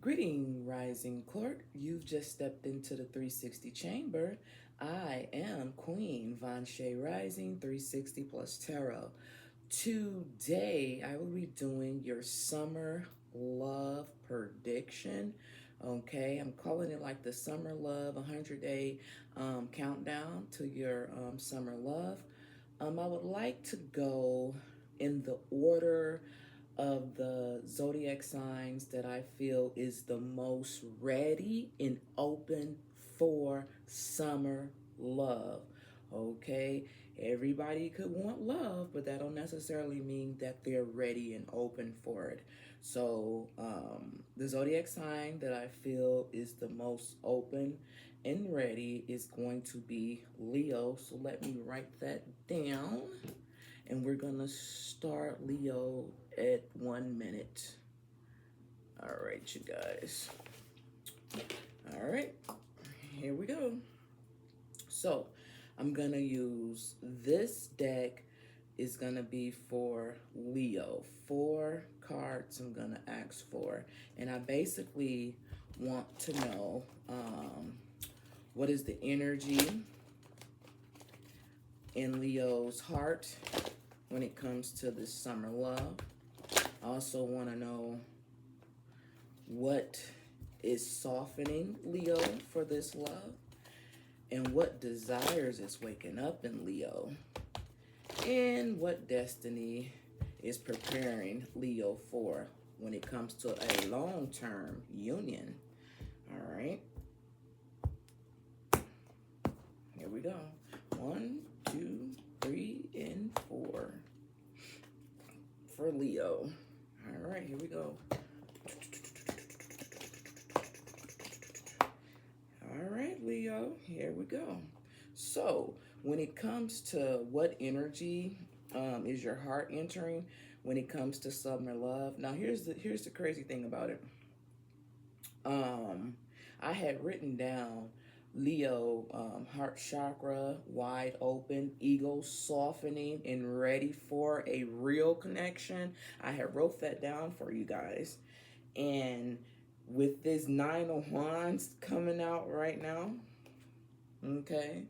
Greeting, rising court. You've just stepped into the 360 chamber. I am Queen Von Shea Rising 360 plus Tarot. Today, I will be doing your summer love prediction. Okay, I'm calling it like the summer love 100-day countdown to your summer love. I would like to go in the order of the zodiac signs that I feel is the most ready and open for summer love. Okay, everybody could want love, but that don't necessarily mean that they're ready and open for it. So the zodiac sign that I feel is the most open and ready is going to be Leo. So let me write that down. And we're going to start Leo at 1 minute. All right, you guys. All right, here we go. So I'm going to use this deck is going to be for Leo. 4 cards I'm going to ask for. And I basically want to know what is the energy in Leo's heart when it comes to this summer love. I also want to know what is softening Leo for this love and what desires is waking up in Leo and what destiny is preparing Leo for when it comes to a long-term union. All right. Here we go. 1, 2, 3, and 4 for Leo. All right, here we go. All right, Leo, here we go. So when it comes to what energy is your heart entering when it comes to summer love. Now here's the crazy thing about it. I had written down Leo, heart chakra wide open, ego softening and ready for a real connection. I had wrote that down for you guys. And with this 9 of Wands coming out right now, okay,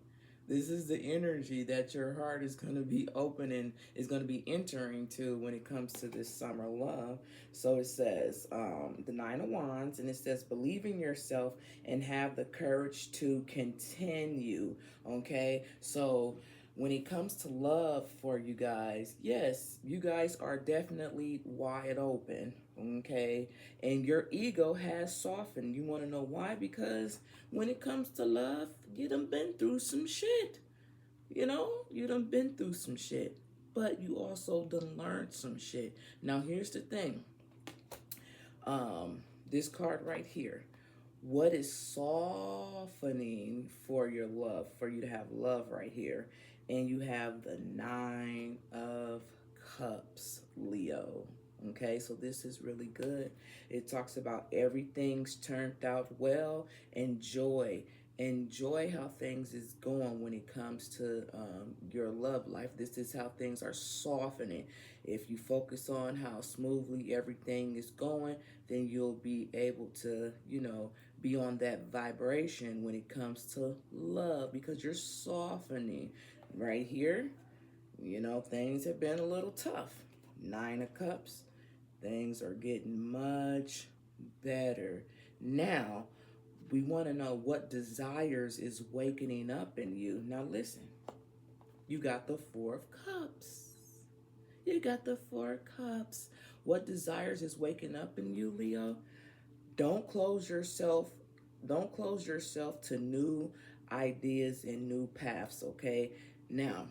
this is the energy that your heart is going to be open and is going to be entering to when it comes to this summer love. So it says the 9 of Wands, and it says believe in yourself and have the courage to continue. Okay, so when it comes to love for you guys, yes, you guys are definitely wide open. Okay, and your ego has softened. You want to know why? Because when it comes to love, you done been through some shit. You know, you done been through some shit, but you also done learned some shit. Now, here's the thing. This card right here. What is softening for your love, for you to have love right here? And you have the 9 of Cups, Leo. Okay, so this is really good. It talks about everything's turned out well. Enjoy how things is going when it comes to your love life. This is how things are softening. If you focus on how smoothly everything is going, then you'll be able to, you know, be on that vibration when it comes to love, because you're softening right here. You know, things have been a little tough. 9 of Cups. Things are getting much better. Now, we want to know what desires is awakening up in you. Now, listen. You got the 4 of Cups. You got the 4 of Cups. What desires is waking up in you, Leo? Don't close yourself to new ideas and new paths, okay? Now,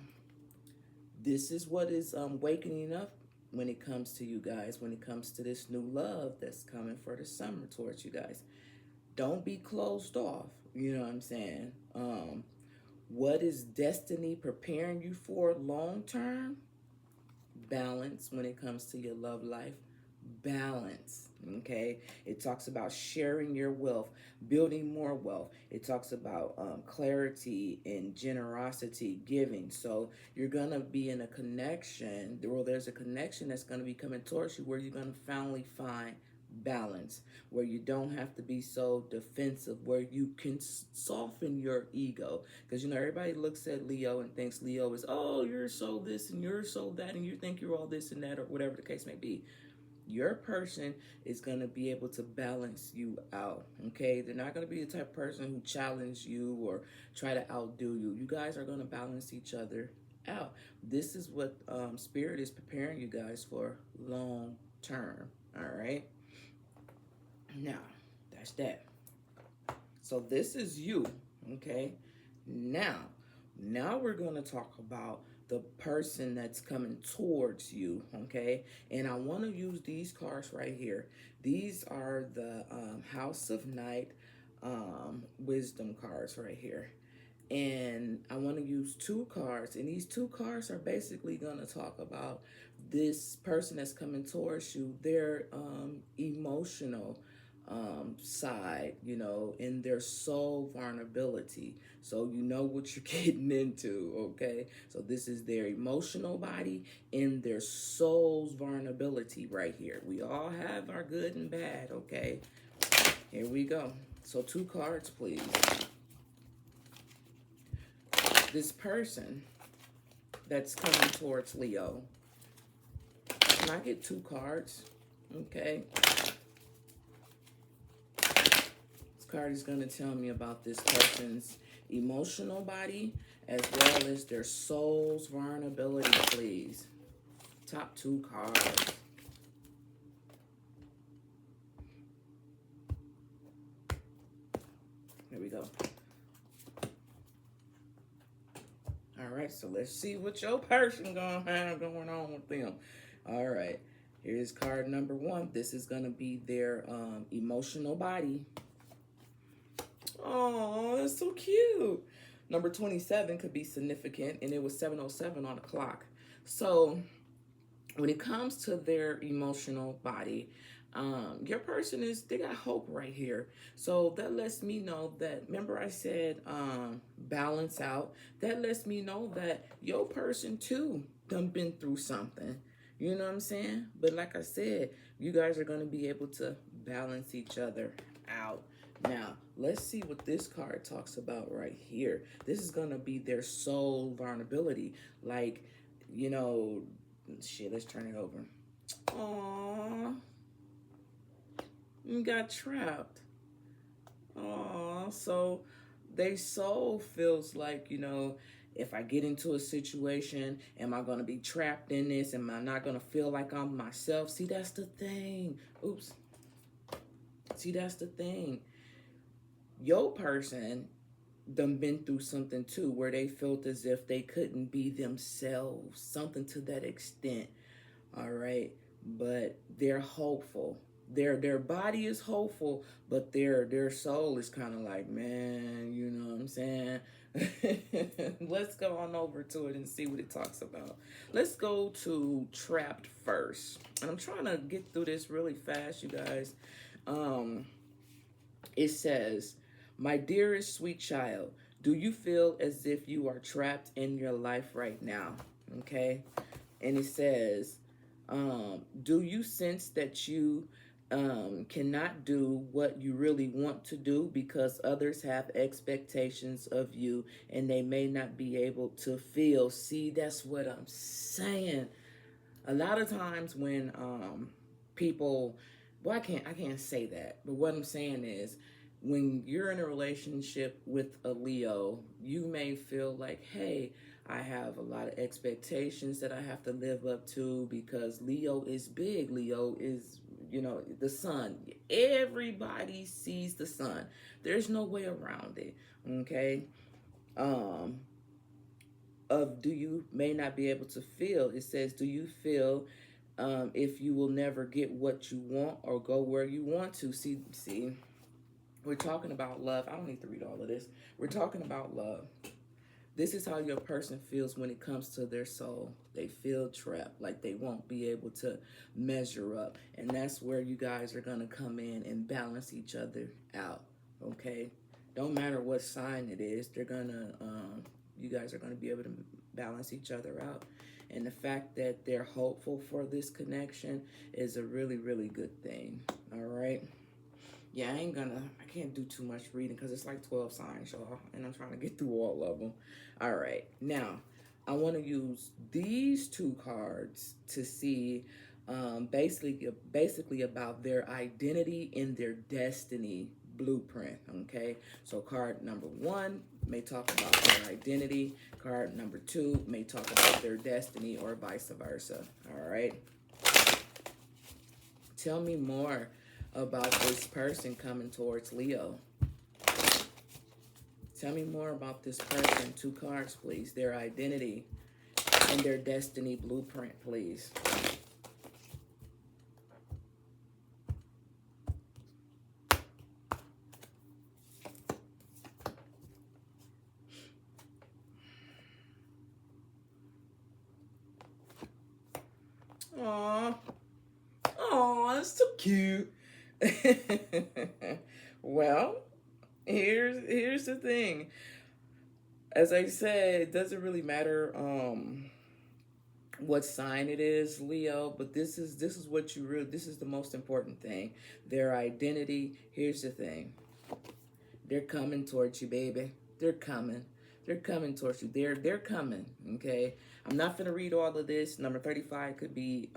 this is what is wakening up when it comes to you guys, when it comes to this new love that's coming for the summer towards you guys. Don't be closed off, you know what I'm saying? What is destiny preparing you for long term? Balance when it comes to your love life. Balance, okay? It talks about sharing your wealth, building more wealth. It talks about clarity and generosity, giving. So you're going to be in a connection, well, there's a connection that's going to be coming towards you where you're going to finally find balance, where you don't have to be so defensive, where you can soften your ego. Because, you know, everybody looks at Leo and thinks Leo is, oh, you're so this and you're so that, and you think you're all this and that, or whatever the case may be. Your person is going to be able to balance you out, okay? They're not going to be the type of person who challenge you or try to outdo you. You guys are going to balance each other out. This is what Spirit is preparing you guys for long term, all right? Now, that's that. So this is you, okay? Now we're going to talk about the person that's coming towards you, okay? And I want to use these cards right here. These are the House of Night wisdom cards right here. And I want to use two cards, and these two cards are basically going to talk about this person that's coming towards you, their emotional side, you know, in their soul vulnerability. So you know what you're getting into, okay? So this is their emotional body in their soul's vulnerability right here. We all have our good and bad, okay? Here we go. So two cards, please. This person that's coming towards Leo. Can I get two cards? Okay. This card is going to tell me about this person's emotional body as well as their soul's vulnerability, please. Top two cards. There we go. All right, so let's see what your person gonna have going on with them. All right, here's card number one. This is gonna be their emotional body. Oh, that's so cute. Number 27 could be significant, and it was 7:07 on the clock. So when it comes to their emotional body, your person they got hope right here. So that lets me know that, remember I said balance out. That lets me know that your person too done been through something. You know what I'm saying? But like I said, you guys are going to be able to balance each other out. Now, let's see what this card talks about right here. This is going to be their soul vulnerability. Like, you know, shit, let's turn it over. Aww. You got trapped. Aww. So their soul feels like, you know, if I get into a situation, am I going to be trapped in this? Am I not going to feel like I'm myself? See, that's the thing. Oops. See, that's the thing. Your person done been through something too, where they felt as if they couldn't be themselves, something to that extent. All right, but they're hopeful. Their body is hopeful, but their soul is kind of like, man, you know what I'm saying? Let's go on over to it and see what it talks about. Let's go to trapped first. And I'm trying to get through this really fast, you guys. It says, my dearest sweet child, do you feel as if you are trapped in your life right now? Okay. And it says, do you sense that you cannot do what you really want to do because others have expectations of you and they may not be able to feel? See, that's what I'm saying. A lot of times when people, well, I can't say that, but what I'm saying is, when you're in a relationship with a Leo, you may feel like, hey, I have a lot of expectations that I have to live up to because Leo is big. Leo is, you know, the sun. Everybody sees the sun. There's no way around it, okay? Do you may not be able to feel, it says, do you feel if you will never get what you want or go where you want to? See, we're talking about love. I don't need to read all of this. We're talking about love. This is how your person feels when it comes to their soul. They feel trapped, like they won't be able to measure up. And that's where you guys are going to come in and balance each other out, okay? Don't matter what sign it is, they're going to, you guys are going to be able to balance each other out. And the fact that they're hopeful for this connection is a really, really good thing, All right. Yeah, I can't do too much reading because it's like 12 signs, y'all, and I'm trying to get through all of them. All right, now I want to use these two cards to see basically about their identity and their destiny blueprint. Okay, so card number one may talk about their identity, card number two may talk about their destiny, or vice versa. All right, tell me more about this person coming towards Leo. Tell me more about this person. Two cards, please. Their identity and their destiny blueprint, please. Aww. Aww, that's so cute. Well, here's the thing. As I said, it doesn't really matter what sign it is, Leo, but this is what you really, this is the most important thing. Their identity. Here's the thing. They're coming towards you, baby. They're coming. They're coming towards you. They're coming. Okay. I'm not gonna read all of this. Number 35 could be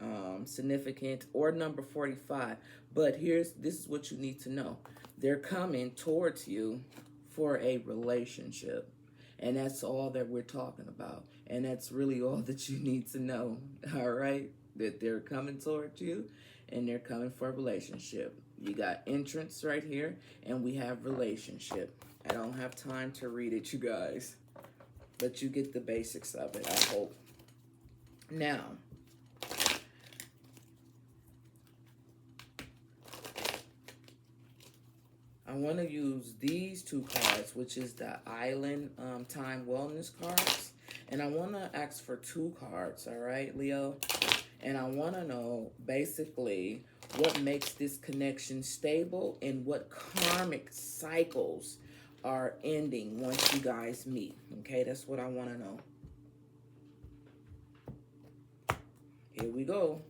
significant, or number 45. But this is what you need to know. They're coming towards you for a relationship. And that's all that we're talking about. And that's really all that you need to know. All right? That they're coming towards you and they're coming for a relationship. You got entrance right here, and we have relationship. I don't have time to read it, you guys, but you get the basics of it, I hope. Now, I want to use these two cards, which is the Island Time Wellness cards. And I want to ask for two cards, all right, Leo? And I want to know, basically, what makes this connection stable and what karmic cycles are ending once you guys meet. Okay, that's what I want to know. Here we go.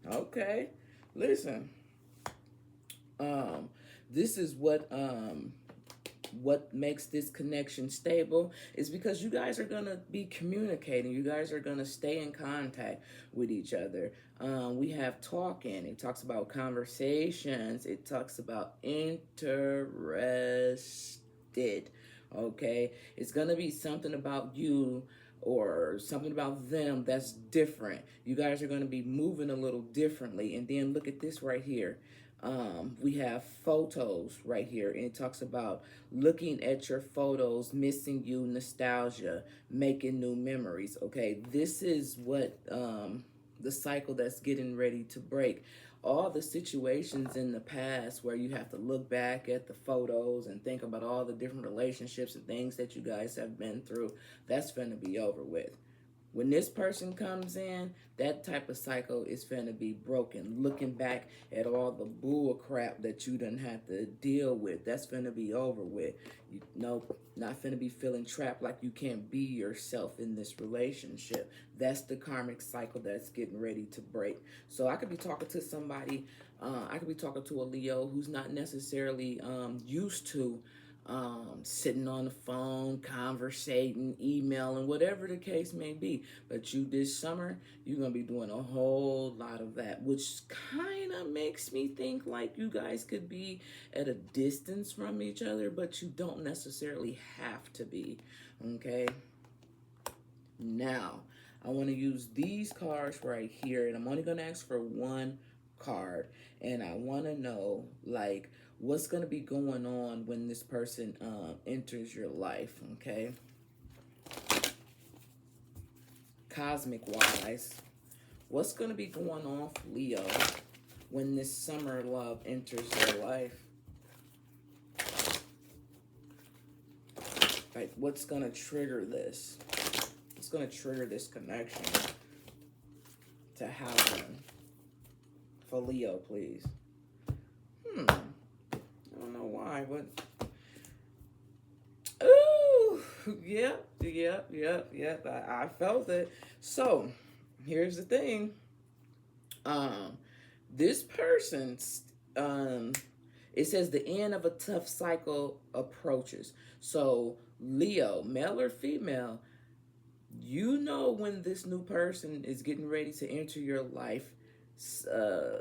Okay. Listen. This is what makes this connection stable is because you guys are gonna be communicating. You guys are gonna stay in contact with each other. We have talking. It talks about conversations. It talks about interested. Okay, it's gonna be something about you or something about them that's different. You guys are going to be moving a little differently. And then look at this right here. We have photos right here, and it talks about looking at your photos, missing you, nostalgia, making new memories. Okay, this is what the cycle that's getting ready to break. All the situations in the past where you have to look back at the photos and think about all the different relationships and things that you guys have been through, that's going to be over with. When this person comes in, that type of cycle is going to be broken. Looking back at all the bull crap that you done had to deal with, that's going to be over with. You know, not going to be feeling trapped like you can't be yourself in this relationship. That's the karmic cycle that's getting ready to break. So I could be talking to somebody, I could be talking to a Leo who's not necessarily used to sitting on the phone, conversating, emailing, whatever the case may be. But you this summer, you're going to be doing a whole lot of that, which kind of makes me think like you guys could be at a distance from each other, but you don't necessarily have to be, okay? Now, I want to use these cards right here, and I'm only going to ask for one card, and I want to know, like, what's going to be going on when this person enters your life, okay? Cosmic wise, what's going to be going on for Leo when this summer love enters your life? Like, what's going to trigger this? What's going to trigger this connection to happen for Leo, please? I don't know why, but ooh, Yep. I felt it. So, here's the thing. Um, this person's it says the end of a tough cycle approaches. So, Leo, male or female, you know when this new person is getting ready to enter your life,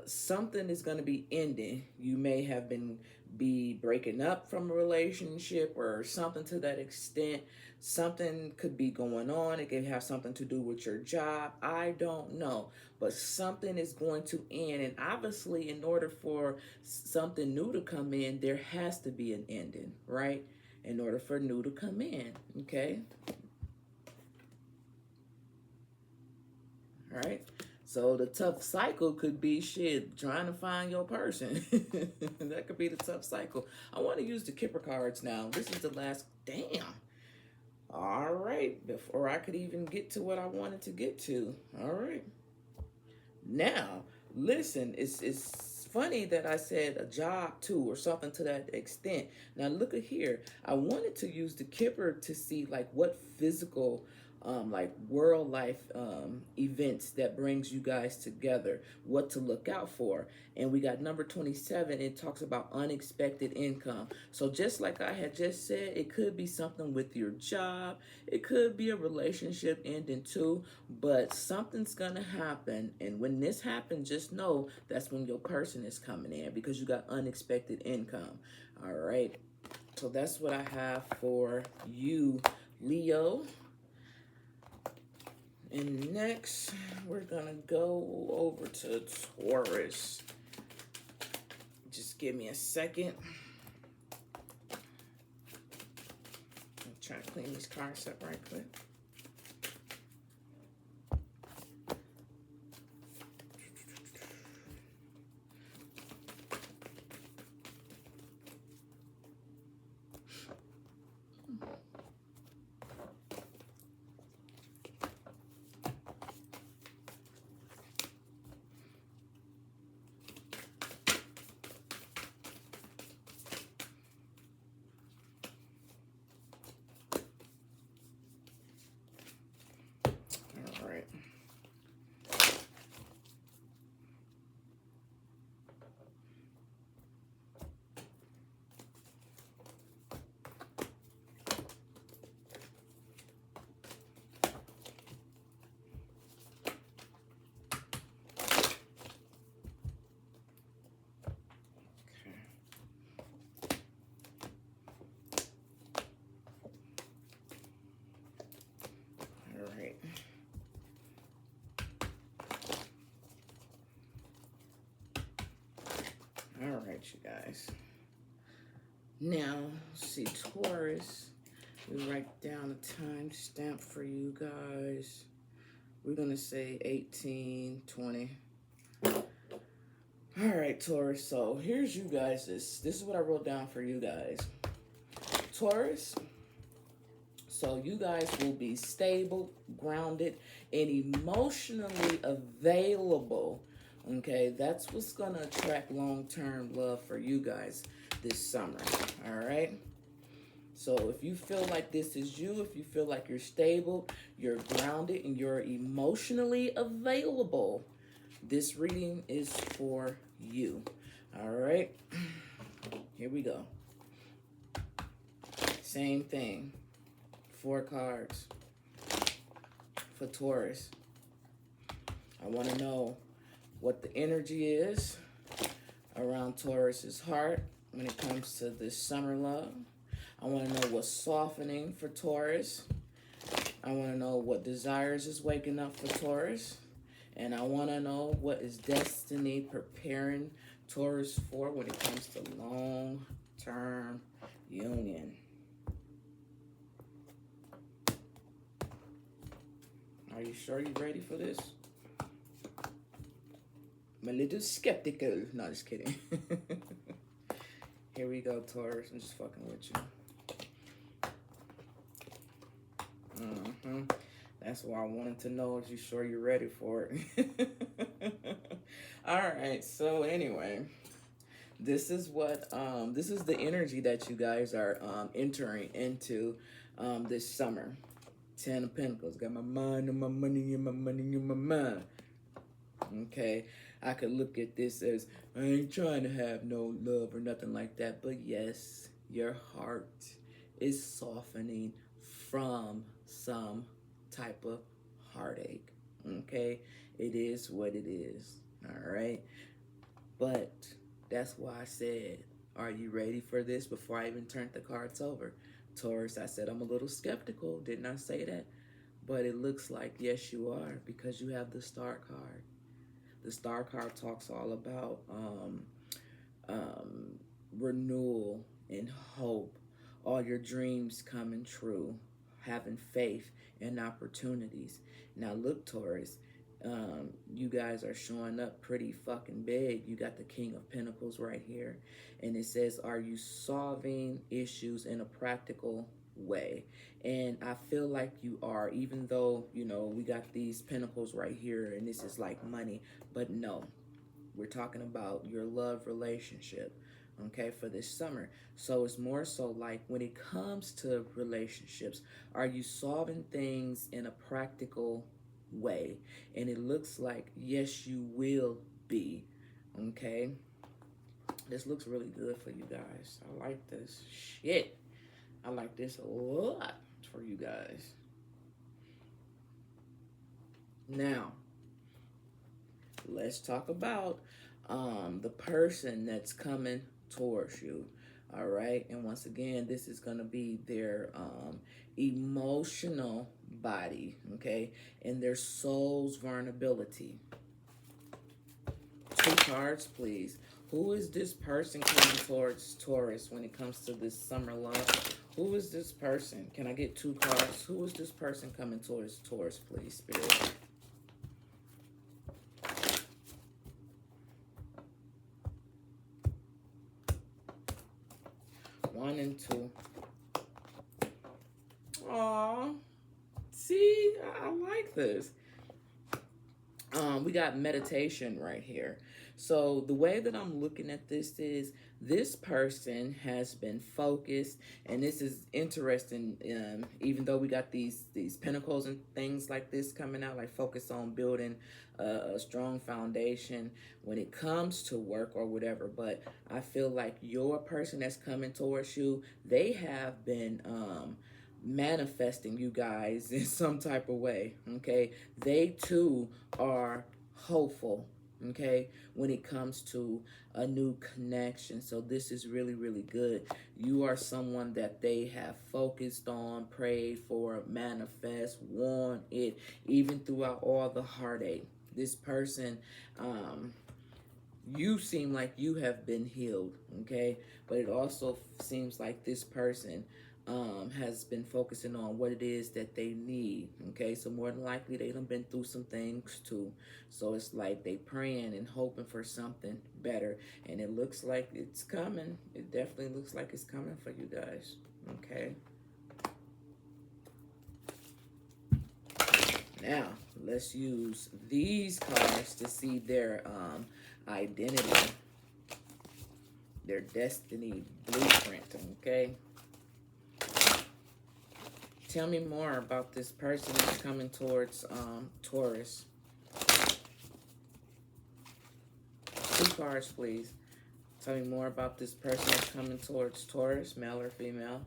something is going to be ending. You may have been be breaking up from a relationship or something to that extent. Something could be going on. It could have something to do with your job. I don't know, but something is going to end, and obviously in order for something new to come in, there has to be an ending, right? In order for new to come in. Okay. All right. So the tough cycle could be shit, trying to find your person. That could be the tough cycle. I want to use the Kipper cards now. This is the last. Damn. All right. Before I could even get to what I wanted to get to. All right. Now, listen, it's funny that I said a job too or something to that extent. Now look at here. I wanted to use the Kipper to see like what physical like world life events that brings you guys together, what to look out for. And we got number 27. It talks about unexpected income. So just like I had just said, it could be something with your job. It could be a relationship ending too, but something's gonna happen. And when this happens, just know that's when your person is coming in because you got unexpected income. All right. So that's what I have for you, Leo. And next, we're gonna go over to Taurus. Just give me a second. I'm trying to clean these cards up right quick. All right. All right. All right, you guys. Now, see, Taurus, we write down a time stamp for you guys. We're going to say 1820. All right, Taurus. So here's you guys. This is what I wrote down for you guys. Taurus. So you guys will be stable, grounded, and emotionally available. Okay, that's what's going to attract long-term love for you guys this summer. All right. So if you feel like this is you, if you feel like you're stable, you're grounded, and you're emotionally available, this reading is for you. All right. Here we go. Same thing. 4 cards for Taurus. I want to know what the energy is around Taurus's heart when it comes to this summer love. I want to know what's softening for Taurus. I want to know what desires is waking up for Taurus. And I want to know what is destiny preparing Taurus for when it comes to long-term union. Are you sure you're ready for this? I'm a little skeptical. No, just kidding. Here we go, Taurus. I'm just fucking with you. That's why I wanted to know if you're sure you're ready for it. All right. So anyway, this is what this is the energy that you guys are entering into. this summer. 10 of Pentacles. Got my mind and my money and my money and my mind. Okay, I could look at this as I ain't trying to have no love or nothing like that, but yes, your heart is softening from some type of heartache. Okay, it is what it is. All right, but that's why I said, are you ready for this? Before I even turned the cards over, Taurus, I said I'm a little skeptical. Didn't I say that? But it looks like yes, you are, because you have the Star card. The Star card talks all about renewal and hope, all your dreams coming true, having faith and opportunities. Now look, Taurus, you guys are showing up pretty fucking big. You got the King of Pentacles right here, and it says, are you solving issues in a practical way? And I feel like you are, even though, you know, we got these pentacles right here and this is like money, but no, we're talking about your love relationship, okay, for this summer. So it's more so like when it comes to relationships, are you solving things in a practical way? And it looks like yes, you will be. Okay, this looks really good for you guys. I like this shit. I like this a lot for you guys. Now, let's talk about the person that's coming towards you. All right, and once again, this is going to be their emotional body, okay, and their soul's vulnerability. 2 cards, please. Who is this person coming towards Taurus when it comes to this summer love? Who is this person? Can I get 2 cards? Who is this person coming towards Taurus, please, Spirit? One and 2. Aw, see, I like this. We got meditation right here. So the way that I'm looking at this is this person has been focused, and this is interesting. Even though we got these pentacles and things like this coming out, like focus on building a strong foundation when it comes to work or whatever. But I feel like your person that's coming towards you, they have been manifesting you guys in some type of way. Okay, they too are hopeful, okay, when it comes to a new connection. So this is really, really good. You are someone that they have focused on, prayed for, manifest, want it, even throughout all the heartache. This person, you seem like you have been healed, okay, but it also seems like this person has been focusing on what it is that they need, okay? So more than likely they done been through some things too. So it's like they praying and hoping for something better, and it looks like it's coming. It definitely looks like it's coming for you guys, okay? Now, let's use these cards to see their identity, their destiny blueprint, okay? Tell me more about this person that's coming towards Taurus. 2 cards, please. Tell me more about this person that's coming towards Taurus, male or female.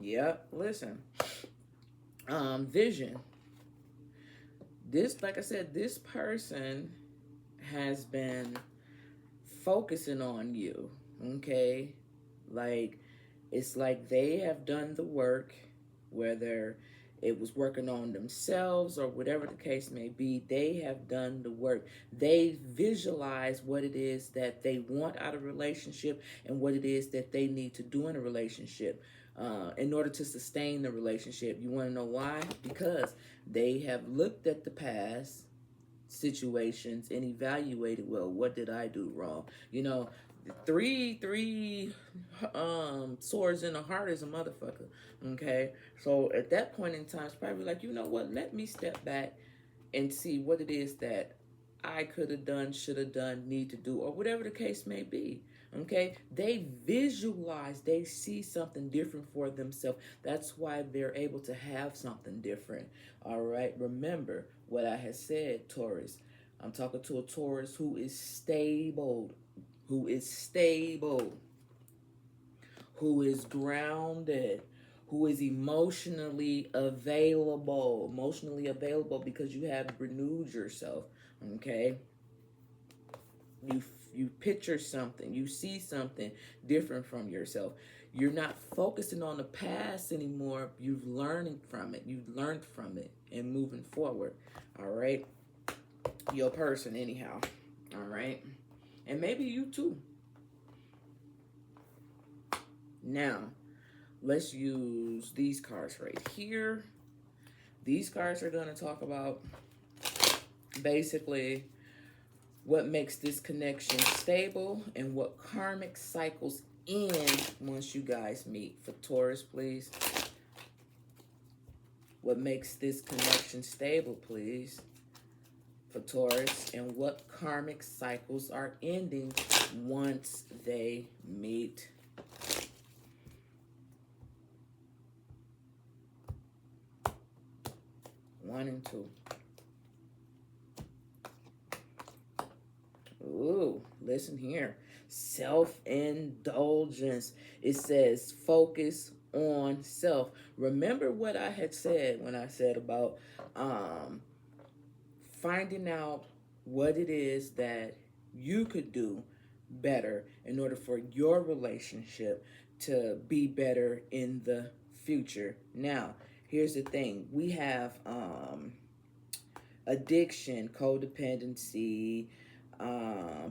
Yep, listen. Vision. This, like I said, this person has been focusing on you, okay? Like, it's like they have done the work, whether it was working on themselves or whatever the case may be. They have done the work. They visualize what it is that they want out of a relationship and what it is that they need to do in a relationship in order to sustain the relationship. You want to know why? Because they have looked at the past situations and evaluated, well, what did I do wrong? You know, Three swords in the heart is a motherfucker. Okay, so at that point in time, it's probably like, you know what? Let me step back and see what it is that I could have done, should have done, need to do, or whatever the case may be. Okay, they visualize, they see something different for themselves. That's why they're able to have something different. All right, remember what I had said, Taurus. I'm talking to a Taurus who is stable, who is stable, who is grounded, who is emotionally available because you have renewed yourself. Okay, you picture something, you see something different from yourself. You're not focusing on the past anymore. You've learned from it. You've learned from it and moving forward. All right, your person anyhow. All right, and maybe you too. Now, let's use these cards right here. These cards are going to talk about basically what makes this connection stable and what karmic cycles end once you guys meet. For Taurus, please. What makes this connection stable, please. For Taurus. And what karmic cycles are ending once they meet. 1 and 2. Ooh, listen here. Self-indulgence. It says focus on self. Remember what I had said when I said about finding out what it is that you could do better in order for your relationship to be better in the future. Now, here's the thing. We have addiction, codependency,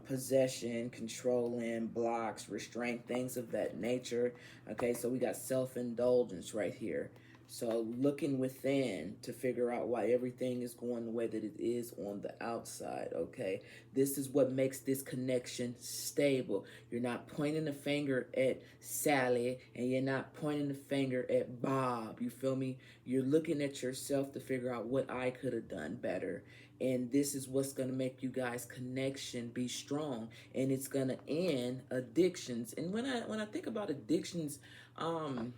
possession, controlling, blocks, restraint, things of that nature. Okay, so we got self-indulgence right here. So looking within to figure out why everything is going the way that it is on the outside, okay? This is what makes this connection stable. You're not pointing the finger at Sally and you're not pointing the finger at Bob, you feel me? You're looking at yourself to figure out what I could have done better. And this is what's going to make you guys' connection be strong. And it's going to end addictions. And when I think about addictions, I'm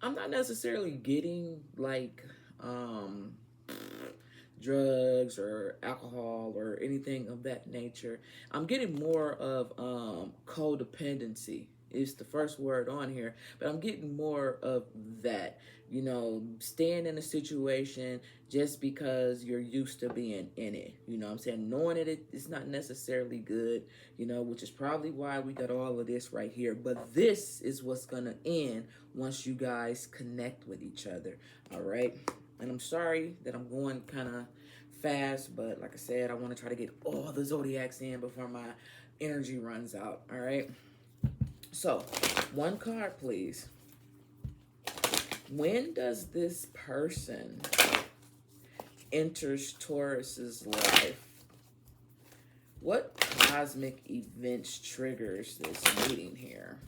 not necessarily getting like drugs or alcohol or anything of that nature. I'm getting more of codependency is the first word on here, but I'm getting more of that. You know, staying in a situation just because you're used to being in it. You know what I'm saying? Knowing that it's not necessarily good, you know, which is probably why we got all of this right here. But this is what's going to end once you guys connect with each other. All right? And I'm sorry that I'm going kind of fast, but like I said, I want to try to get all the zodiacs in before my energy runs out. All right? So, one card, please. When does this person enters Taurus's life? What cosmic events triggers this meeting here?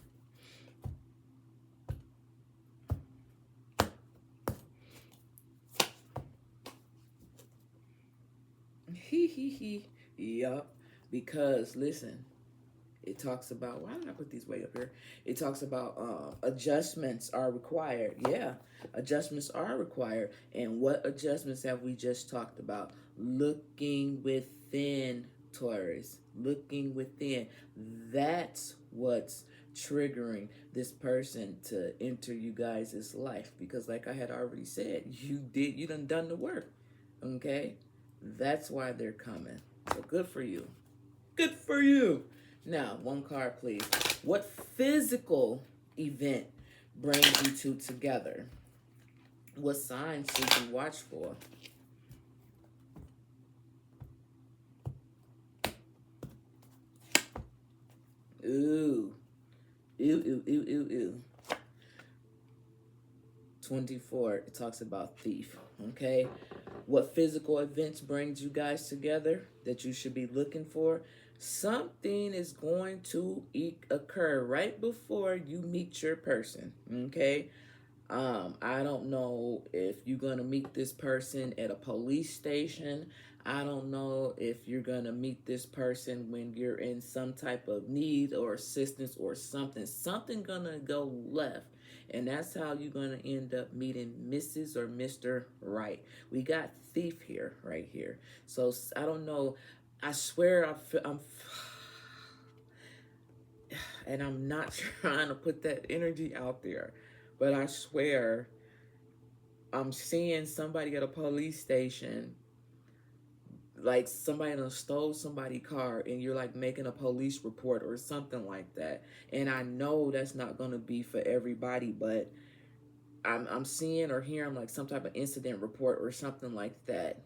Yup. Because listen, it talks about, why did I put these way up here? It talks about adjustments are required. Yeah, adjustments are required. And what adjustments have we just talked about? Looking within, Taurus. Looking within. That's what's triggering this person to enter you guys' life. Because like I had already said, you done the work. Okay? That's why they're coming. So good for you. Good for you. Now, one card, please. What physical event brings you two together? What signs should you watch for? Ooh. Ooh. 24, it talks about thief, okay? What physical events brings you guys together that you should be looking for? Something is going to occur right before you meet your person, okay? I don't know if you're gonna meet this person at a police station. I don't know if you're gonna meet this person when you're in some type of need or assistance or something. Something gonna go left. And that's how you're gonna end up meeting Mrs. or Mr. Right. We got thief here, right here. So I don't know. I swear and I'm not trying to put that energy out there, but I swear I'm seeing somebody at a police station, like somebody done stole somebody's car, and you're like making a police report or something like that. And I know that's not gonna be for everybody, but I'm seeing or hearing like some type of incident report or something like that.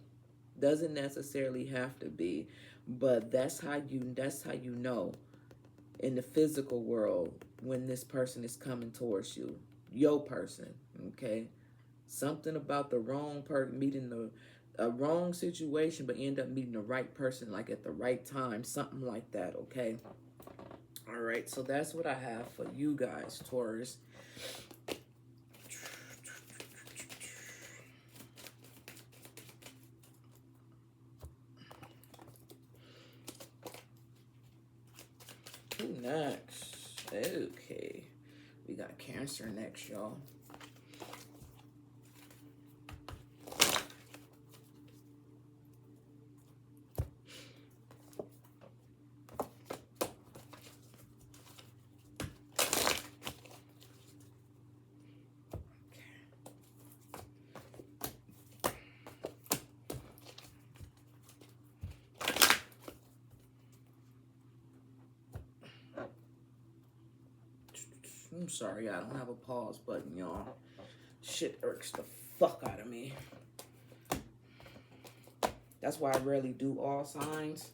Doesn't necessarily have to be, but that's how you know in the physical world when this person is coming towards you, your person, okay? Something about the wrong person meeting a wrong situation, but end up meeting the right person like at the right time, something like that, okay? All right, so that's what I have for you guys, Taurus. Who next? Okay, we got Cancer next, y'all. I'm sorry, I don't have a pause button, y'all. Shit irks the fuck out of me. That's why I rarely do all signs,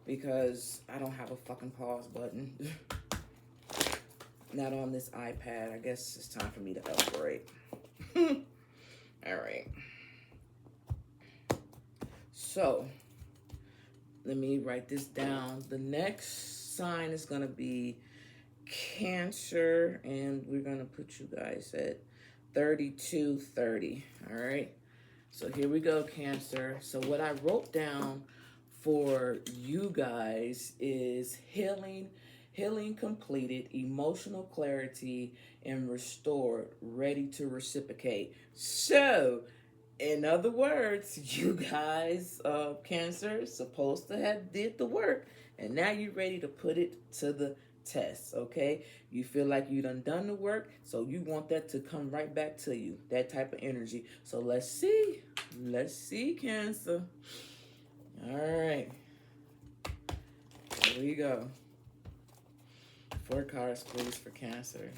because I don't have a fucking pause button. Not on this iPad. I guess it's time for me to upgrade. All right. So, let me write this down. The next sign is going to be Cancer, and we're going to put you guys at 3230. All right. So here we go, Cancer. So what I wrote down for you guys is healing completed, emotional clarity, and restored, ready to reciprocate. So, in other words, you guys, Cancer, supposed to have did the work, and now you're ready to put it to the test, okay? You feel like you done the work, so you want that to come right back to you, that type of energy. So let's see, Cancer. All right, here we go. 4 cards, please, for Cancer.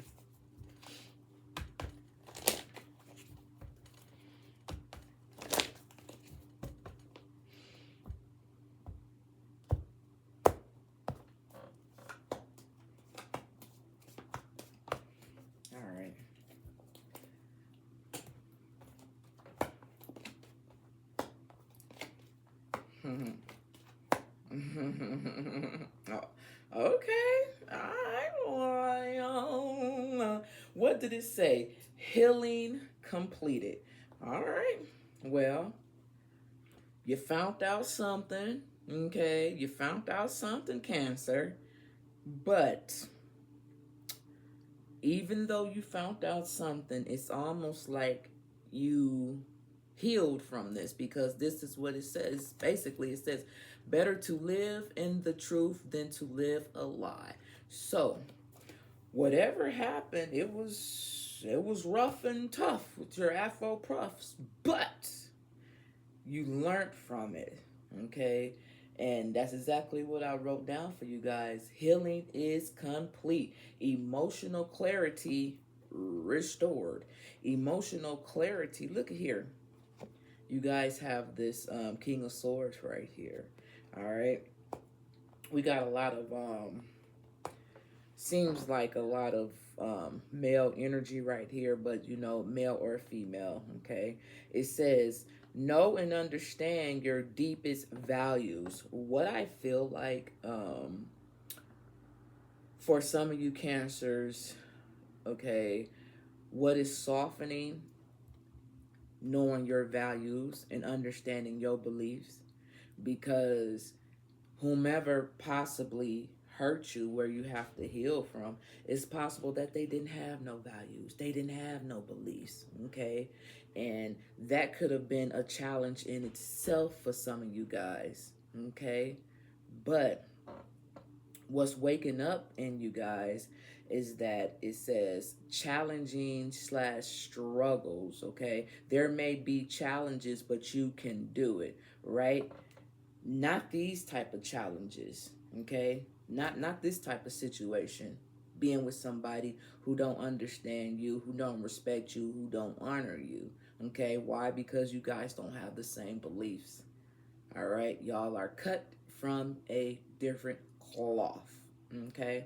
Oh, okay. All right. What did it say? Healing completed. All right. Well, you found out something. Okay. You found out something, Cancer. But even though you found out something, it's almost like you healed from this, because this is what it says. Basically, it says better to live in the truth than to live a lie. So whatever happened, it was rough and tough with your Afro puffs, but you learned from it, okay? And that's exactly what I wrote down for you guys. Healing is complete. Emotional clarity restored. Emotional clarity. Look at here. You guys have this King of Swords right here. All right. We got a lot of, seems like a lot of male energy right here, but, you know, male or female, okay? It says Know and understand your deepest values. What I feel like for some of you Cancers, okay, what is softening, knowing your values and understanding your beliefs, because whomever possibly hurt you where you have to heal from, it's possible that they didn't have no values, they didn't have no beliefs, okay? And that could have been a challenge in itself for some of you guys, okay? But what's waking up in you guys is that it says challenging slash struggles, okay? There may be challenges, but you can do it, right? Not these type of challenges, okay? Not this type of situation. Being with somebody who don't understand you, who don't respect you, who don't honor you, okay? Why? Because you guys don't have the same beliefs, all right? Y'all are cut from a different cloth, okay?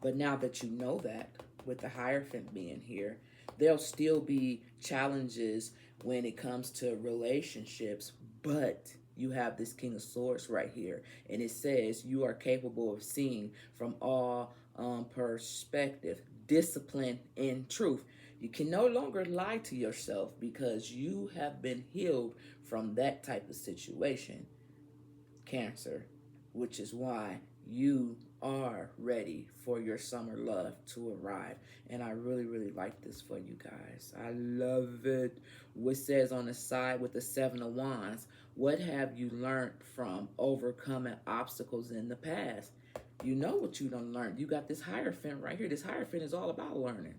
But now that you know that, with the Hierophant being here, there'll still be challenges when it comes to relationships, but you have this King of Swords right here, and it says you are capable of seeing from all perspective, discipline, and truth. You can no longer lie to yourself because you have been healed from that type of situation, Cancer, which is why you are ready for your summer love to arrive. And I really, really like this for you guys. I love it. What says on the side with the Seven of Wands, what have you learned from overcoming obstacles in the past? You know what you done learned. You got this Hierophant right here. This Hierophant is all about learning.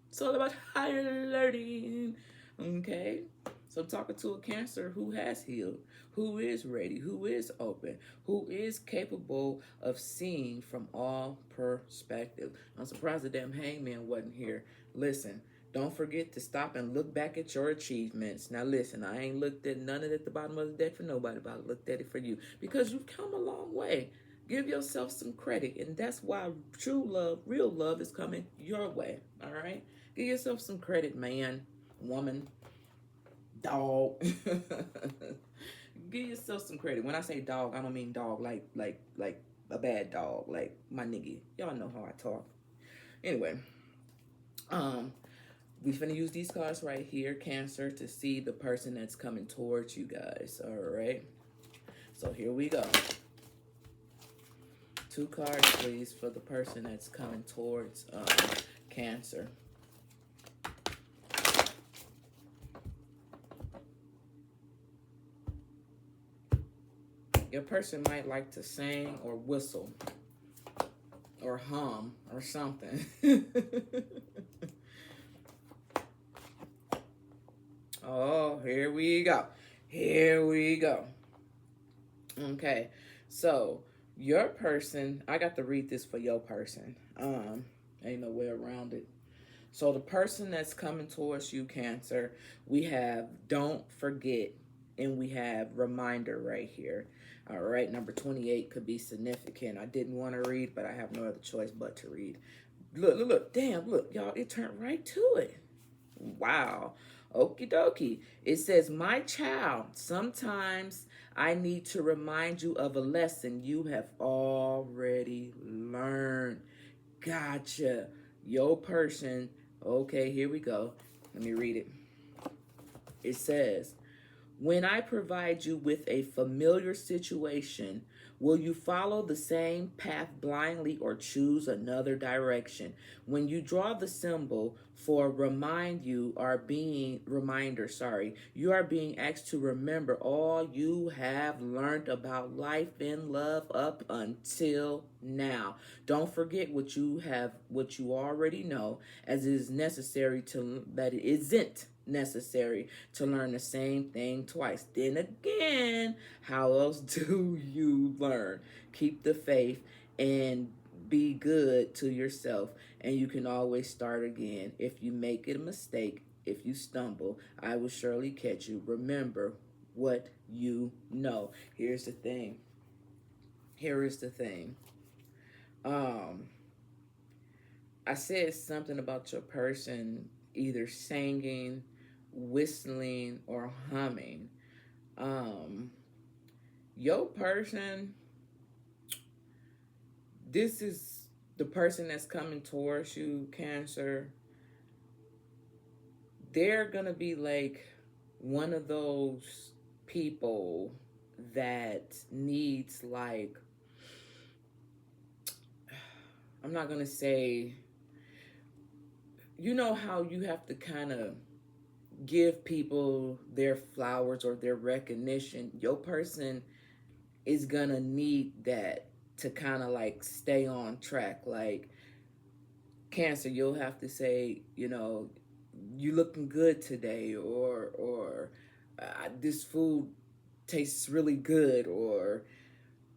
It's all about higher learning. Okay? So I'm talking to a Cancer who has healed, who is ready, who is open, who is capable of seeing from all perspectives. I'm surprised the damn hangman wasn't here. Listen, don't forget to stop and look back at your achievements. Now listen, I ain't looked at none of it at the bottom of the deck for nobody, but I looked at it for you because you've come a long way. Give yourself some credit, and that's why true love, real love is coming your way, all right? Give yourself some credit, man, woman, dog. Give yourself some credit. When I say dog, I don't mean dog like a bad dog, like my nigga. Y'all know how I talk. Anyway, we finna use these cards right here, Cancer, to see the person that's coming towards you guys. All right. So here we go. 2 cards, please, for the person that's coming towards Cancer. Your person might like to sing or whistle or hum or something. Oh, here we go. Here we go. Okay, so your person, I got to read this for your person. Ain't no way around it. So the person that's coming towards you, Cancer, we have don't forget, and we have reminder right here. All right, number 28 could be significant. I didn't want to read, but I have no other choice but to read. Look, look, look. Damn, look, y'all, it turned right to it. Wow. Okie dokie. It says, my child, sometimes I need to remind you of a lesson you have already learned. Gotcha. Your person. Okay, here we go. Let me read it. It says, when I provide you with a familiar situation, will you follow the same path blindly or choose another direction? When you draw the symbol for you are being asked to remember all you have learned about life and love up until now. Don't forget what you already know, as it is necessary to that it isn't necessary to learn the same thing twice. Then again, how else do you learn? Keep the faith and be good to yourself, and you can always start again. If you make a mistake, if you stumble, I will surely catch you. Remember what you know. Here's the thing. Here is the thing. I said something about your person either singing, whistling, or humming. Your person, this is the person that's coming towards you, Cancer. They're going to be like one of those people that needs, like, I'm not going to say, you know how you have to kind of give people their flowers or their recognition. Your person is going to need that to kind of like stay on track. Like, Cancer, you'll have to say, you know, you looking good today, or this food tastes really good, or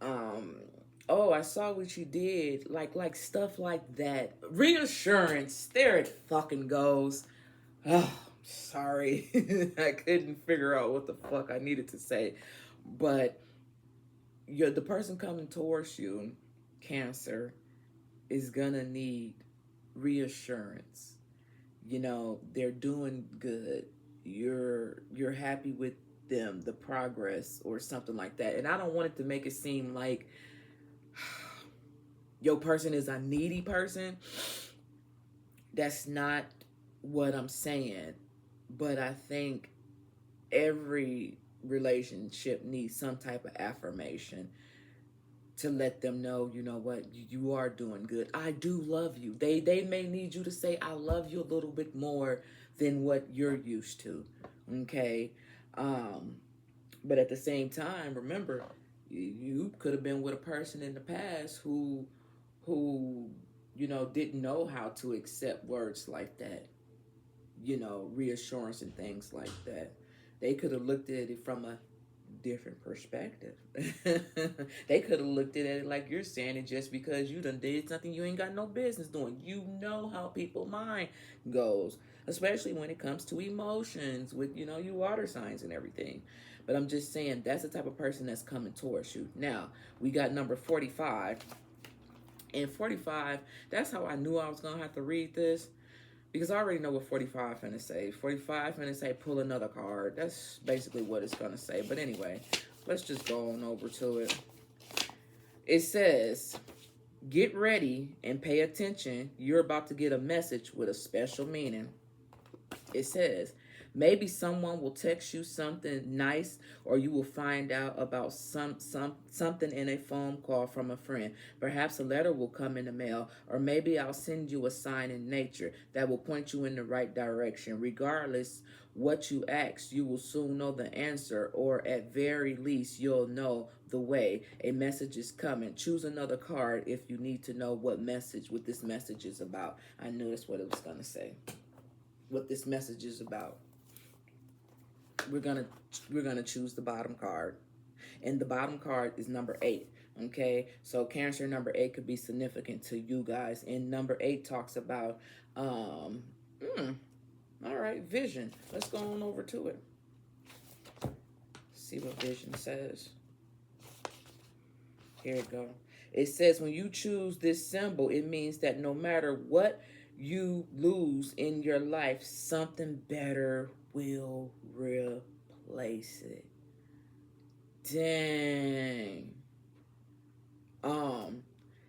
um oh, I saw what you did, like stuff like that. Reassurance, there it fucking goes. Oh, sorry. I couldn't figure out what the fuck I needed to say. But you're the person coming towards you, Cancer, is gonna need reassurance. You know, they're doing good. You're happy with them, the progress or something like that. And I don't want it to make it seem like your person is a needy person. That's not what I'm saying. But I think every relationship needs some type of affirmation to let them know, you know what, you are doing good. I do love you. They may need you to say I love you a little bit more than what you're used to. Okay? But at the same time, remember, you could have been with a person in the past who you know didn't know how to accept words like that. You know, reassurance and things like that. They could have looked at it from a different perspective. They could have looked at it like you're saying it, just because you done did something you ain't got no business doing. You know how people's mind goes, especially when it comes to emotions with, you know, you water signs and everything. But I'm just saying that's the type of person that's coming towards you. Now, we got number 45. And 45, that's how I knew I was going to have to read this. Because I already know what 45 finna say. 45 finna say pull another card. That's basically what it's gonna say. But anyway, let's just go on over to it. It says, get ready and pay attention. You're about to get a message with a special meaning. It says, maybe someone will text you something nice, or you will find out about something in a phone call from a friend. Perhaps a letter will come in the mail, or maybe I'll send you a sign in nature that will point you in the right direction. Regardless what you ask, you will soon know the answer, or at very least you'll know the way. A message is coming. Choose another card if you need to know what this message is about. I knew that's what it was going to say. What this message is about. We're gonna choose the bottom card, and the bottom card is number 8. Okay, so Cancer, number 8 could be significant to you guys, and number 8 talks about all right, vision. Let's go on over to it. See what vision says. Here we go. It says, when you choose this symbol, it means that no matter what you lose in your life, something better will replace it. Dang.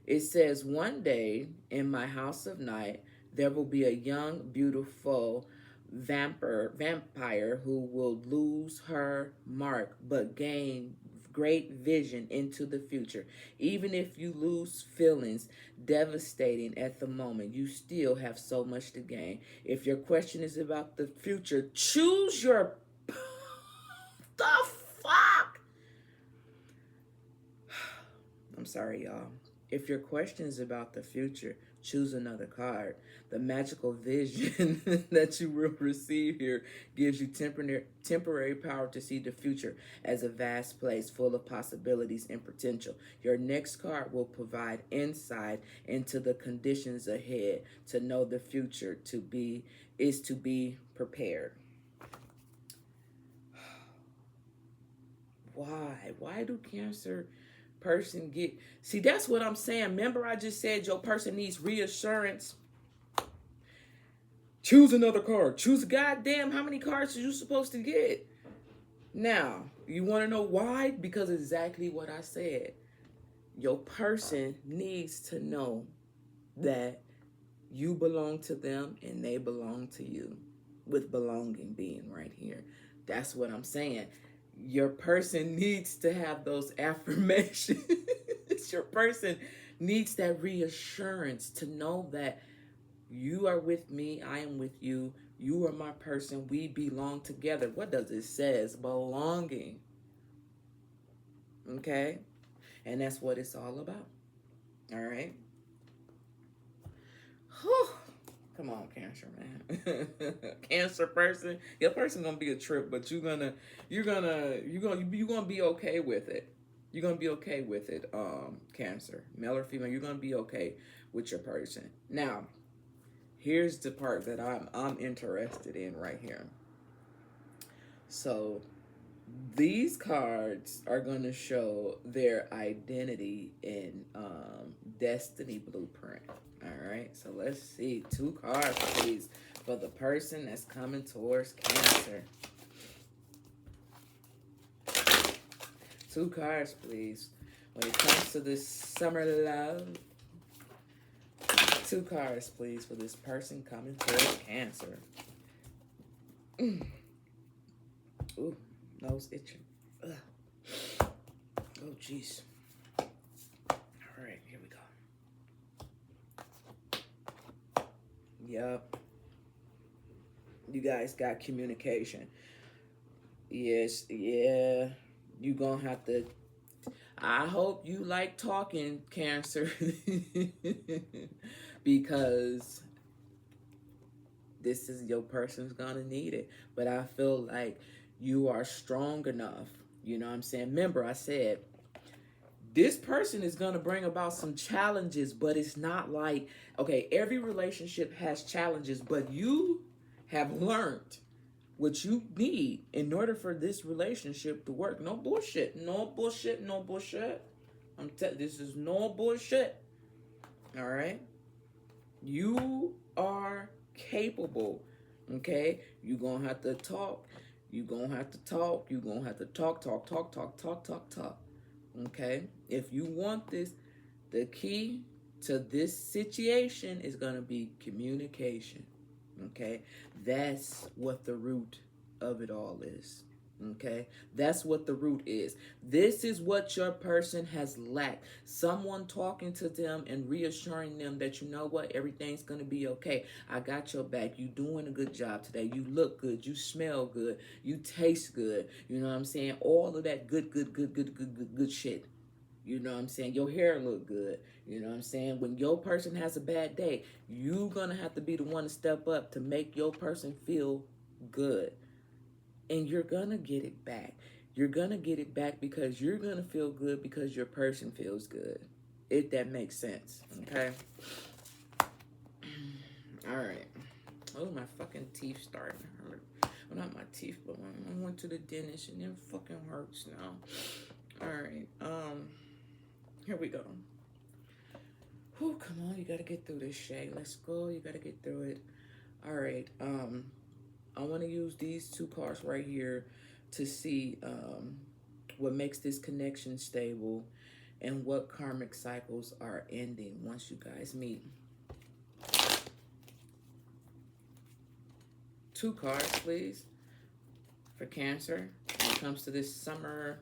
It says, one day in my house of night, there will be a young, beautiful vampire who will lose her mark but gain great vision into the future. Even if you lose feelings devastating at the moment, you still have so much to gain. If your question is about the future, choose your the fuck. I'm sorry, y'all. If your question is about the future, choose another card. The magical vision that you will receive here gives you temporary power to see the future as a vast place full of possibilities and potential. Your next card will provide insight into the conditions ahead. To know the future is to be prepared. Why do Cancer person get... See, that's what I'm saying. Remember I just said your person needs reassurance. Choose another card. Choose goddamn how many cards are you supposed to get? Now, you want to know why? Because exactly what I said. Your person needs to know that you belong to them and they belong to you, with belonging being right here. That's what I'm saying. Your person needs to have those affirmations. Your person needs that reassurance to know that you are with me, I am with you, you are my person, we belong together. What does it says? Belonging. Okay? And that's what it's all about. All right? Whew. Come on, Cancer, man. Cancer person, your person gonna be a trip, but you're gonna be okay with it. You're gonna be okay with it, Cancer, male or female. You're gonna be okay with your person. Now, here's the part that I'm interested in right here. So, these cards are gonna show their identity in destiny blueprint. All right, so let's see. 2 cards, please, for the person that's coming towards Cancer. 2 cards, please. When it comes to this summer love, 2 cards, please, for this person coming towards Cancer. Ooh, nose itching. Ugh. Oh, jeez. All right, here we go. Yep. You guys got communication. Yes, yeah. You gonna have to. I hope you like talking, Cancer, because this is your person's gonna need it. But I feel like you are strong enough. You know what I'm saying? Remember, I said this person is going to bring about some challenges, but it's not like, okay, every relationship has challenges, but you have learned what you need in order for this relationship to work. No bullshit. No bullshit. No bullshit. This is no bullshit. All right? You are capable. Okay? You're going to have to talk. You're going to have to talk. You're going to have to talk. Okay? If you want this, the key to this situation is going to be communication. Okay? That's what the root of it all is. Okay? That's what the root is. This is what your person has lacked. Someone talking to them and reassuring them that, you know what, everything's going to be okay. I got your back. You doing a good job today. You look good. You smell good. You taste good. You know what I'm saying? All of that good shit. You know what I'm saying? Your hair look good. You know what I'm saying? When your person has a bad day, you gonna have to be the one to step up to make your person feel good. And you're gonna get it back. You're gonna get it back because you're gonna feel good because your person feels good. If that makes sense. Okay? Alright. Oh, my fucking teeth starting to hurt. Well, not my teeth, but I went to the dentist and it fucking hurts now. Alright. Here we go. Whew, come on, you gotta get through this, Shay. Let's go. You gotta get through it. All right. I want to use these 2 cards right here to see what makes this connection stable and what karmic cycles are ending once you guys meet. 2 cards, please, for Cancer when it comes to this summer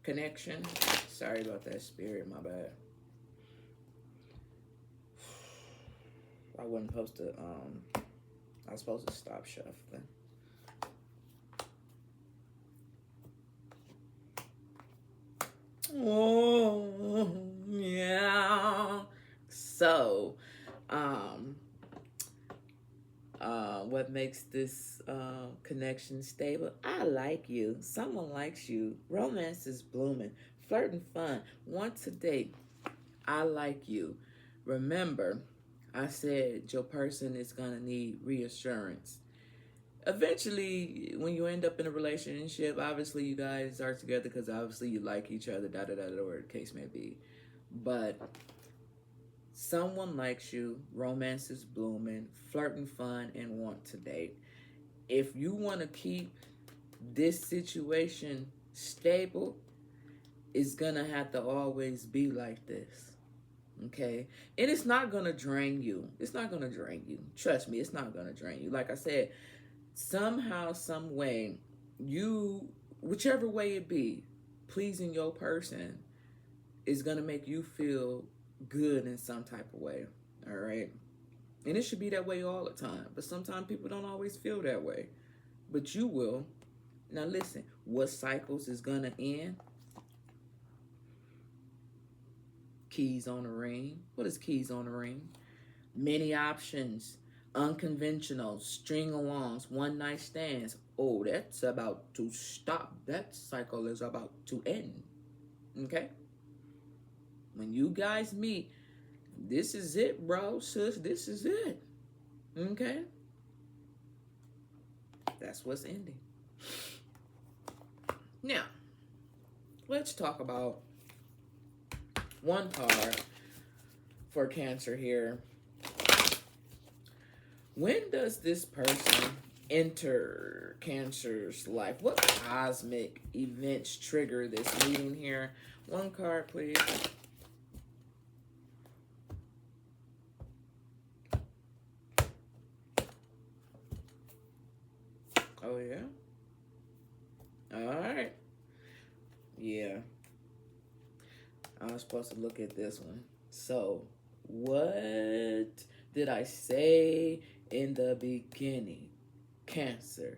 connection. Sorry about that, Spirit. My bad. I wasn't supposed to, I was supposed to stop shuffling. Oh, yeah. So, what makes this connection stable? I like you. Someone likes you. Romance is blooming. Flirting fun. Want a date. I like you. Remember, I said your person is going to need reassurance. Eventually, when you end up in a relationship, obviously you guys are together because obviously you like each other, whatever the case may be. But someone likes you, romance is blooming, flirting fun, and want to date. If you want to keep this situation stable, it's gonna have to always be like this. Okay? And it's not gonna drain you. It's not gonna drain you. Trust me, it's not gonna drain you. Like I said, somehow, some way, you, whichever way it be, pleasing your person is gonna make you feel good in some type of way. All right? And it should be that way all the time. But sometimes people don't always feel that way. But you will. Now listen, what cycles is gonna end? Keys on the ring. What is keys on the ring? Many options, unconventional, string-alongs, one-night stands. Oh, that's about to stop. That cycle is about to end. Okay? When you guys meet, this is it, bro, sis. This is it. Okay? That's what's ending. Now, let's talk about one card for Cancer here. When does this person enter Cancer's life? What cosmic events trigger this meeting here? One card, please. Oh, yeah? All right. Yeah. I was supposed to look at this one. So, what did I say in the beginning? Cancer.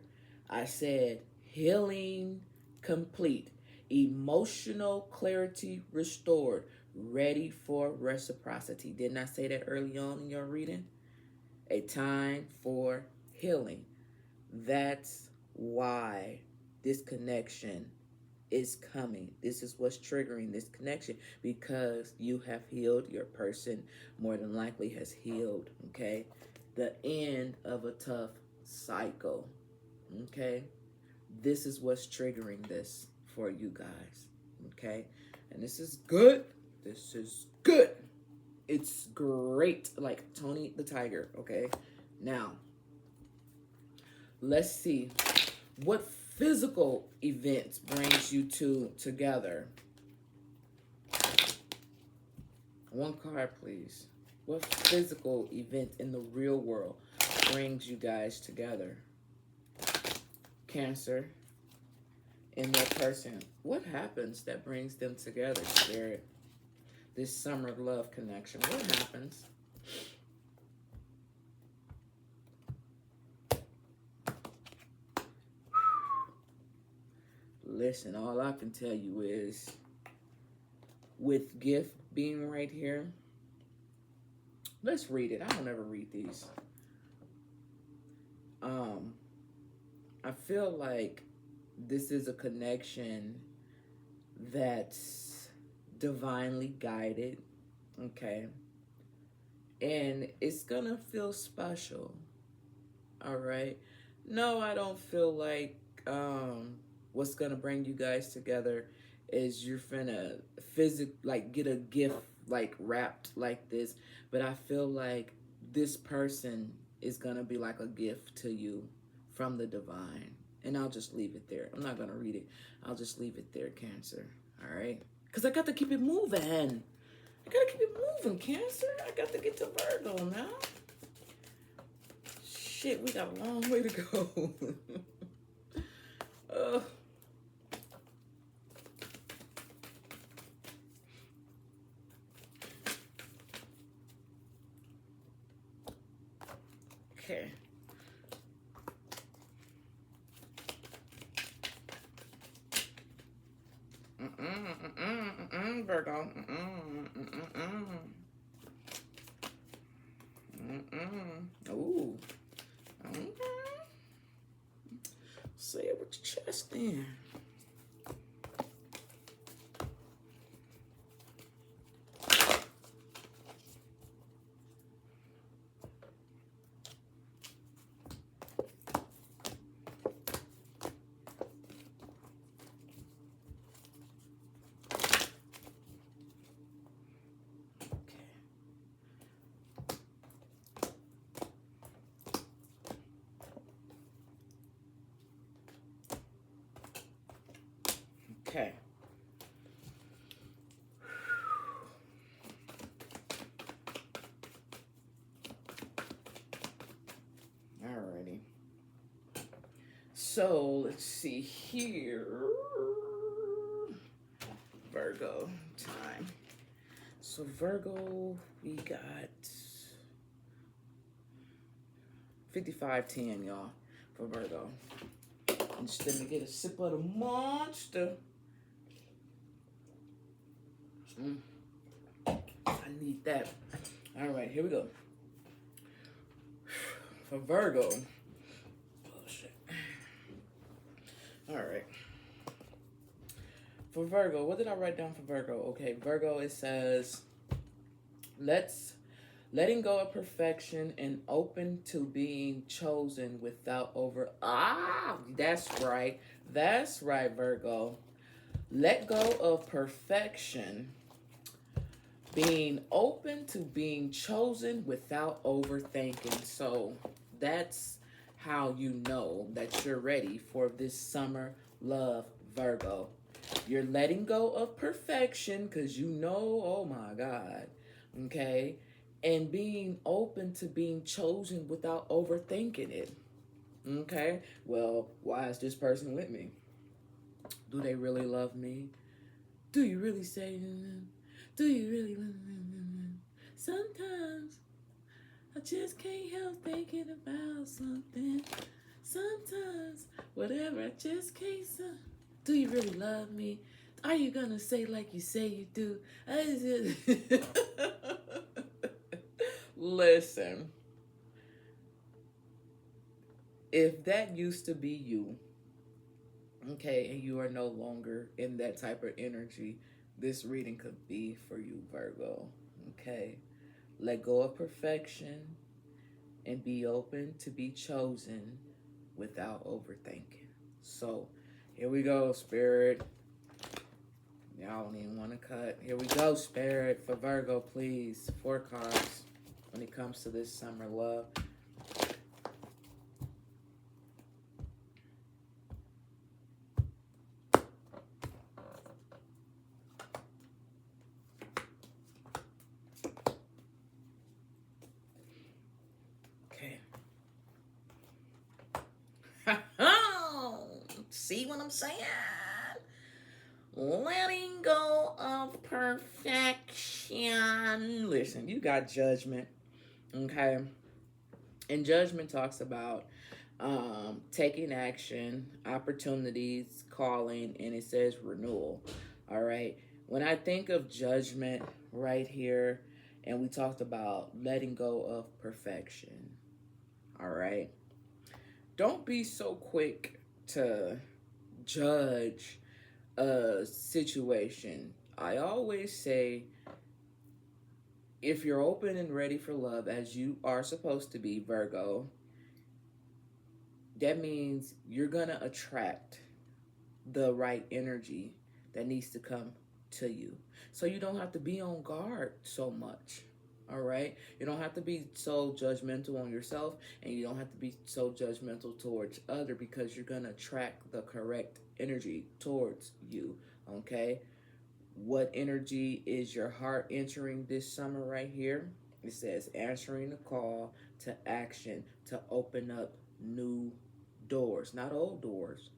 I said healing complete, emotional clarity restored, ready for reciprocity. Didn't I say that early on in your reading? A time for healing. That's why this connection is coming. This is what's triggering this connection, because you have healed. Your person more than likely has healed. Okay, the end of a tough cycle. Okay, this is what's triggering this for you guys. Okay, and this is good. This is good. It's great, like Tony the Tiger. Okay, now let's see what physical events brings you two together. One card, please. What physical event in the real world brings you guys together? Cancer. And that person, what happens that brings them together, Spirit? This summer love connection, what happens? Listen, all I can tell you is, with gift being right here, let's read it. I don't ever read these. I feel like this is a connection that's divinely guided, okay? And it's gonna feel special, all right? No, I don't feel like what's gonna bring you guys together is you're finna like get a gift like wrapped like this, but I feel like this person is gonna be like a gift to you from the divine. And I'll just leave it there. I'm not gonna read it. I'll just leave it there, Cancer. All right? Because I got to keep it moving. I gotta keep it moving, Cancer. I got to get to Virgo now. Shit, we got a long way to go. Okay. Virgo. Ooh. Okay. Say it with your chest then. Okay. Alrighty. So let's see here. Virgo time. So Virgo, we got 55:10, y'all, for Virgo. And just let me get a sip of the monster. I need that. All right, here we go. For Virgo. Oh, shit. All right. For Virgo, what did I write down for Virgo? Okay, Virgo, it says, letting go of perfection and open to being chosen without that's right. That's right, Virgo. Let go of perfection, being open to being chosen without overthinking. So that's how you know that you're ready for this summer love, Virgo. You're letting go of perfection because you know, oh my God, okay? And being open to being chosen without overthinking it, okay? Well, why is this person with me? Do they really love me? Do you really say, do you really love me? Sometimes I just can't help thinking about something. Sometimes, whatever, I just can't say. Do you really love me? Are you gonna say like you say you do? Listen, if that used to be you, okay, and you are no longer in that type of energy, this reading could be for you, Virgo. Okay, let go of perfection and be open to be chosen without overthinking. So, here we go, Spirit. Y'all don't even want to cut. Here we go, Spirit, for Virgo, please. 4 cards when it comes to this summer love. Okay. See what I'm saying? Letting go of perfection. Listen, you got judgment, okay? And judgment talks about taking action, opportunities, calling, and it says renewal. All right. When I think of judgment right here, and we talked about letting go of perfection. All right. Don't be so quick to judge a situation. I always say, if you're open and ready for love, as you are supposed to be, Virgo, that means you're going to attract the right energy that needs to come to you. So you don't have to be on guard so much. All right? You don't have to be so judgmental on yourself, and you don't have to be so judgmental towards other, because you're going to attract the correct energy towards you. Okay? What energy is your heart entering this summer right here? It says answering the call to action to open up new doors, not old doors,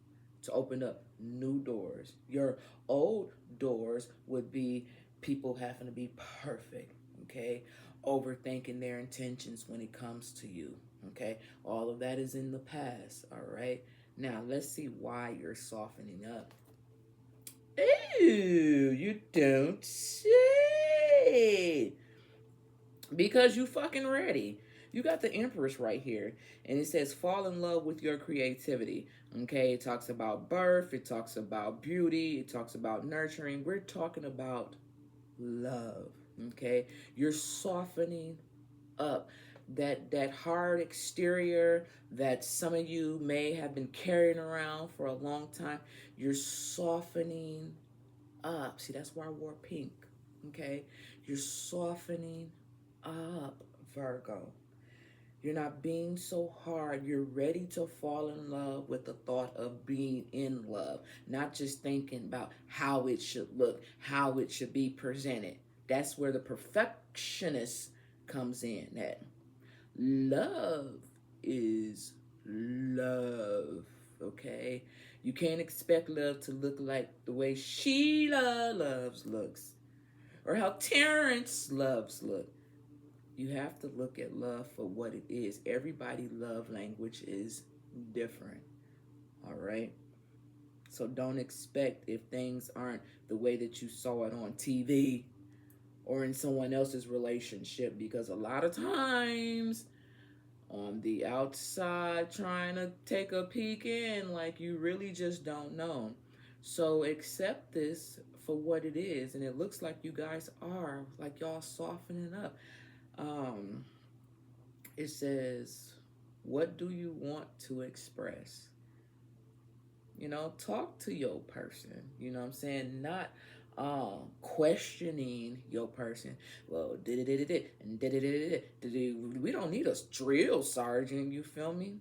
to open up new doors. Your old doors would be people having to be perfect, okay? Overthinking their intentions when it comes to you, okay? All of that is in the past, all right? Now, let's see why you're softening up. Ooh, you don't say. Because you fucking ready. You got the Empress right here. And it says fall in love with your creativity. Okay, it talks about birth. It talks about beauty. It talks about nurturing. We're talking about love. Okay, you're softening up. That hard exterior that some of you may have been carrying around for a long time, you're softening up. See, that's why I wore pink. Okay, you're softening up, Virgo. You're not being so hard. You're ready to fall in love with the thought of being in love, not just thinking about how it should look, how it should be presented. That's where the perfectionist comes in. That love is love, okay? You can't expect love to look like the way Sheila loves looks or how Terrence loves look. You have to look at love for what it is. Everybody's love language is different, all right? So don't expect if things aren't the way that you saw it on TV or in someone else's relationship, because a lot of times on the outside trying to take a peek in, like, you really just don't know. So accept this for what it is, and it looks like you guys are, like, y'all softening up. um it says, what do you want to express? Talk to your person. You know what I'm saying? Not questioning your person. Well, did it and did it. We don't need a drill sergeant. You feel me?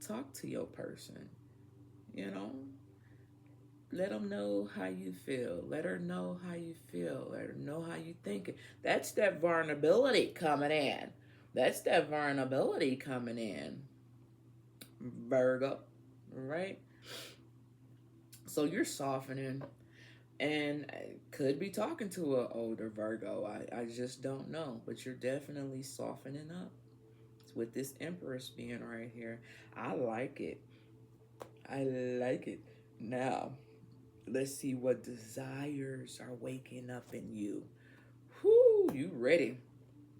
Talk to your person. You know, let them know how you feel. Let her know how you feel. Let her know how you think. That's that vulnerability coming in. That's that vulnerability coming in, Virgo, right? So you're softening, and I could be talking to an older Virgo. I just don't know, but you're definitely softening up with this Empress being right here. I like it. I like it. Now, let's see what desires are waking up in you. Whoo, you ready?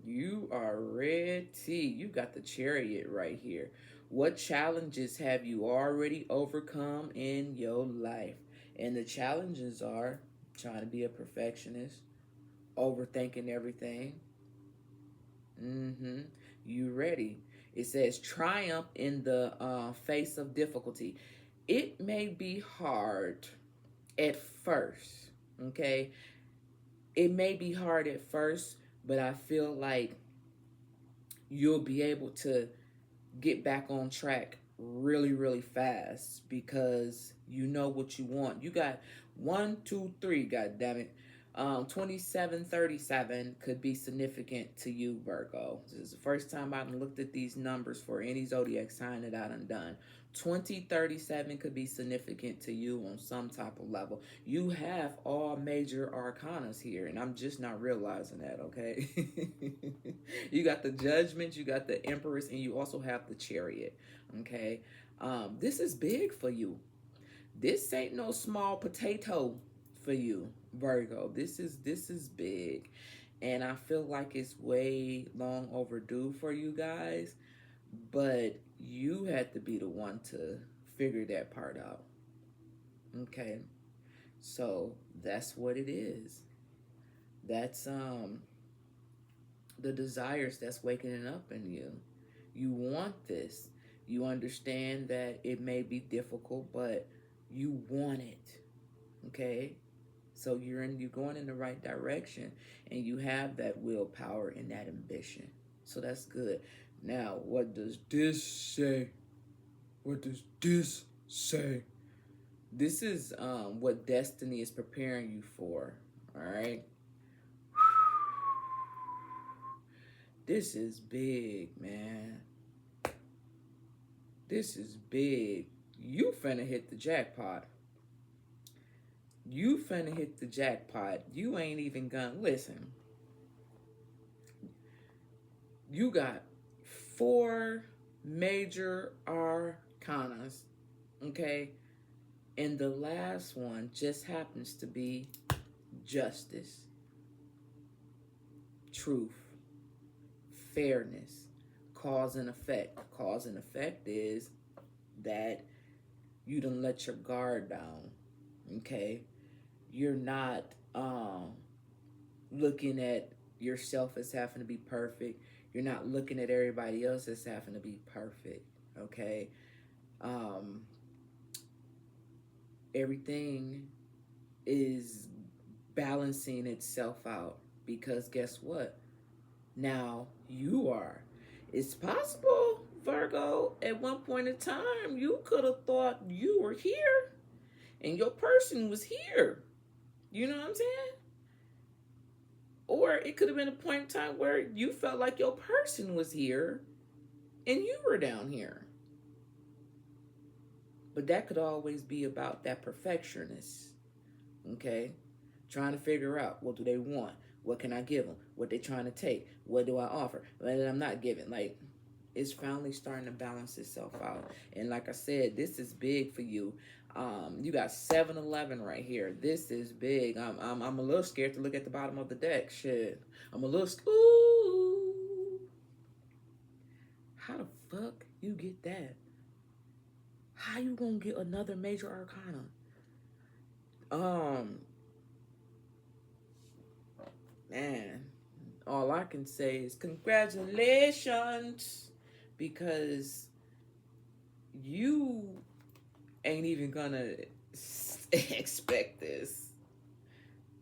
You are ready. You got the Chariot right here. What challenges have you already overcome in your life? And the challenges are trying to be a perfectionist, overthinking everything. Mm-hmm. You ready? It says triumph in the face of difficulty. It may be hard at first, okay? It may be hard at first, but I feel like you'll be able to get back on track really, really fast because you know what you want. You got 1, 2, 3, god damn it. 2737 could be significant to you, Virgo. This is the first time I've looked at these numbers for any zodiac sign that I've done. 2037 could be significant to you on some type of level. You have all major arcanas here, and I'm just not realizing that, okay? You got the Judgment, you got the Empress, and you also have the Chariot, okay? This is big for you. This ain't no small potato for you, Virgo. This is big, and I feel like it's way long overdue for you guys, but you had to be the one to figure that part out. Okay, so that's what it is. That's the desires that's waking up in you. You want this. You understand that it may be difficult, but you want it. Okay, so you're going in the right direction, and you have that willpower and that ambition. So that's good. Now, what does this say? What does this say? This is what destiny is preparing you for. All right. This is big, man. This is big. You finna hit the jackpot. You finna hit the jackpot. You ain't even gonna listen. You got 4 major arcanas, okay? And the last one just happens to be justice, truth, fairness, cause and effect. Cause and effect is that you done let your guard down, okay? You're not looking at yourself as having to be perfect. You're not looking at everybody else as having to be perfect, okay? Everything is balancing itself out because guess what? Now you are. It's possible, Virgo, at one point in time, you could have thought you were here and your person was here. You know what I'm saying? Or it could have been a point in time where you felt like your person was here and you were down here. But that could always be about that perfectionist. Okay? Trying to figure out, what do they want? What can I give them? What they trying to take? What do I offer? What I'm not giving. Like, it's finally starting to balance itself out. And like I said, this is big for you. You got 7-11 right here. This is big. I'm a little scared to look at the bottom of the deck. Shit. I'm a little ooh. How the fuck you get that? How you gonna get another major arcana? Man, all I can say is congratulations, because you ain't even gonna expect this.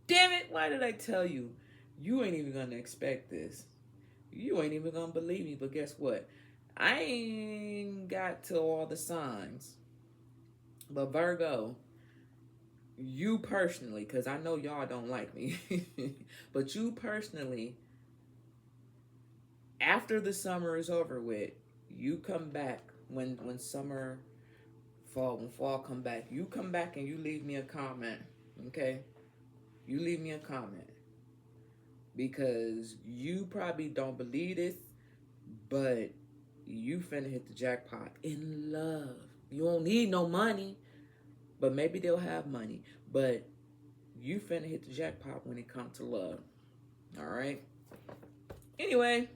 Damn it, why did I tell you? You ain't even gonna expect this. You ain't even gonna believe me, but guess what? I ain't got to all the signs. But Virgo, you personally, because I know y'all don't like me, but you personally, after the summer is over with, you come back when summer, when fall come back, you come back and you leave me a comment, okay? You leave me a comment, because you probably don't believe this, but you finna hit the jackpot in love. You don't need no money, but maybe they'll have money, but you finna hit the jackpot when it comes to love. All right. Anyway,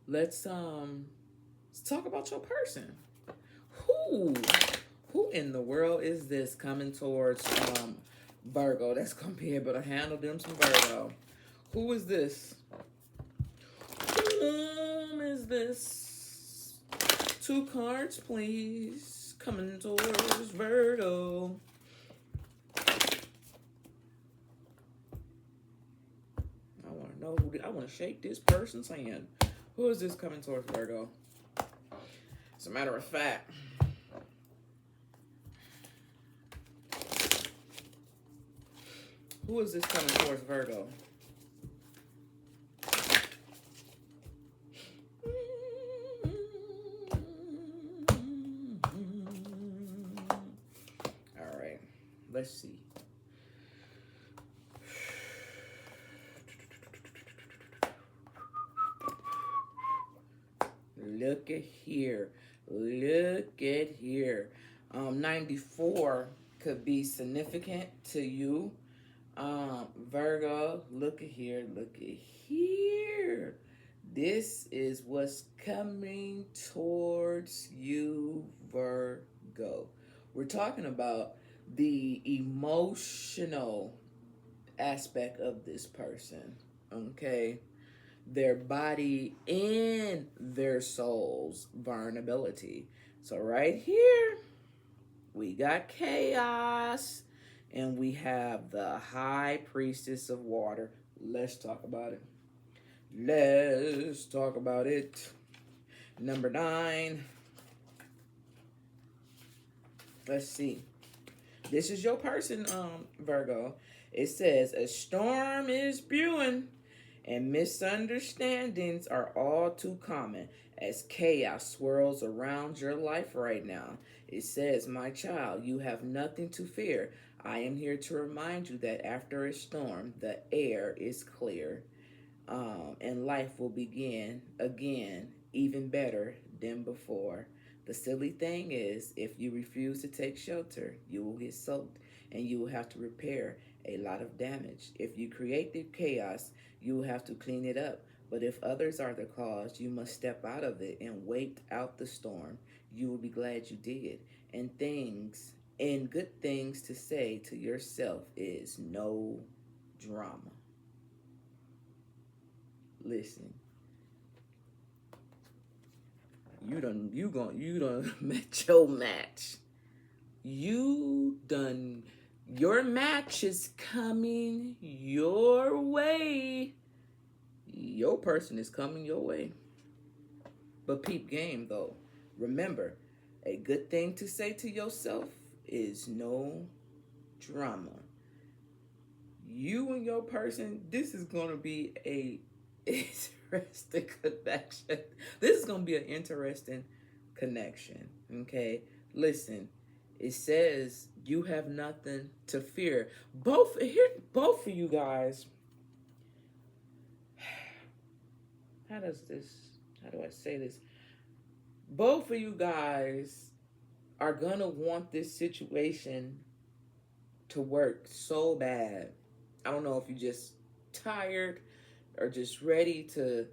let's talk about your person. Who in the world is this coming towards Virgo that's gonna be able to handle them some Virgo? Who is this? Whom is this? 2 cards, please. Coming towards Virgo. I want to know I want to shake this person's hand. Who is this coming towards Virgo? As a matter of fact, who is this coming towards Virgo? All right, let's see. Look at here. Look at here. 94 could be significant to you. Virgo, look at here. Look at here. This is what's coming towards you, Virgo. We're talking about the emotional aspect of this person, okay? Their body and their soul's vulnerability. So right here, we got chaos, and we have the high priestess of water. Let's talk about it. Let's talk about it. Number 9. Let's see. This is your person, Virgo. It says, a storm is brewing, and misunderstandings are all too common as chaos swirls around your life right now. It says, my child, you have nothing to fear. I am here to remind you that after a storm, the air is clear, and life will begin again, even better than before. The silly thing is, if you refuse to take shelter, you will get soaked, and you will have to repair a lot of damage. If you create the chaos, you will have to clean it up. But if others are the cause, you must step out of it and wait out the storm. You will be glad you did. And good things to say to yourself is no drama. Listen. You done met your match. Your match is coming your way. Your person is coming your way. But peep game, though. Remember, a good thing to say to yourself is no drama. You and your person, this is going to be a interesting connection. This is going to be an interesting connection. Okay? Listen, it says you have nothing to fear. Both of you guys. How do I say this? Both of you guys are gonna want this situation to work so bad. I don't know if you're just tired or just ready to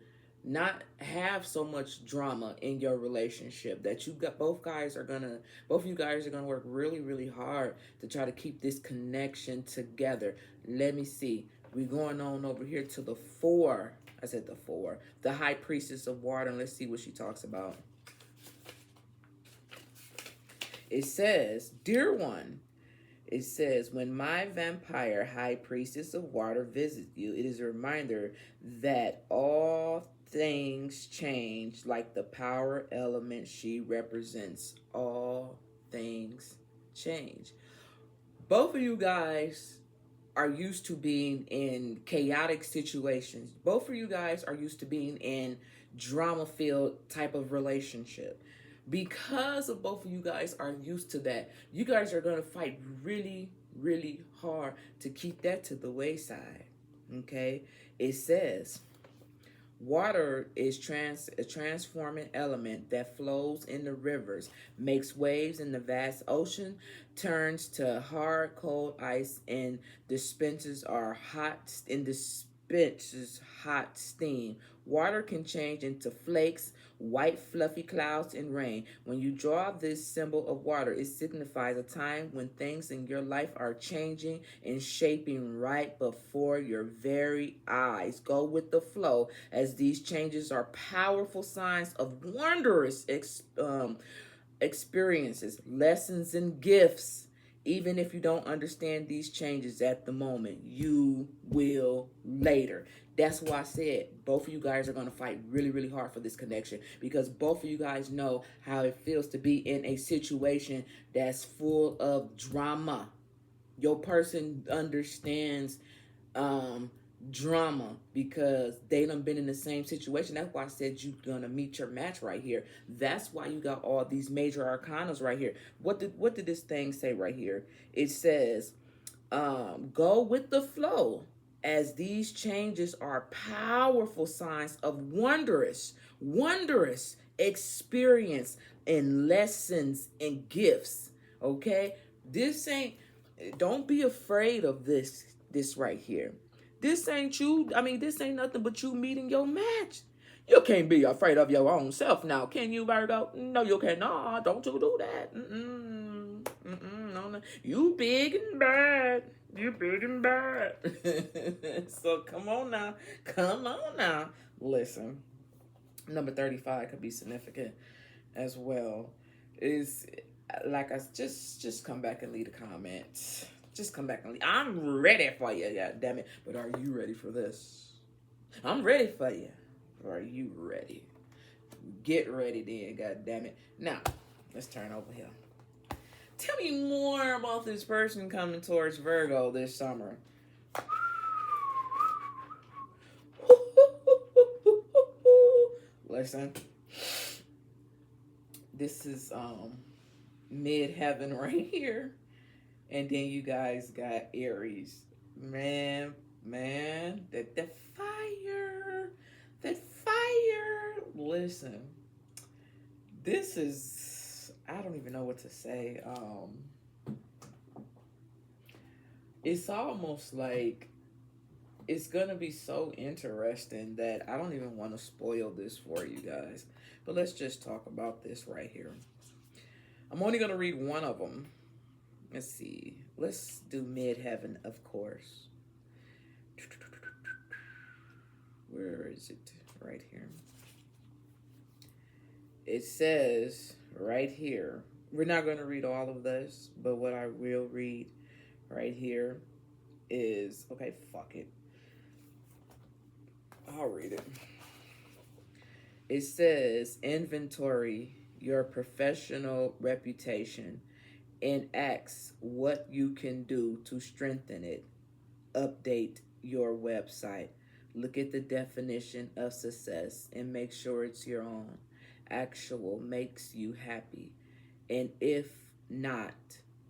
not have so much drama in your relationship, that you got both of you guys are gonna work really, really hard to try to keep this connection together. Let me see. We're going on over here to the 4. I said the 4. The High Priestess of Water, and let's see what she talks about. It says, dear one, it says, when my vampire high priestess of water visits you, it is a reminder that all things change, like the power element she represents. All things change. Both of you guys are used to being in chaotic situations. Both of you guys are used to being in drama-filled type of relationship. Because of both of you guys are used to that, you guys are going to fight really, really hard to keep that to the wayside. Okay? It says, water is a transforming element that flows in the rivers, makes waves in the vast ocean, turns to hard, cold ice, and dispenses hot steam. Water can change into flakes, white fluffy clouds, and rain. When you draw this symbol of water, it signifies a time when things in your life are changing and shaping right before your very eyes. Go with the flow, as these changes are powerful signs of wondrous experiences, lessons, and gifts. Even if you don't understand these changes at the moment, you will later. That's why I said both of you guys are going to fight really, really hard for this connection, because both of you guys know how it feels to be in a situation that's full of drama. Your person understands drama because they done been in the same situation. That's why I said you're gonna meet your match right here. That's why you got all these major arcanas right here. What did this thing say right here? It says, go with the flow, as these changes are powerful signs of wondrous experience and lessons and gifts. Okay? Don't be afraid of this right here. This ain't you. I mean, this ain't nothing but you meeting your match. You can't be afraid of your own self now, can you, Virgo? No, you cannot. Don't you do that. No. You big and bad. You big and bad. So come on now. Listen, number 35 could be significant as well. Is like I just come back and leave a comment. Just come back and leave. I'm ready for you, god damn it. But are you ready for this? I'm ready for you. Are you ready? Get ready then, god damn it. Now, let's turn over here. Tell me more about this person coming towards Virgo this summer. Listen. This is mid-heaven right here. And then you guys got Aries. Man, that fire. Listen, this is, I don't even know what to say. It's almost like it's gonna be so interesting that I don't even want to spoil this for you guys. But let's just talk about this right here. I'm only gonna read one of them. Let's see. Let's do mid-heaven, of course. Where is it? Right here. It says right here. We're not going to read all of this, but what I will read right here is, okay, fuck it. I'll read it. It says inventory your professional reputation and ask what you can do to strengthen it. Update your website. Look at the definition of success and make sure it's your own. Actual makes you happy. And if not,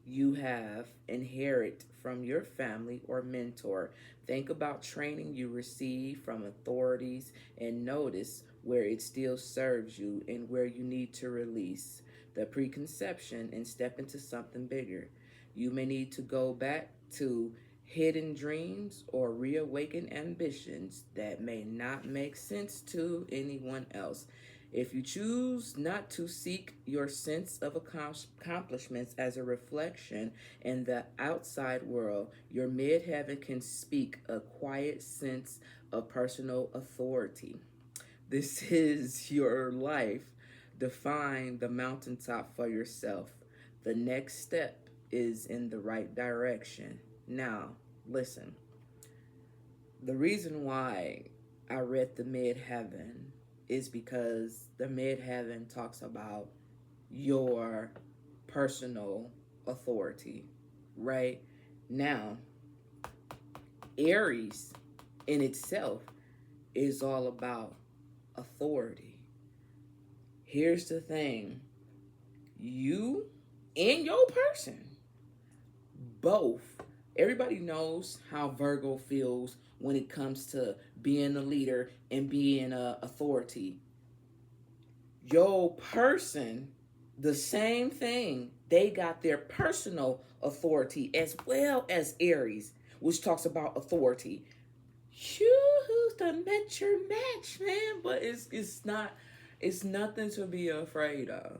you have inherit from your family or mentor. Think about training you receive from authorities and notice where it still serves you and where you need to release the preconception and step into something bigger. You may need to go back to hidden dreams or reawaken ambitions that may not make sense to anyone else. If you choose not to seek your sense of accomplishments as a reflection in the outside world, your midheaven can speak a quiet sense of personal authority. This is your life. Define the mountaintop for yourself. The next step is in the right direction. Now, listen. The reason why I read the midheaven is because the midheaven talks about your personal authority, right? Now, Aries in itself is all about authority. Here's the thing. You and your person, both, everybody knows how Virgo feels when it comes to being a leader and being a authority. Your person, the same thing. They got their personal authority as well as Aries, which talks about authority. Who's the met your match, man? But it's nothing to be afraid of.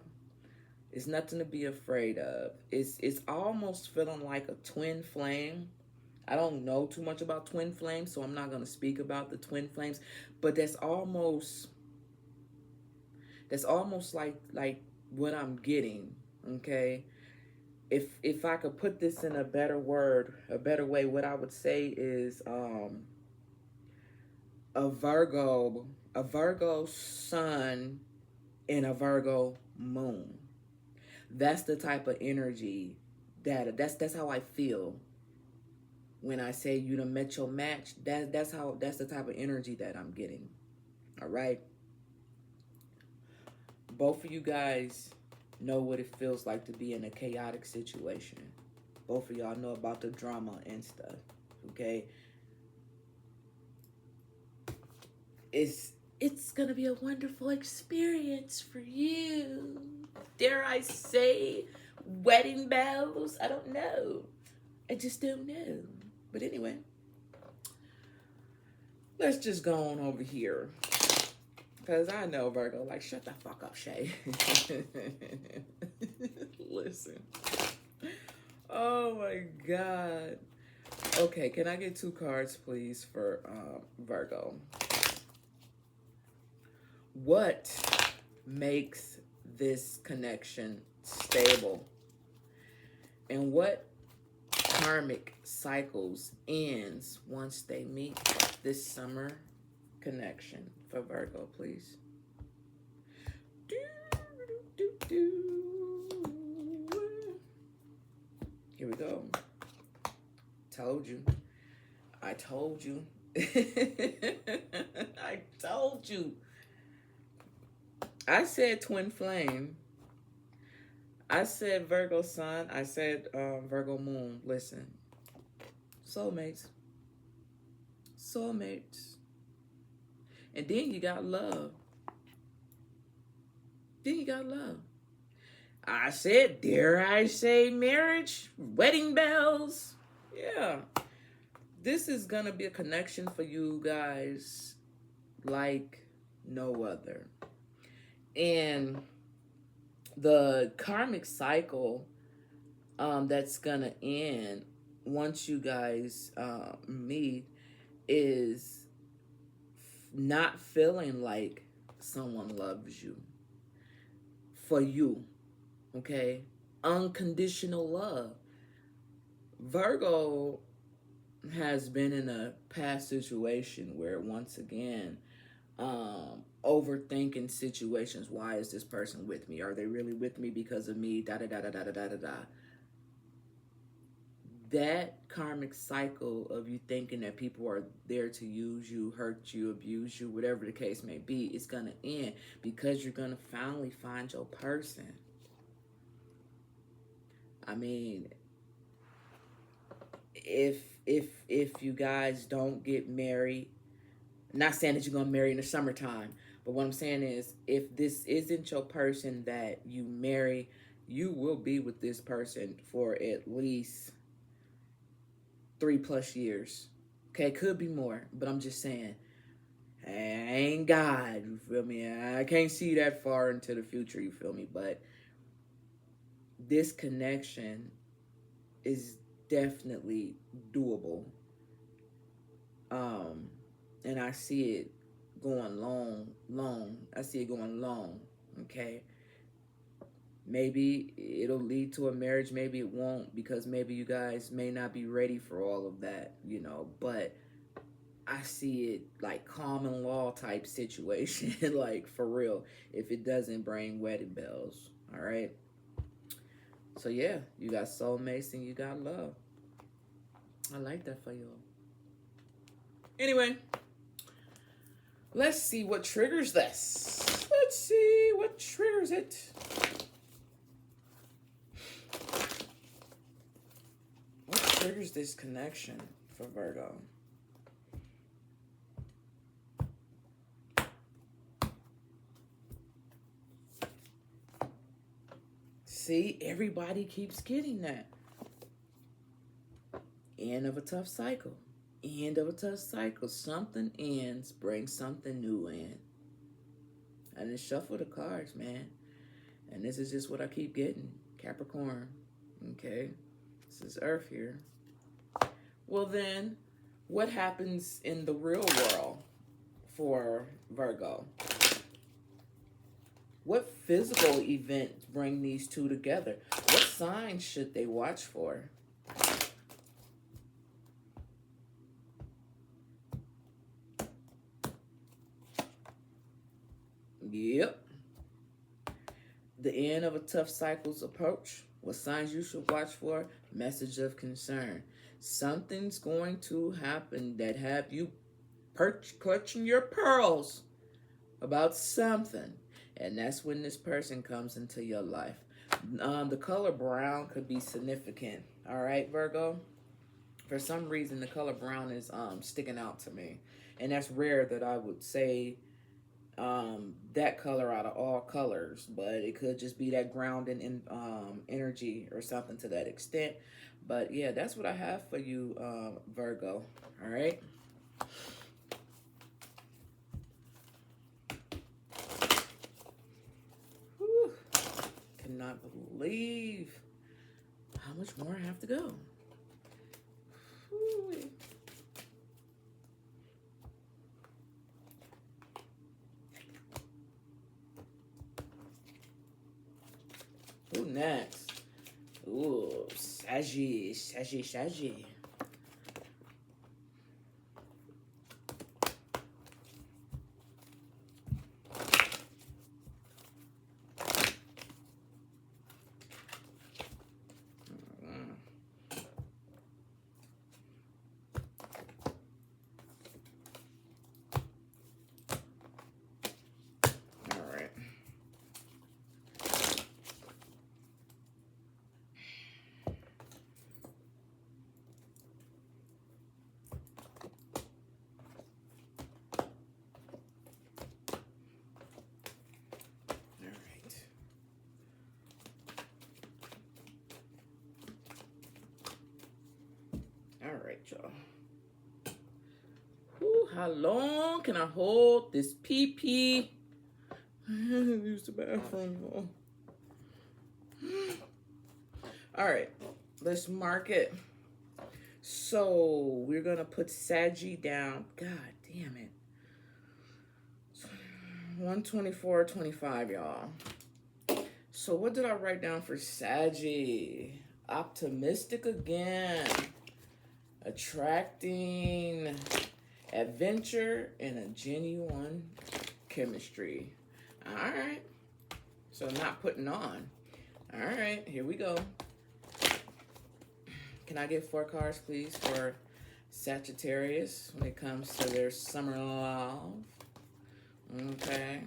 It's nothing to be afraid of. It's almost feeling like a twin flame. I don't know too much about twin flames, so I'm not going to speak about the twin flames, but that's almost like what I'm getting, okay? If I could put this in a better way, what I would say is a Virgo sun and a Virgo moon. That's the type of energy that's how I feel when I say you done met your match. That's the type of energy that I'm getting. All right. Both of you guys know what it feels like to be in a chaotic situation. Both of y'all know about the drama and stuff. Okay. It's gonna be a wonderful experience for you. Dare I say wedding bells? I don't know. I just don't know. But anyway, let's just go on over here. Because I know Virgo, like, shut the fuck up, Shay. Listen. Oh my God. Okay, can I get 2 cards, please, for Virgo? What makes this connection stable? And what karmic cycles ends once they meet this summer connection for Virgo, please? Here we go. Told you. I told you. I told you. I said twin flame. I said Virgo sun. I said Virgo moon. Listen. Soulmates. Soulmates. And then you got love. Then you got love. I said, dare I say marriage? Wedding bells? Yeah. This is going to be a connection for you guys like no other. And the karmic cycle that's going to end once you guys meet is not feeling like someone loves you for you, okay? Unconditional love. Virgo has been in a past situation where once again overthinking situations. Why is this person with me? Are they really with me because of me? Da da da da da da da da. That karmic cycle of you thinking that people are there to use you, hurt you, abuse you, whatever the case may be, is going to end because you're going to finally find your person. I mean, if you guys don't get married, not saying that you're going to marry in the summertime, but what I'm saying is, if this isn't your person that you marry, you will be with this person for at least 3+ years. Okay, could be more, but I'm just saying, I ain't God, you feel me? I can't see that far into the future, you feel me? But this connection is definitely doable. And I see it going long. I see it going long, okay? Maybe it'll lead to a marriage, maybe it won't, because maybe you guys may not be ready for all of that, but I see it like common law type situation, like for real, if it doesn't bring wedding bells, all right? So yeah, you got soulmates and you got love. I like that for y'all. Anyway, let's see what triggers this. Let's see what triggers it. What triggers this connection for Virgo? See, everybody keeps getting that. End of a tough cycle. End of a tough cycle. Something ends, brings something new in. I didn't shuffle the cards, man. And this is just what I keep getting. Capricorn. Okay? This is Earth here. Well then, what happens in the real world for Virgo? What physical events bring these two together? What signs should they watch for? Yep. The end of a tough cycle's approach. What signs you should watch for? Message of concern. Something's going to happen that have you clutching your pearls about something. And that's when this person comes into your life. The color brown could be significant. All right, Virgo? For some reason, the color brown is sticking out to me. And that's rare that I would say that color out of all colors. But it could just be that grounding in energy or something to that extent. But yeah, that's what I have for you, Virgo. All right? Cannot believe how much more I have to go. Who next? Ooh, Saggy. All right, y'all. Ooh, how long can I hold this pee-pee? Use the bathroom, y'all. All right, let's mark it. So we're gonna put Saggy down. God damn it. 124.25, y'all. So what did I write down for Saggy? Optimistic again. Attracting Adventure and a genuine chemistry. All right. So not putting on. All right, here we go. Can I get 4 cards, please, for Sagittarius when it comes to their summer love? Okay.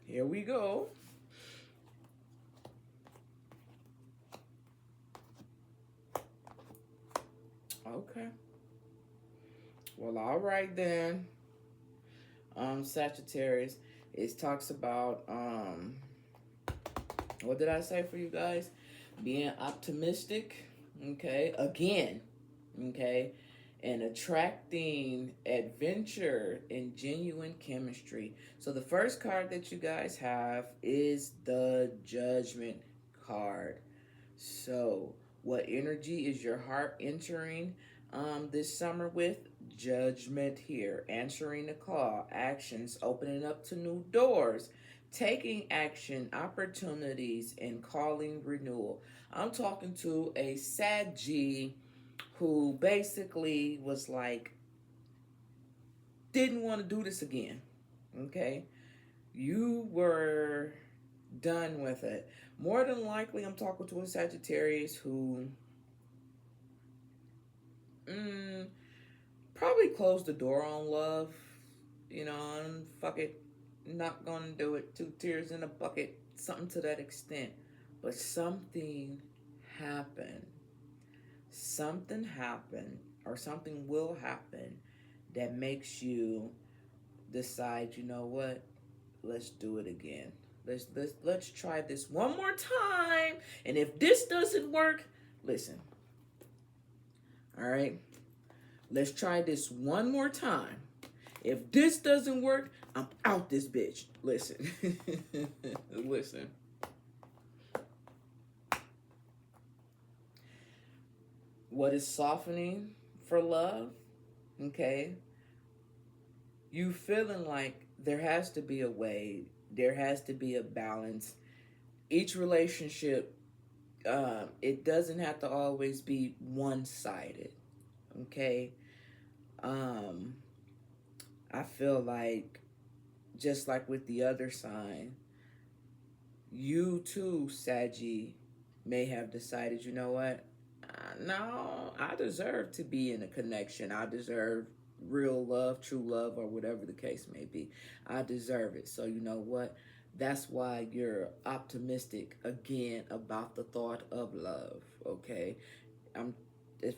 Here we go. Okay. Well, all right then. Sagittarius, it talks about what did I say for you guys? Being optimistic, okay? Again, okay? And attracting adventure and genuine chemistry. So the first card that you guys have is the Judgment card. So what energy is your heart entering this summer with? Judgment here. Answering the call. Actions. Opening up to new doors. Taking action. Opportunities. And calling renewal. I'm talking to a Saggy who basically was like, didn't want to do this again. Okay? You were done with it. More than likely, I'm talking to a Sagittarius who probably closed the door on love. You know, and fuck it, not gonna do it. 2 tears in a bucket, something to that extent. But something happened. Something happened, or something will happen that makes you decide, you know what? Let's do it again. Let's try this one more time. And if this doesn't work, listen. All right? Let's try this one more time. If this doesn't work, I'm out this bitch. Listen. Listen. What is softening for love? Okay? You feeling like there has to be a way, there has to be a balance. Each relationship, it doesn't have to always be one-sided. Okay? I feel like, just like with the other sign, you too, Saggy, may have decided, you know what? No, I deserve to be in a connection. I deserve real love, true love, or whatever the case may be. I deserve it. So you know what? That's why you're optimistic again about the thought of love. Okay, I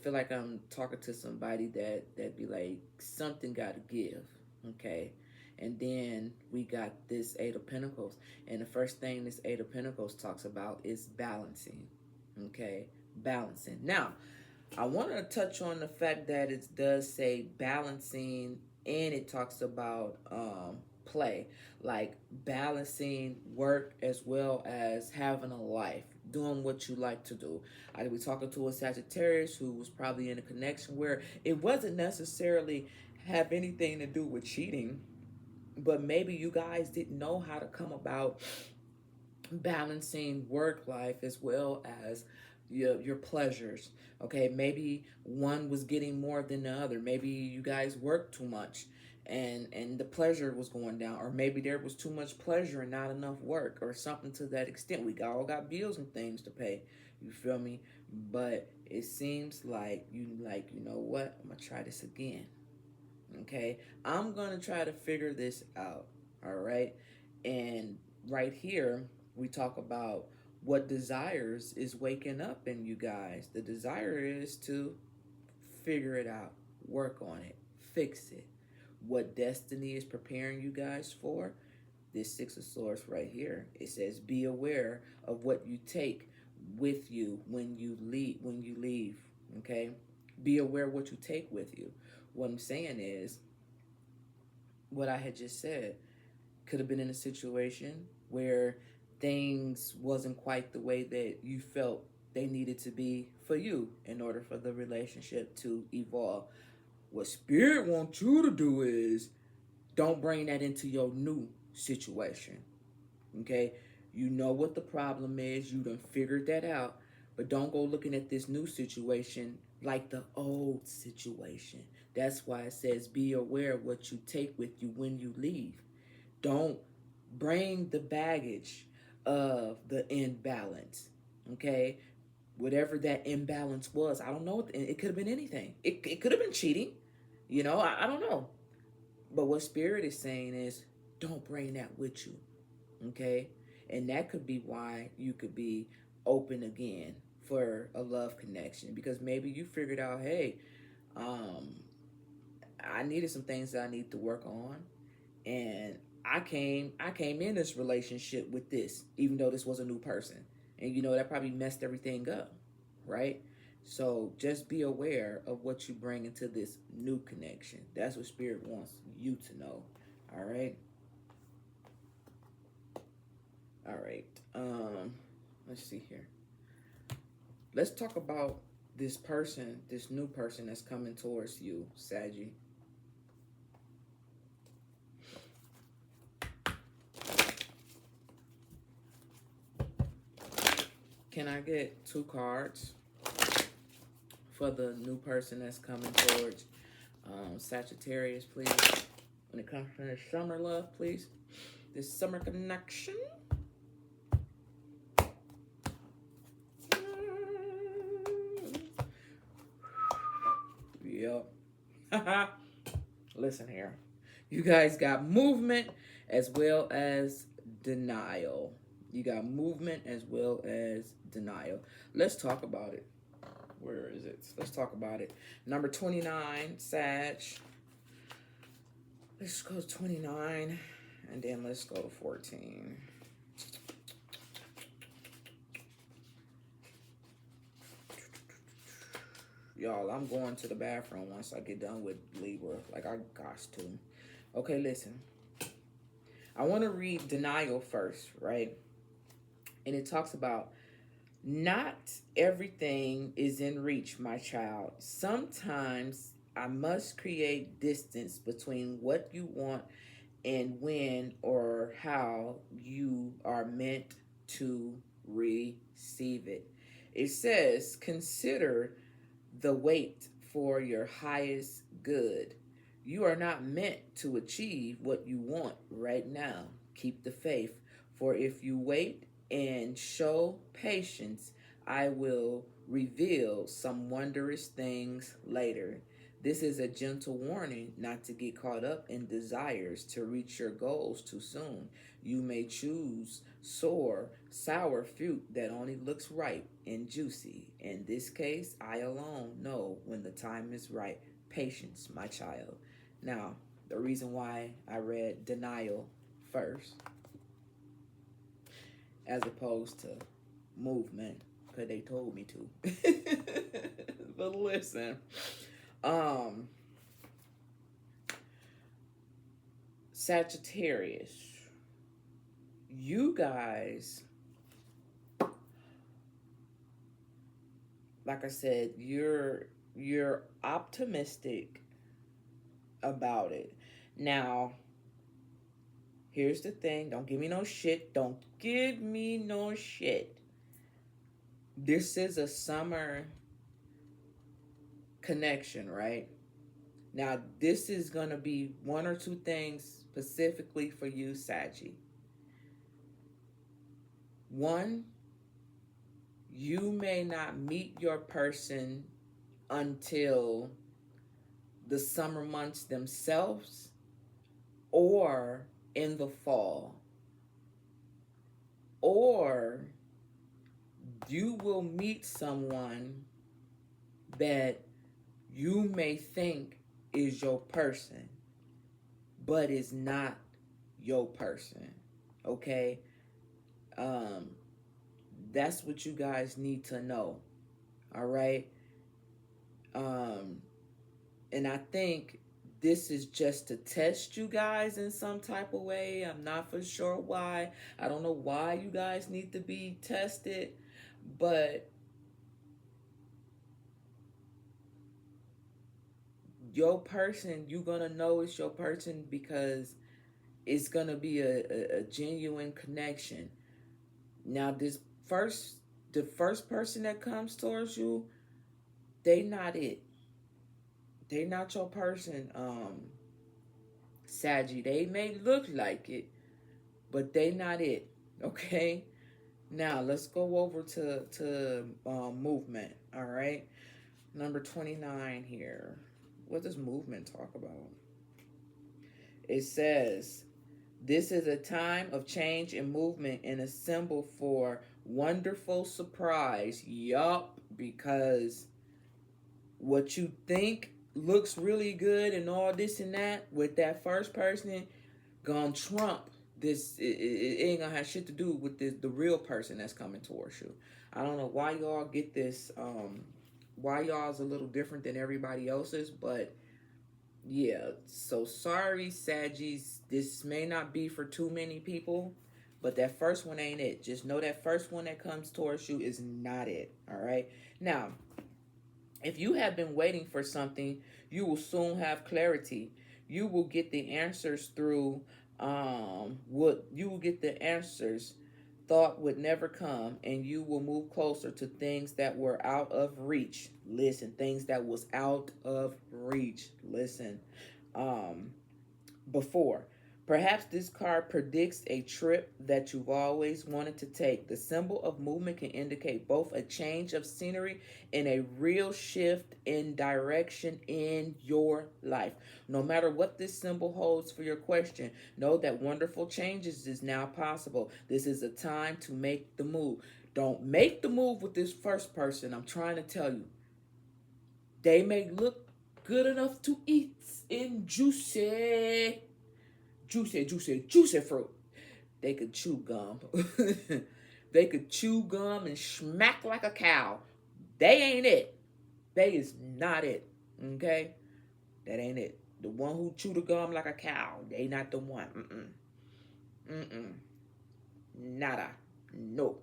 feel like I'm talking to somebody that be like, something got to give. Okay. And then we got this 8 of Pentacles. And the first thing this 8 of Pentacles talks about is balancing. Okay. Balancing. Now, I want to touch on the fact that it does say balancing, and it talks about play, like balancing work as well as having a life, doing what you like to do. I was talking to a Sagittarius who was probably in a connection where it wasn't necessarily have anything to do with cheating, but maybe you guys didn't know how to come about balancing work life as well as your pleasures. Okay, maybe one was getting more than the other. Maybe you guys worked too much and the pleasure was going down, or maybe there was too much pleasure and not enough work, or something to that extent. We all got bills and things to pay, you feel me? But it seems like, you know what, I'm gonna try this again. Okay, I'm gonna try to figure this out. All right. And right here we talk about what desires is waking up in you guys. The desire is to figure it out, work on it, fix it. What destiny is preparing you guys for? This 6 of Swords right here. It says, be aware of what you take with you when you leave. Okay? Be aware what you take with you. What I'm saying is, what I had just said, could have been in a situation where things wasn't quite the way that you felt they needed to be for you in order for the relationship to evolve. What Spirit wants you to do is don't bring that into your new situation. Okay? You know what the problem is. You done figured that out. But don't go looking at this new situation like the old situation. That's why it says be aware of what you take with you when you leave. Don't bring the baggage of the imbalance. Okay? Whatever that imbalance was, I don't know. It could have been anything. It could have been cheating. You know, I don't know. But what Spirit is saying is don't bring that with you. Okay? And that could be why you could be open again for a love connection, because maybe you figured out, hey, I needed some things that I need to work on, and I came in this relationship with this, even though this was a new person, and you know that probably messed everything up, right? So just be aware of what you bring into this new connection. That's what Spirit wants you to know. All right. All right. Let's see here. Let's talk about this person, this new person that's coming towards you, Saggy. Can I get 2 cards for the new person that's coming towards Sagittarius, please? When it comes to this summer love, please. This summer connection. Yep. Listen here. You guys got movement as well as denial. You got movement as well as denial. Let's talk about it. Where is it? Let's talk about it. Number 29, Sag. Let's go to 29, and then let's go to 14. Y'all, I'm going to the bathroom once I get done with Libra. Like, I got to. Okay, listen. I want to read denial first, right? And it talks about, not everything is in reach, my child. Sometimes I must create distance between what you want and when or how you are meant to receive it. It says, consider the wait for your highest good. You are not meant to achieve what you want right now. Keep the faith, for if you wait and show patience, I will reveal some wondrous things later. This is a gentle warning not to get caught up in desires to reach your goals too soon. You may choose sour fruit that only looks ripe and juicy. In this case, I alone know when the time is right. Patience, my child. Now, the reason why I read denial first as opposed to movement, because they told me to. But listen, Sagittarius, you guys, like I said, you're optimistic about it. Now, here's the thing. Don't give me no shit. Don't give me no shit. This is a summer connection, right? Now, this is going to be 1 or 2 things specifically for you, Saggy. 1, you may not meet your person until the summer months themselves or in the fall. Or you will meet someone that you may think is your person, but is not your person. Okay? That's what you guys need to know. All right? And I think this is just to test you guys in some type of way. I'm not for sure why. I don't know why you guys need to be tested, but your person, you're gonna know it's your person because it's gonna be a genuine connection. Now, the first person that comes towards you, they not it. They not your person, Saggy. They may look like it, but they not it. Okay. Now let's go over to movement. All right. Number 29 here. What does movement talk about? It says, this is a time of change and movement and a symbol for wonderful surprise. Yup, because what you think looks really good and all this and that with that first person gonna trump this. It ain't gonna have shit to do with the real person that's coming towards you. I don't know why y'all get this, why y'all's a little different than everybody else's, but yeah, so sorry, Saggies. This may not be for too many people, but that first one ain't it. Just know that first one that comes towards you is not it. All right. Now, if you have been waiting for something, you will soon have clarity. You will get the answers through what you will get the answers thought would never come, and you will move closer to things that were out of reach. Listen, things that was out of reach. Listen. Before. Perhaps this card predicts a trip that you've always wanted to take. The symbol of movement can indicate both a change of scenery and a real shift in direction in your life. No matter what this symbol holds for your question, know that wonderful changes is now possible. This is a time to make the move. Don't make the move with this first person. I'm trying to tell you. They may look good enough to eat in juicy fruit. They could chew gum. They could chew gum and smack like a cow. They ain't it. They is not it. Okay? That ain't it. The one who chew the gum like a cow, they not the one. Nada. No.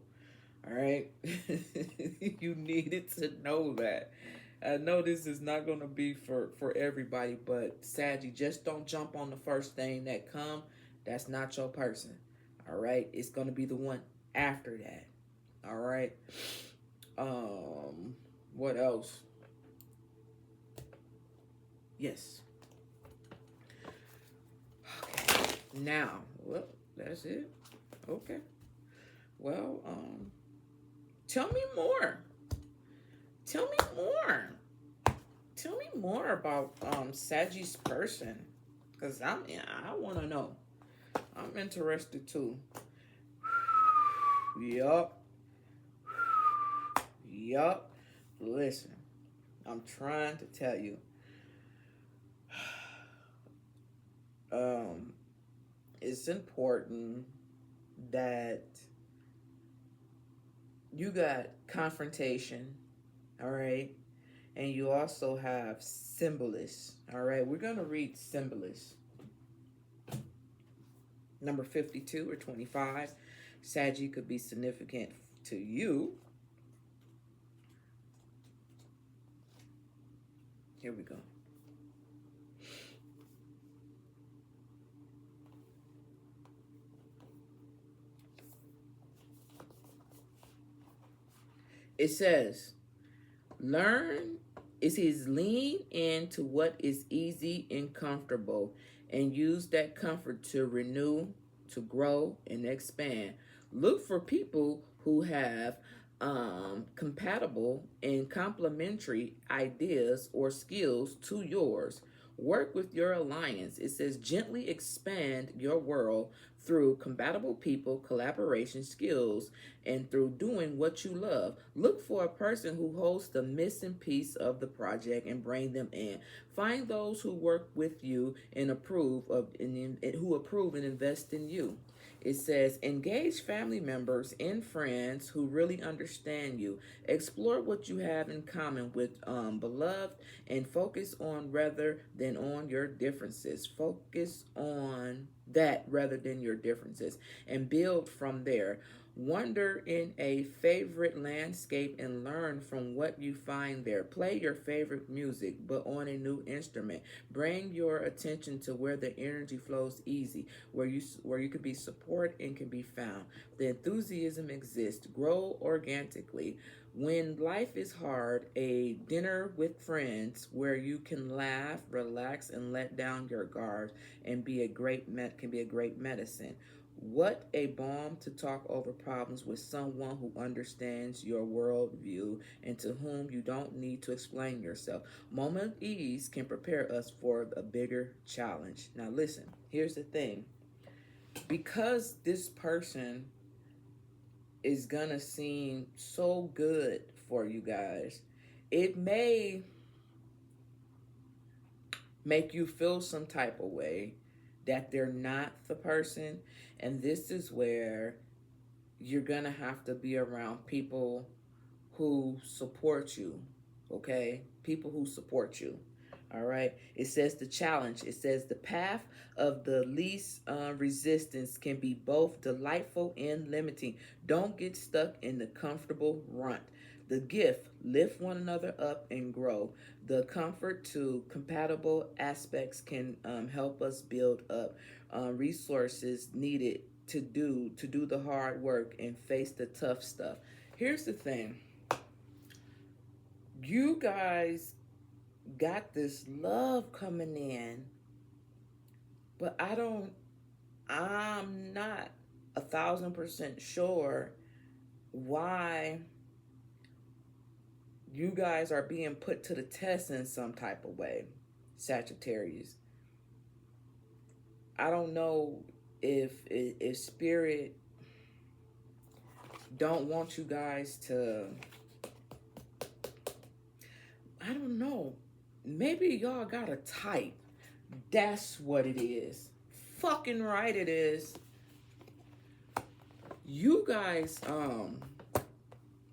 All right? You needed to know that. I know this is not going to be for everybody, but Saggy, just don't jump on the first thing that come. That's not your person. All right? It's going to be the one after that. All right? What else? Yes. Okay. Now, well, that's it. Okay. Well, tell me more. Tell me more. Tell me more about Saggy's person, cause I want to know. I'm interested too. Yup. Listen, I'm trying to tell you. It's important that you got confrontation. All right. And you also have symbolists. All right. We're going to read symbolists. Number 52 or 25. Saggy could be significant to you. Here we go. It says, it says, lean into what is easy and comfortable and use that comfort to renew, to grow, and expand. Look for people who have compatible and complementary ideas or skills to yours. Work with your alliance. It says gently expand your world through compatible people, collaboration skills, and through doing what you love. Look for a person who holds the missing piece of the project and bring them in. Find those who work with you and who approve and invest in you. It says, engage family members and friends who really understand you. Explore what you have in common with beloved and focus on rather than on your differences. Focus on that rather than your differences and build from there. Wander in a favorite landscape and learn from what you find there. Play your favorite music, but on a new instrument. Bring your attention to where the energy flows easy, where you could be support and can be found. The enthusiasm exists. Grow organically. When life is hard, a dinner with friends where you can laugh, relax, and let down your guard and can be a great medicine. What a balm to talk over problems with someone who understands your worldview and to whom you don't need to explain yourself. Moment of ease can prepare us for a bigger challenge. Now, listen, here's the thing, because this person is gonna seem so good for you guys, it may make you feel some type of way that they're not the person. And this is where you're gonna have to be around people who support you, okay? People who support you. All right. It says the challenge. It says the path of the least resistance can be both delightful and limiting. Don't get stuck in the comfortable runt. The gift, lift one another up and grow. The comfort to compatible aspects can help us build up resources needed to do the hard work and face the tough stuff. Here's the thing. You guys got this love coming in, but I'm not 1,000% sure why you guys are being put to the test in some type of way, Sagittarius. I don't know if spirit don't want you guys to, I don't know. Maybe y'all got a type. That's what it is. Fucking right it is. You guys,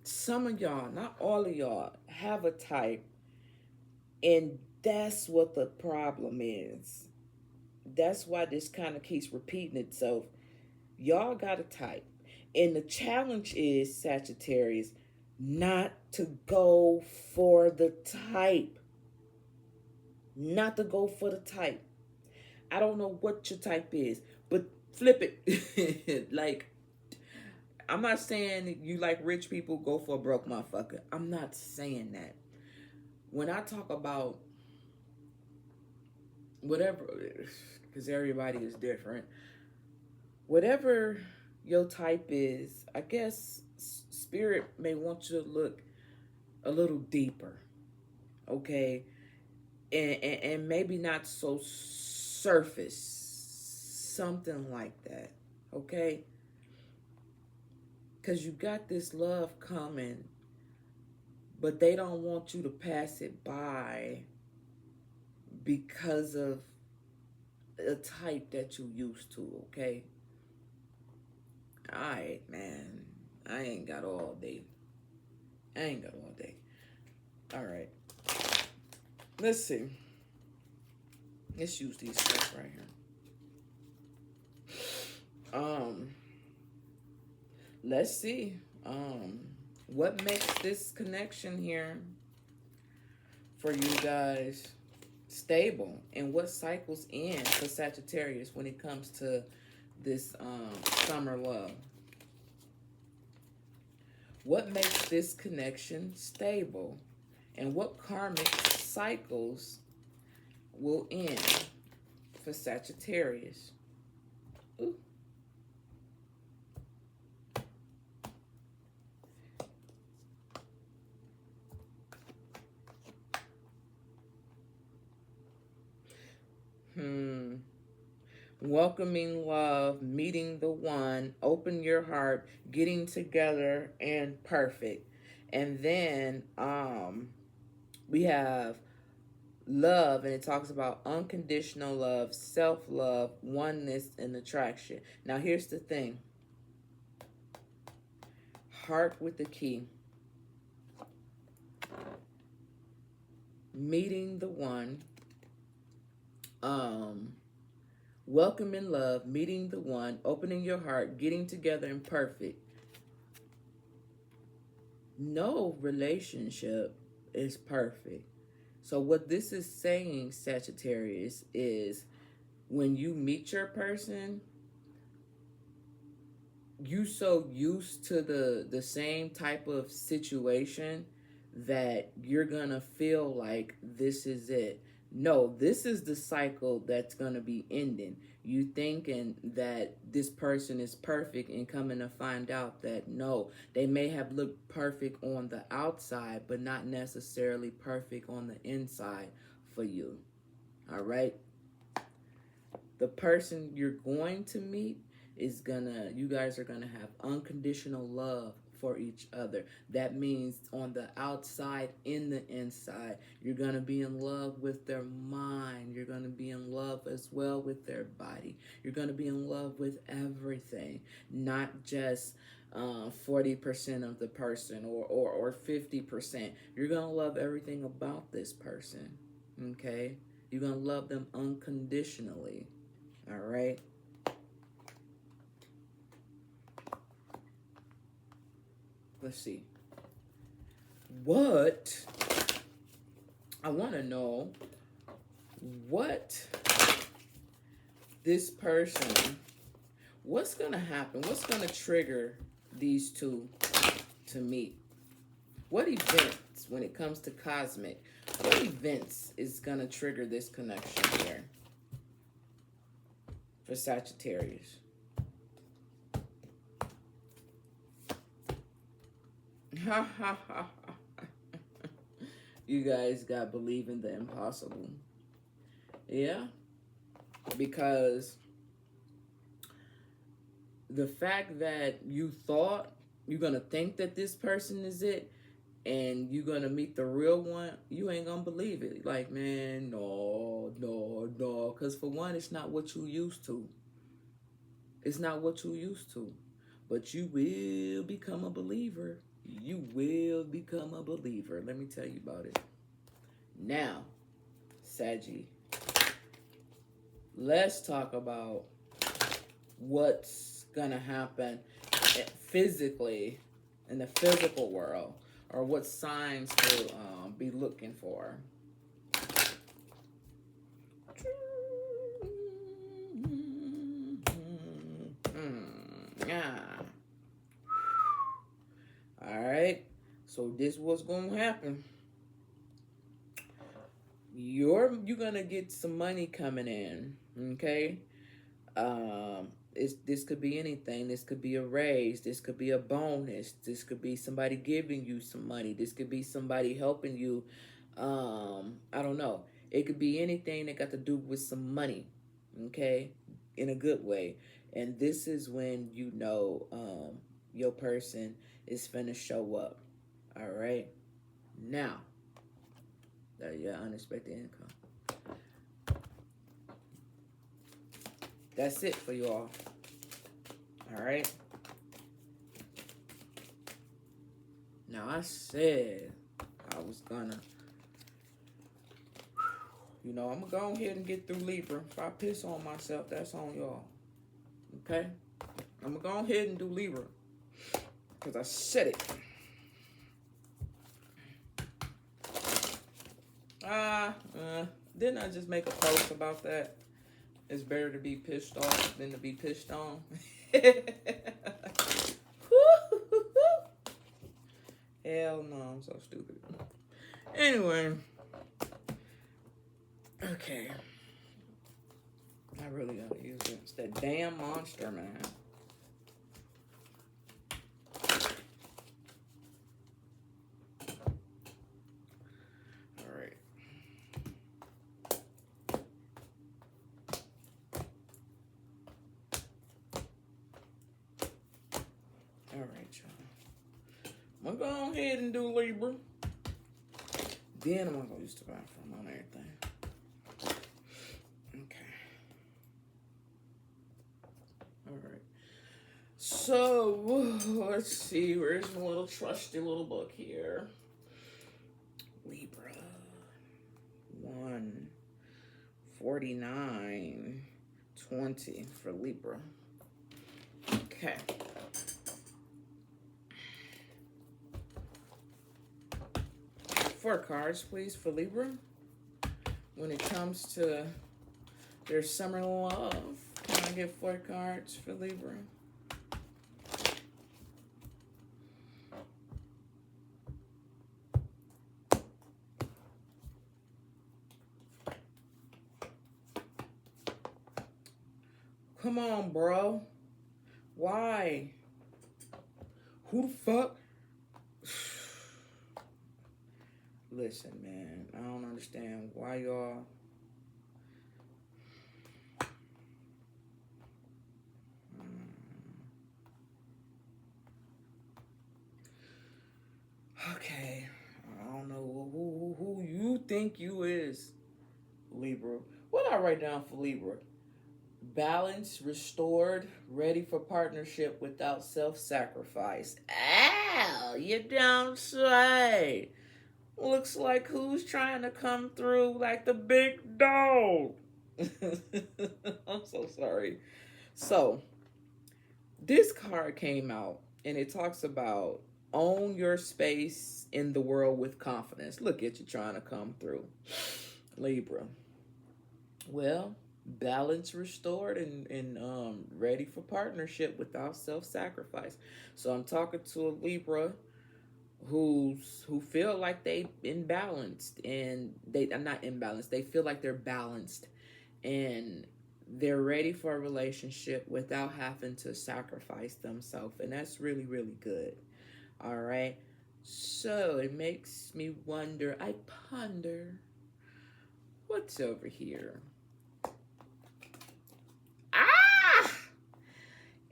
some of y'all, not all of y'all, have a type. And that's what the problem is. That's why this kind of keeps repeating itself. Y'all got a type. And the challenge is, Sagittarius, not to go for the type. Not to go for the type. I don't know what your type is, but flip it. Like, I'm not saying you like rich people, go for a broke motherfucker. I'm not saying that. When I talk about whatever, because everybody is different, whatever your type is, I guess spirit may want you to look a little deeper, okay? And maybe not so surface, something like that, okay? Because you got this love coming, but they don't want you to pass it by because of a type that you used to, okay? All right, man. I ain't got all day. All right. Let's see. Let's use these stuff right here. Let's see. What makes this connection here for you guys stable, and what cycles in for Sagittarius when it comes to this summer love? What makes this connection stable, and what karmic cycles will end for Sagittarius? Ooh. Welcoming love, meeting the one, open your heart, getting together, and perfect. And then we have love, and it talks about unconditional love, self-love, oneness, and attraction. Now here's the thing. Heart with the key. Meeting the one. Welcome in love, meeting the one, opening your heart, getting together, and perfect. no relationship is perfect. So what this is saying, Sagittarius, is when you meet your person, you so used to the same type of situation that you're gonna feel like this is it. No, this is the cycle that's gonna be ending. You thinking that this person is perfect and coming to find out that no, they may have looked perfect on the outside, but not necessarily perfect on the inside for you. All right? The person you're going to meet you guys are gonna have unconditional love for each other. That means on the outside, in the inside, you're gonna be in love with their mind. You're gonna be in love as well with their body. You're gonna be in love with everything, not just 40% of the person or 50%. You're gonna love everything about this person. Okay? You're gonna love them unconditionally. All right. Let's see. What I want to know, what this person, what's going to happen? What's going to trigger these two to meet? What events, when it comes to cosmic, what events is going to trigger this connection here for Sagittarius? You guys got believe in the impossible. Yeah, because the fact that you thought you're gonna think that this person is it and you're gonna meet the real one, you ain't gonna believe it. Like, man, no, because for one, it's not what you used to. It's not what you used to. But you will become a believer. You will become a believer. Let me tell you about it. Now, Saggy, let's talk about what's gonna happen physically in the physical world, or what signs to be looking for. All right, so this what's gonna happen. You're gonna get some money coming in, okay? This could be anything. This could be a raise. This could be a bonus. This could be somebody giving you some money. This could be somebody helping you. I don't know. It could be anything that got to do with some money, okay? In a good way. And this is when you know your person is finna show up. All right? Now, your unexpected income. That's it for you all. All right? Now, I said I was gonna, I'm gonna go ahead and get through Libra. If I piss on myself, that's on y'all. Okay? I'm gonna go ahead and do Libra, because I said it. Didn't I just make a post about that? It's better to be pissed off than to be pissed on. Hell no, I'm so stupid. Anyway. Okay. I really gotta use it. It's that damn monster, man. I'm gonna go ahead and do Libra. Then I'm gonna go use the bathroom on everything. Okay. Alright. So, let's see. Where's my little trusty little book here? Libra. 149.20 for Libra. Okay. 4 cards, please, for Libra. When it comes to their summer love, can I get 4 cards for Libra? Come on, bro. Why? Who the fuck? Listen, man, I don't understand why y'all... Okay, I don't know who you think you is, Libra. What did I write down for Libra? Balance, restored, ready for partnership without self-sacrifice. Ow, you don't say. Looks like who's trying to come through like the big dog. I'm so sorry. So, this card came out and it talks about own your space in the world with confidence. Look at you trying to come through, Libra. Well, balance restored and ready for partnership without self-sacrifice. So I'm talking to a Libra who feel like they imbalanced, and they are not imbalanced. They feel like they're balanced and they're ready for a relationship without having to sacrifice themselves. And that's really, really good. All right. So it makes me wonder, I ponder, what's over here? Ah!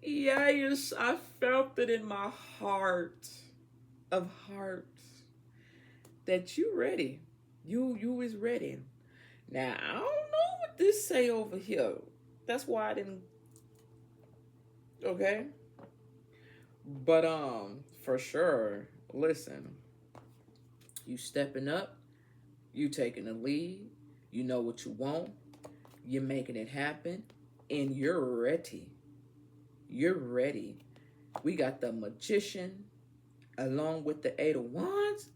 Yes, I felt it in my heart of hearts that you ready. You is ready. Now, I don't know what this say over here. That's why I didn't... Okay? But, for sure, listen. You stepping up. You taking the lead. You know what you want. You're making it happen. And you're ready. You're ready. We got the Magician along with the 8 of Wands.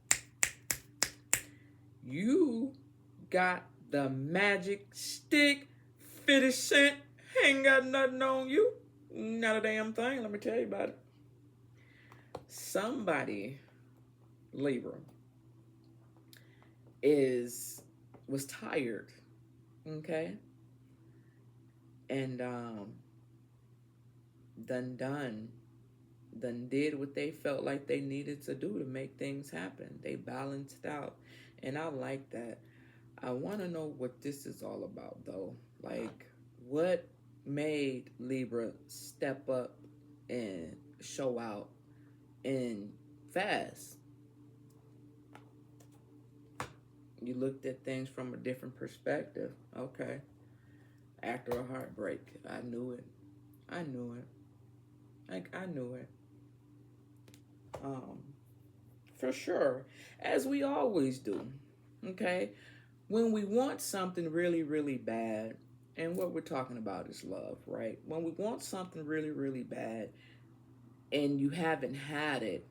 You got the Magic Stick. 50 Cent ain't got nothing on you. Not a damn thing, let me tell you about it. Somebody, Libra, was tired, okay? And done did what they felt like they needed to do to make things happen. They balanced out, and I like that. I want to know what this is all about, though. Like, what made Libra step up and show out and fast? You looked at things from a different perspective. Okay. After a heartbreak, I knew it. I knew it. I knew it. For sure, as we always do. Okay. When we want something really, really bad, and what we're talking about is love, right? When we want something really, really bad and you haven't had it,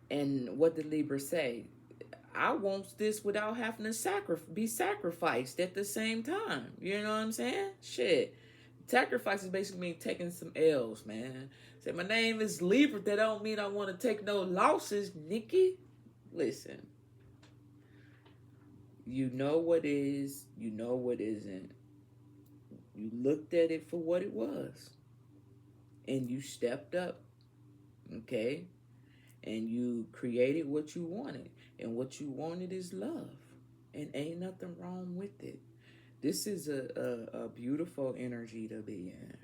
and what did Libra say? I want this without having to be sacrificed at the same time. You know what I'm saying? Shit. Sacrifice is basically me taking some L's, man. Say, my name is Libra. That don't mean I want to take no losses, Nikki. Listen. You know what is, you know what isn't. You looked at it for what it was. And you stepped up. Okay? And you created what you wanted. And what you wanted is love. And ain't nothing wrong with it. This is a beautiful energy to be in.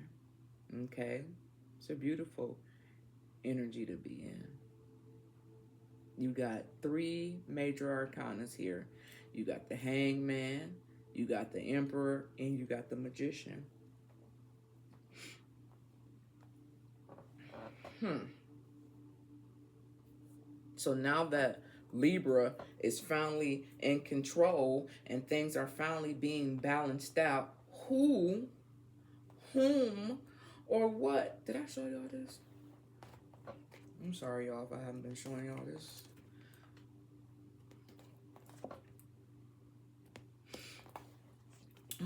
Okay? It's a beautiful energy to be in. You got 3 major arcanas here. You got the Hangman, you got the Emperor, and you got the Magician. So now that Libra is finally in control and things are finally being balanced out, whom, or what? Did I show y'all this? I'm sorry, y'all, if I haven't been showing y'all this.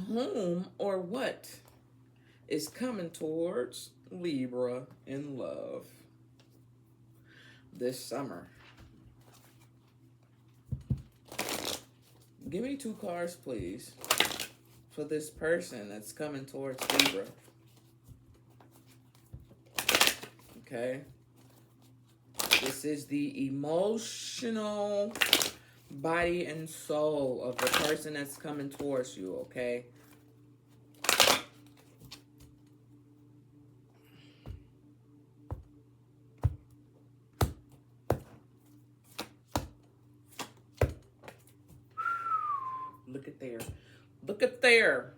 Whom or what is coming towards Libra in love this summer? Give me 2 cards, please, for this person that's coming towards Libra. Okay. This is the emotional body and soul of the person that's coming towards you, okay? Look at there. Look at there.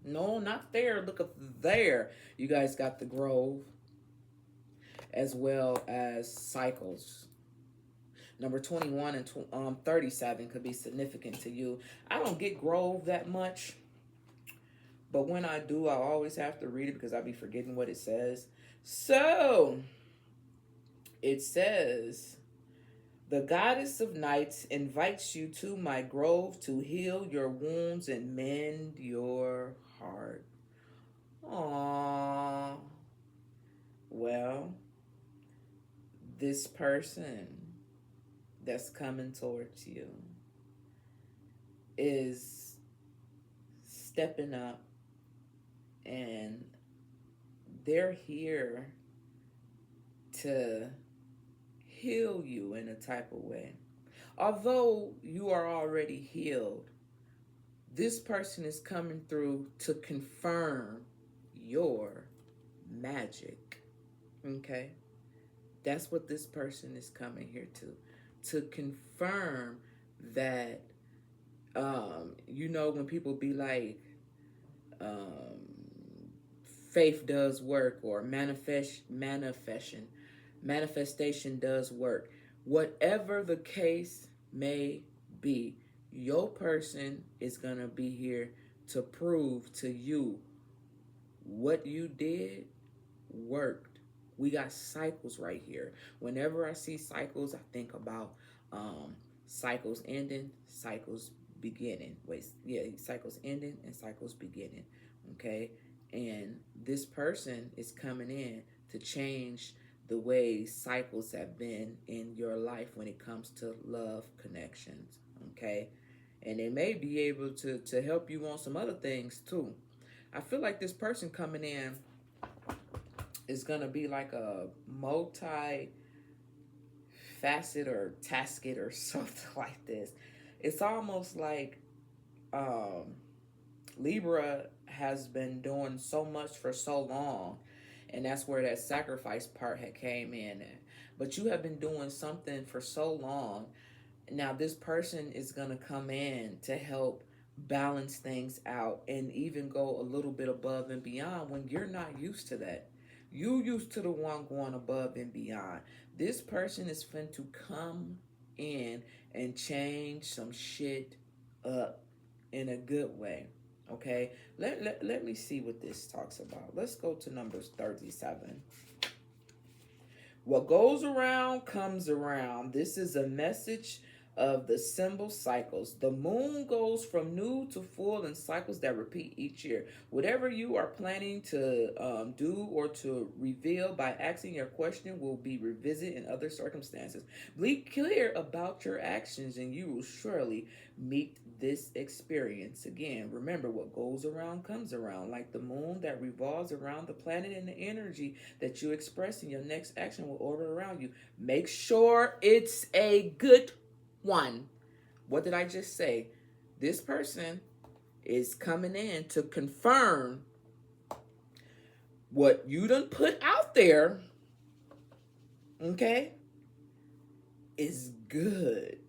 No, not there. Look at there. You guys got the Grove as well as cycles. Number 21 and 37 could be significant to you. I don't get Grove that much, but when I do, I always have to read it because I be forgetting what it says. So, it says, the goddess of nights invites you to my grove to heal your wounds and mend your heart. Aww. Well, this person that's coming towards you is stepping up, and they're here to heal you in a type of way. Although you are already healed, this person is coming through to confirm your magic. Okay? That's what this person is coming here to confirm that, you know, when people be like, faith does work, or manifestation does work. Whatever the case may be, your person is going to be here to prove to you what you did worked. We got cycles right here. Whenever I see cycles, I think about cycles ending, cycles beginning. Cycles ending and cycles beginning. Okay? And this person is coming in to change the way cycles have been in your life when it comes to love connections. Okay? And they may be able to help you on some other things too. I feel like this person coming in is going to be like a multi-facet or tasket or something like this. It's almost like Libra has been doing so much for so long, and that's where that sacrifice part had came in. But you have been doing something for so long. Now this person is going to come in to help balance things out and even go a little bit above and beyond when you're not used to that. You used to the one going above and beyond. This person is fin to come in and change some shit up in a good way. Okay? Let me see what this talks about. Let's go to numbers 37. What goes around comes around. This is a message of the symbol cycles. The moon goes from new to full in cycles that repeat each year. Whatever you are planning to do or to reveal by asking your question will be revisited in other circumstances. Be clear about your actions and you will surely meet this experience. Again, remember, what goes around comes around. Like the moon that revolves around the planet, and the energy that you express in your next action will orbit around you. Make sure it's a good one. What did I just say? This person is coming in to confirm what you done put out there, okay, is good.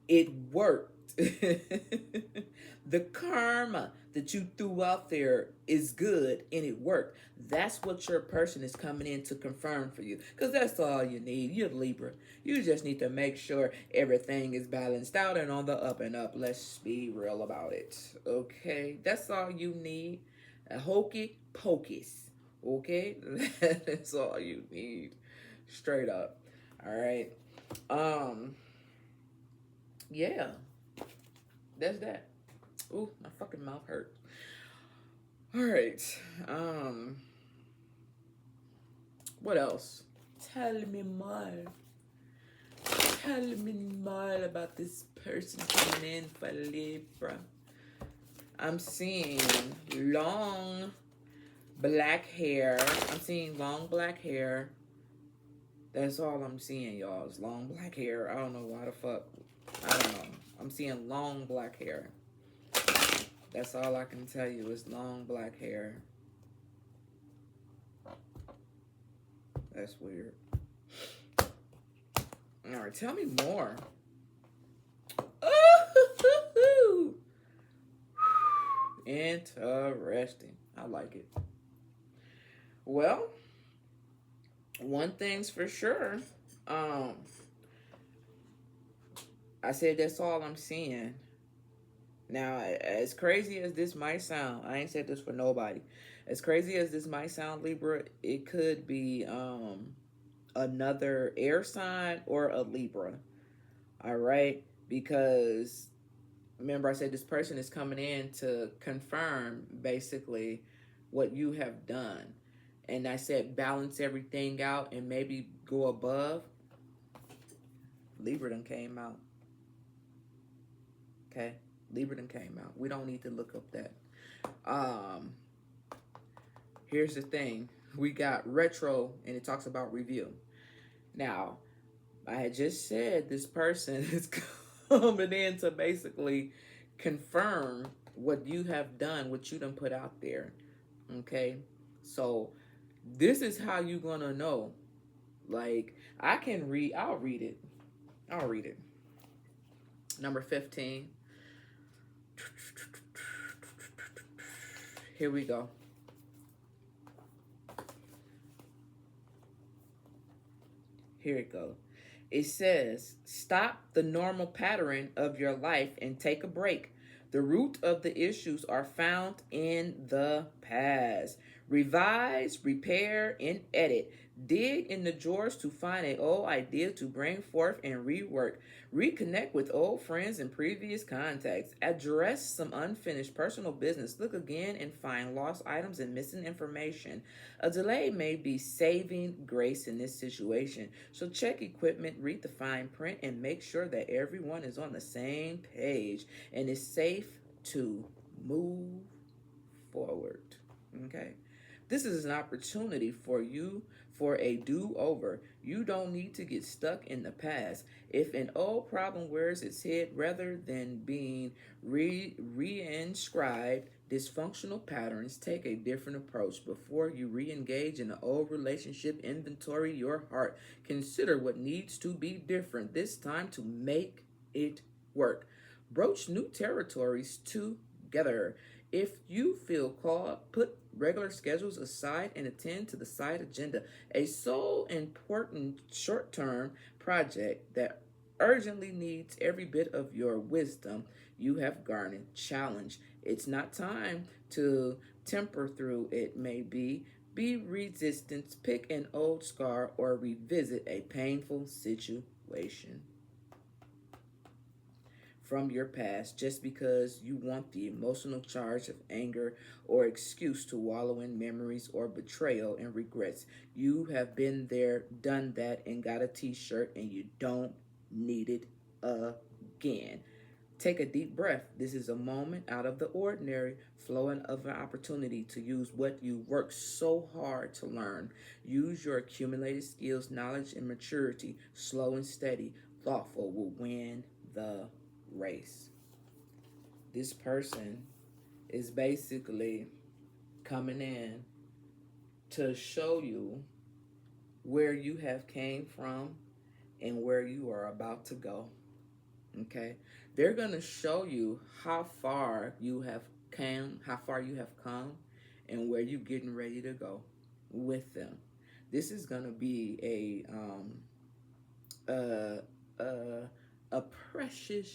It worked. The karma that you threw out there is good and it worked. That's what your person is coming in to confirm for you. Because that's all you need. You're Libra. You just need to make sure everything is balanced out and on the up and up. Let's be real about it. Okay? That's all you need. A hokey pocus. Okay? That's all you need. Straight up. All right? Yeah. That's that. Ooh, my fucking mouth hurts. All right. What else? Tell me more. Tell me more about this person coming in for Libra. I'm seeing long black hair. I'm seeing long black hair. That's all I'm seeing, y'all. Is long black hair. I don't know why the fuck. I don't know. I'm seeing long black hair. That's all I can tell you is long black hair. That's weird. All right, tell me more. Ooh, interesting. I like it. Well, one thing's for sure. I said that's all I'm seeing. Now, as crazy as this might sound, I ain't said this for nobody. As crazy as this might sound, Libra, it could be another air sign or a Libra. All right? Because remember I said this person is coming in to confirm basically what you have done. And I said balance everything out and maybe go above. Libra done came out. Okay? Libra done came out. We don't need to look up that. Here's the thing. We got retro and it talks about review. Now, I had just said this person is coming in to basically confirm what you have done, what you done put out there. Okay? So, this is how you're going to know. Like, I'll read it. I'll read it. Number 15. Here we go. Here it goes. It says, stop the normal pattern of your life and take a break. The root of the issues are found in the past. Revise, repair, and edit. Dig in the drawers to find an old idea to bring forth and rework. Reconnect with old friends and previous contacts. Address some unfinished personal business. Look again and find lost items and missing information. A delay may be saving grace in this situation. So check equipment, read the fine print, and make sure that everyone is on the same page and is safe to move forward. Okay? This is an opportunity for you for a do-over. You don't need to get stuck in the past. If an old problem wears its head rather than being reinscribed, dysfunctional patterns, take a different approach. Before you re-engage in an old relationship, inventory your heart. Consider what needs to be different this time to make it work. Broach new territories together. If you feel called, put regular schedules aside and attend to the side agenda. A so important short-term project that urgently needs every bit of your wisdom you have garnered. Challenge. It's not time to temper through it may be. Be resistant, pick an old scar, or revisit a painful situation from your past just because you want the emotional charge of anger or excuse to wallow in memories or betrayal and regrets. You have been there, done that, and got a t-shirt, and you don't need it again. Take a deep breath. This is a moment out of the ordinary, flowing of an opportunity to use what you worked so hard to learn. Use your accumulated skills, knowledge, and maturity. Slow and steady, thoughtful will win the race. This person is basically coming in to show you where you have came from and where you are about to go. Okay? They're going to show you how far you have come, and where you're getting ready to go with them. This is going to be a precious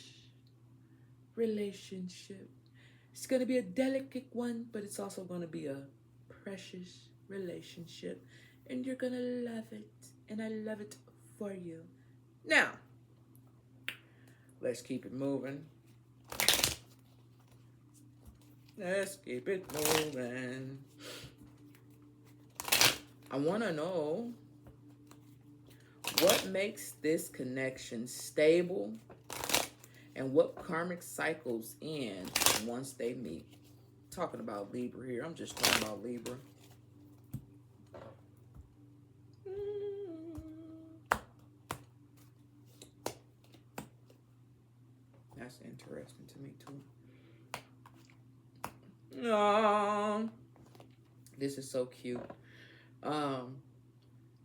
relationship. It's going to be a delicate one, but it's also going to be a precious relationship, and you're going to love it, and I love it for you. Now, let's keep it moving. Let's keep it moving. I want to know what makes this connection stable and what karmic cycles end once they meet. Talking about Libra here. I'm just talking about Libra. That's interesting to me too. Oh, this is so cute.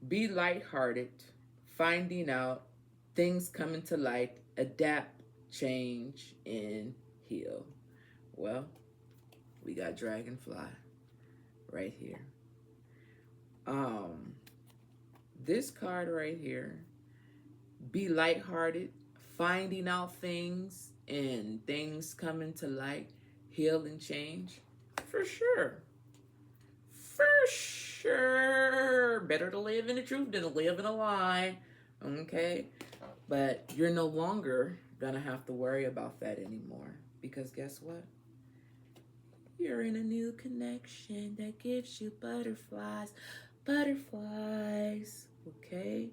Be lighthearted, finding out, things coming to light, adapt, change, and heal. Well, we got Dragonfly right here. This card right here, be lighthearted, finding out things and things coming to light, heal and change. For sure. For sure. Better to live in the truth than to live in a lie. Okay? But you're no longer gonna have to worry about that anymore. Because guess what? You're in a new connection that gives you butterflies. Butterflies. Okay?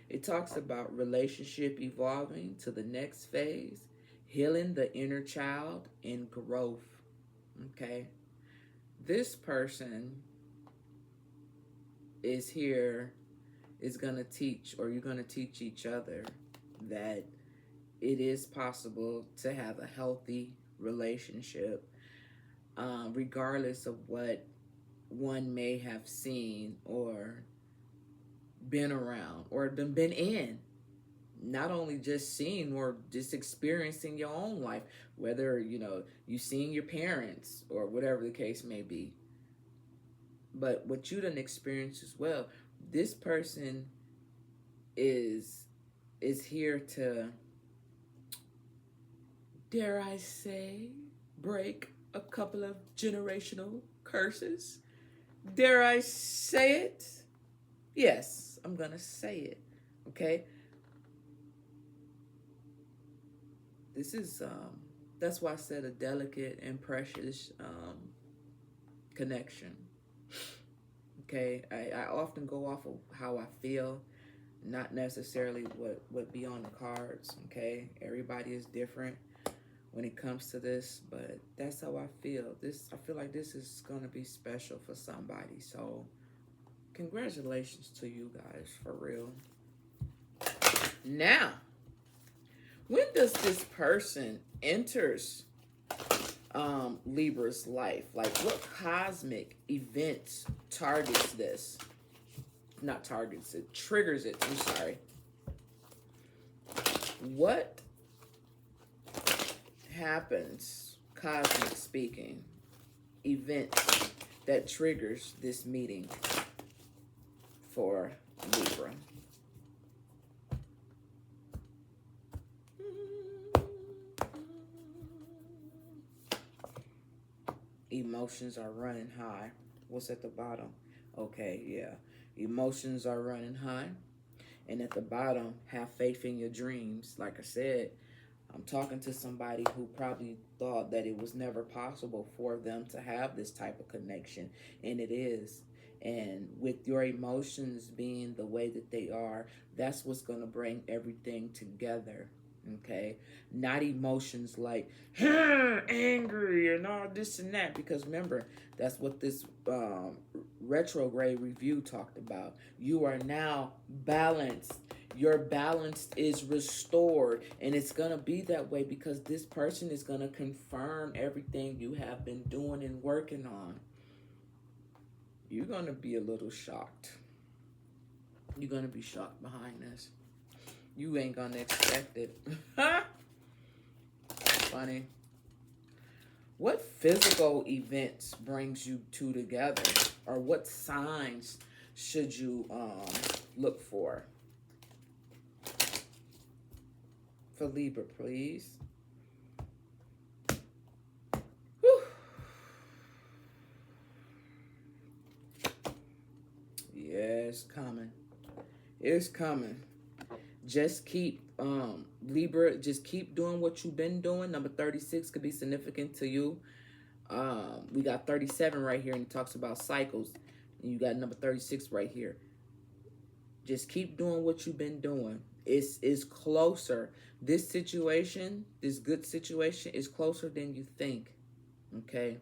It talks about relationship evolving to the next phase, healing the inner child, and growth. Okay? This person is here, is going to teach, or you're going to teach each other that it is possible to have a healthy relationship, regardless of what one may have seen or been around or been in. Not only just seeing or just experiencing your own life, whether, you seeing your parents or whatever the case may be. But what you done experienced as well, this person is here to, dare I say, break a couple of generational curses. Dare I say it? Yes, I'm gonna say it. Okay? This is, that's why I said a delicate and precious connection. Okay? I often go off of how I feel, not necessarily what be on the cards. Okay? Everybody is different when it comes to this, but that's how I feel. I feel like this is gonna be special for somebody. So congratulations to you guys, for real. Now, when does this person enters Libra's life? Like, what cosmic events targets this? Not targets it, triggers it. I'm sorry. What happens, cosmic speaking, events that triggers this meeting for Libra? Emotions are running high. What's at the bottom? Okay, yeah. Emotions are running high. And at the bottom, have faith in your dreams. Like I said, I'm talking to somebody who probably thought that it was never possible for them to have this type of connection. And it is. And with your emotions being the way that they are, that's what's going to bring everything together. Okay? Not emotions like angry and all this and that. Because remember, that's what this retrograde review talked about. You are now balanced. Your balance is restored, and it's going to be that way because this person is going to confirm everything you have been doing and working on. You're going to be a little shocked. You're going to be shocked behind this. You ain't going to expect it. Funny. What physical events brings you two together? Or what signs should you look for? For Libra, please. Whew. Yeah, it's coming. It's coming. Just keep, Libra, just keep doing what you've been doing. Number 36 could be significant to you. We got 37 right here, and he talks about cycles. And you got number 36 right here. Just keep doing what you've been doing. It's closer. This situation, this good situation, is closer than you think. Okay?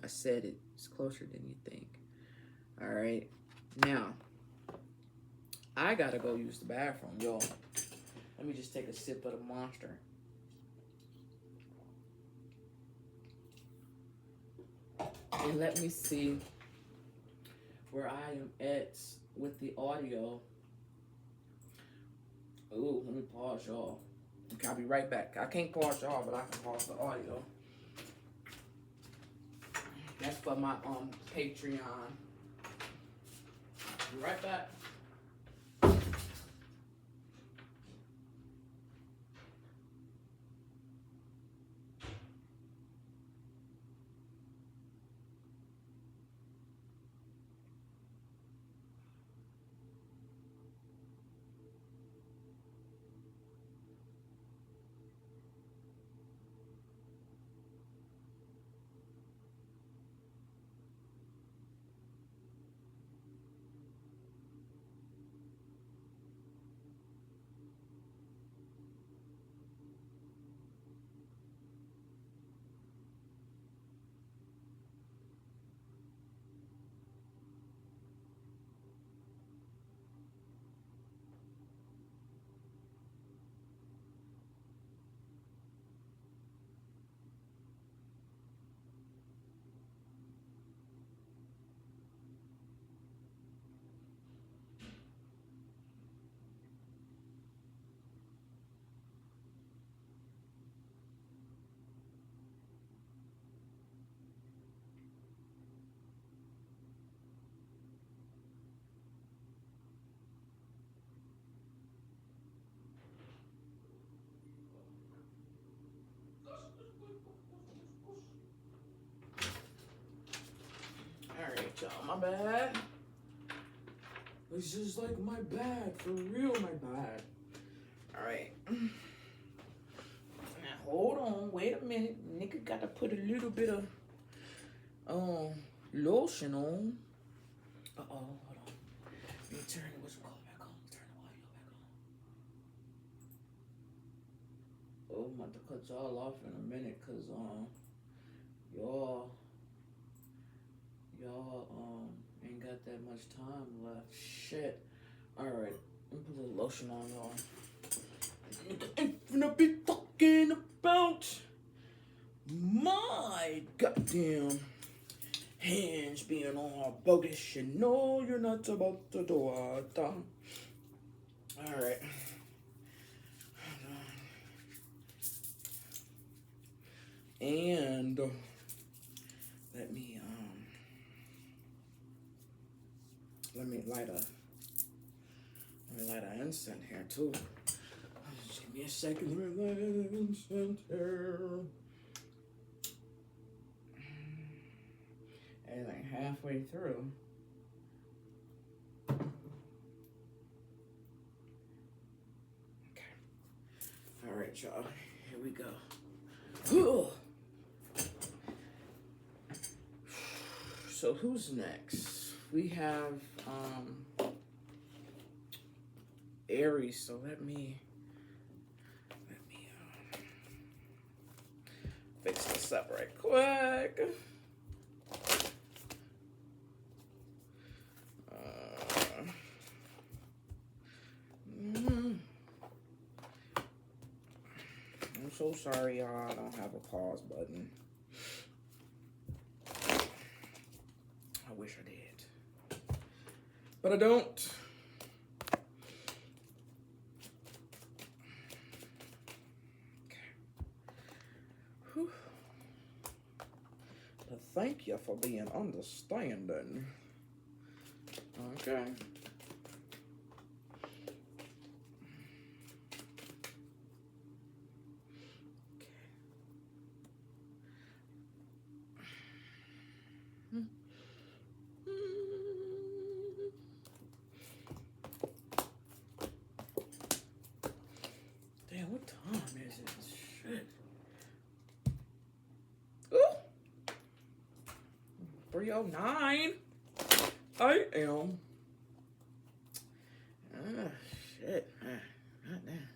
I said it. It's closer than you think. All right? Now, I gotta go use the bathroom, y'all. Let me just take a sip of the Monster. And let me see where I am at with the audio. Ooh, let me pause y'all. Okay, I'll be right back. I can't pause y'all, but I can pause the audio. That's for my Patreon. Be right back. Alright, y'all, my bad. It's just like my bad, for real, my bad. Alright. Now, hold on, wait a minute. Nigga gotta put a little bit of lotion on. Uh-oh, hold on. Let me turn what's it called back on. Turn the audio back on. Oh, I'm about to cut y'all off in a minute, cause y'all ain't got that much time left. Shit. Alright, let me put a little lotion on y'all. Ain't finna be talking about my goddamn hands being all bogus. You know you're not about to do it. Alright. And let me light an incense here too. Just give me a second. Let me light an incense here. And like halfway through. Okay. All right, y'all. Here we go. So who's next? We have Aries. So let me fix this up right quick. I'm so sorry, y'all. I don't have a pause button. I wish I did, but I don't. Okay. Whew. But thank you for being understanding. Okay. Damn, what time is it? Shit. Ooh. 309. I am. Ah, shit. Goddamn.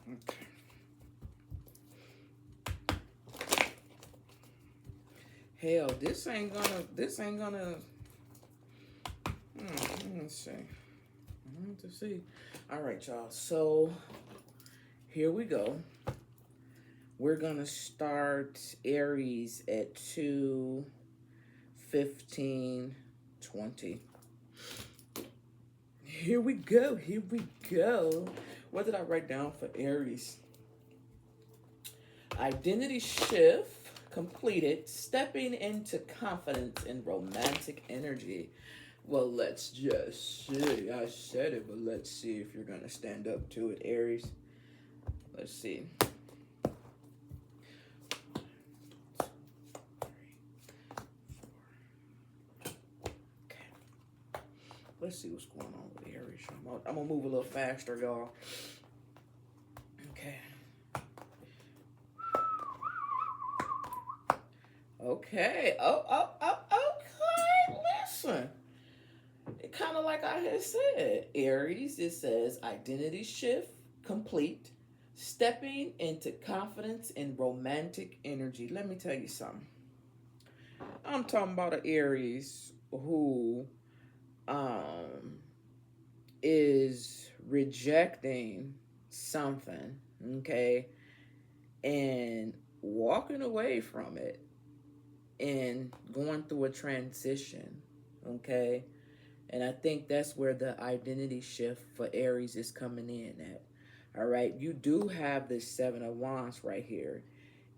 Okay. Hell, this ain't gonna. Let's see. I want to see. All right, y'all. So here we go. We're gonna start Aries at 2:15:20. Here we go. Here we go. What did I write down for Aries? Identity shift completed, stepping into confidence and romantic energy. Well, let's just see. I said it, but let's see if you're going to stand up to it, Aries. Let's see. Okay. Let's see what's going on with Aries. I'm going to move a little faster, y'all. Okay. Okay. Okay. Listen. Kind of like I had said, Aries, it says identity shift complete, stepping into confidence and romantic energy. Let me tell you something. I'm talking about an Aries who is rejecting something, okay, and walking away from it and going through a transition, okay. And I think that's where the identity shift for Aries is coming in at. All right. You do have this 7 of Wands right here.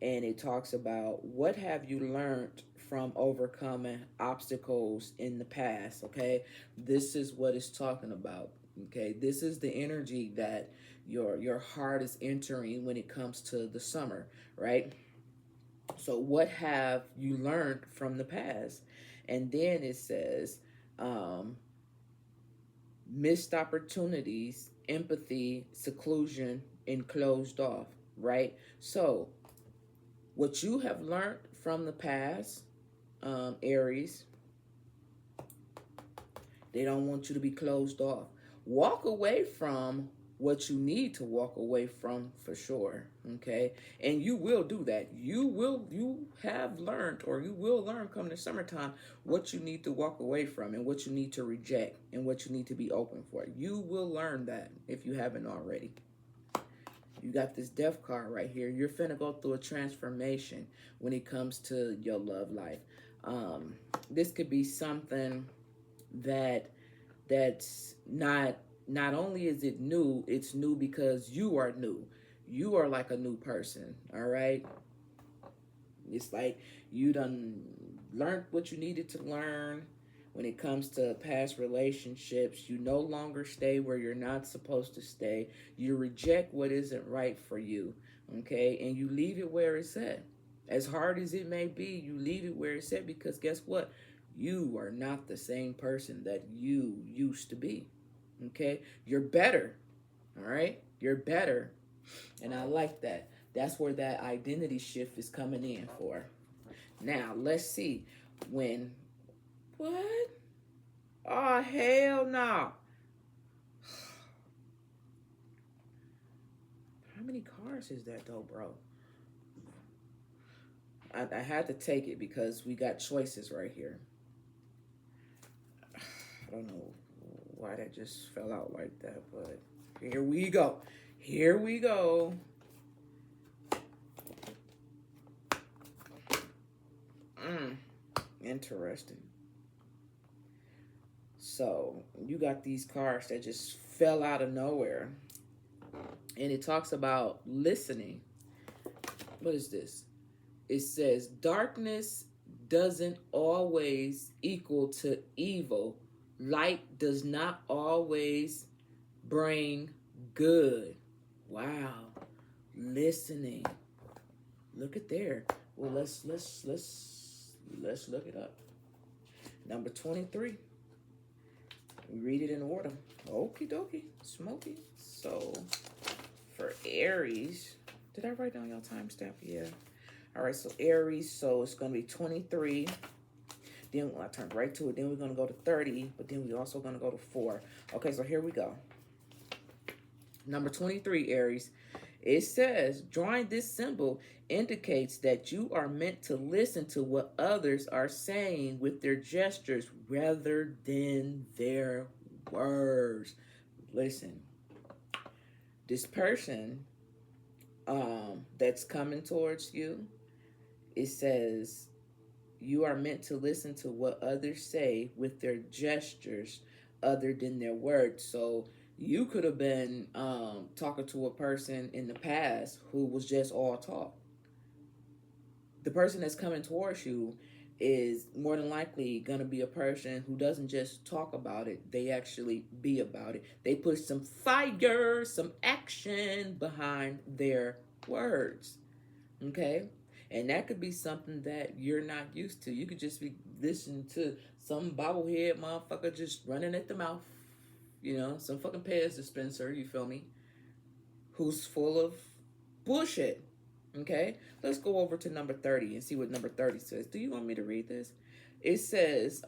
And it talks about what have you learned from overcoming obstacles in the past. Okay. This is what it's talking about. Okay. This is the energy that your heart is entering when it comes to the summer. Right. So what have you learned from the past? And then it says, missed opportunities, empathy, seclusion, and closed off, right? So what you have learned from the past, Aries, they don't want you to be closed off. Walk away from what you need to walk away from for sure, okay? And you will do that. You have learned, or you will learn come the summertime, what you need to walk away from and what you need to reject and what you need to be open for. You will learn that if you haven't already. You got this death card right here. You're finna go through a transformation when it comes to your love life. This could be something that's not only is it new, it's new because you are new. You are like a new person, all right? It's like you done learned what you needed to learn when it comes to past relationships. You no longer stay where you're not supposed to stay. You reject what isn't right for you, okay? And you leave it where it's at. As hard as it may be, you leave it where it's at because guess what? You are not the same person that you used to be. Okay, you're better. All right, you're better, and I like that. That's where that identity shift is coming in for. Now let's see when. What? Oh hell no! How many cars is that though, bro? I had to take it because we got choices right here. I don't know why that just fell out like that, but here we go. Here we go. Interesting. So you got these cards that just fell out of nowhere. And it talks about listening. What is this? It says darkness doesn't always equal to evil. Light does not always bring good. Wow. Listening. Look at there. Well, let's look it up. Number 23. We read it in order. Okie dokie. Smoky. So, for Aries, did I write down your timestamp? Yeah. All right, so Aries, so it's going to be 23. Then I turned right to it. Then we're going to go to 30, but then we're also going to go to 4. Okay, so here we go. Number 23, Aries. It says, drawing this symbol indicates that you are meant to listen to what others are saying with their gestures rather than their words. Listen, this person that's coming towards you, it says you are meant to listen to what others say with their gestures other than their words. So you could have been talking to a person in the past who was just all talk. The person that's coming towards you is more than likely going to be a person who doesn't just talk about it, they actually be about it. They put some fire, some action behind their words. Okay? And that could be something that you're not used to. You could just be listening to some bobblehead motherfucker just running at the mouth. You know, some fucking Pez dispenser, you feel me? Who's full of bullshit. Okay? Let's go over to number 30 and see what number 30 says. Do you want me to read this? It says,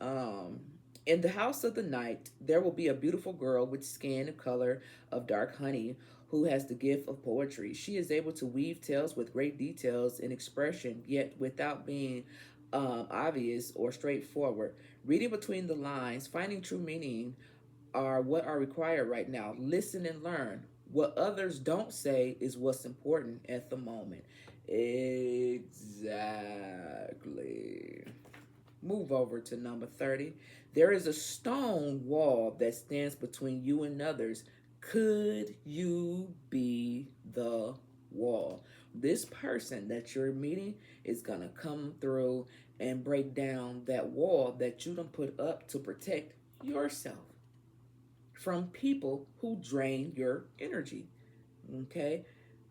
in the house of the night, there will be a beautiful girl with skin and color of dark honey who has the gift of poetry. She is able to weave tales with great details and expression, yet without being obvious or straightforward. Reading between the lines, finding true meaning are what are required right now. Listen and learn. What others don't say is what's important at the moment. Exactly. Move over to number 30. There is a stone wall that stands between you and others. Could you be the wall? This person that you're meeting is going to come through and break down that wall that you done put up to protect yourself from people who drain your energy. Okay?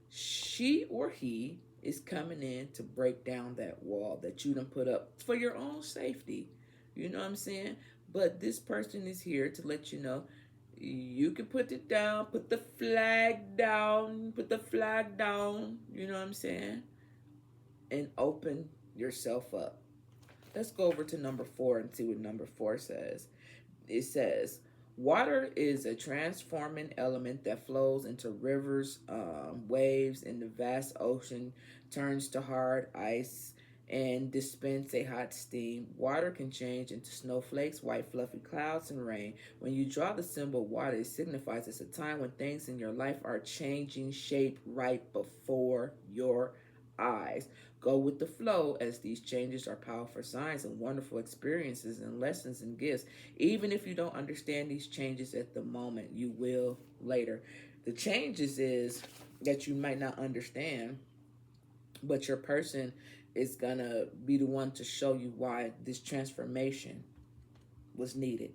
She or he is coming in to break down that wall that you done put up for your own safety. You know what I'm saying? But this person is here to let you know you can put it down, put the flag down, you know what I'm saying? And open yourself up. Let's go over to number 4 and see what number 4 says. It says, water is a transforming element that flows into rivers, waves, and the vast ocean, turns to hard ice, and dispense a hot steam. Water can change into snowflakes, white fluffy clouds, and rain. When you draw the symbol water, it signifies it's a time when things in your life are changing shape right before your eyes. Go with the flow, as these changes are powerful signs and wonderful experiences and lessons and gifts. Even if you don't understand these changes at the moment, you will later. The changes is that you might not understand, but your person is going to be the one to show you why this transformation was needed.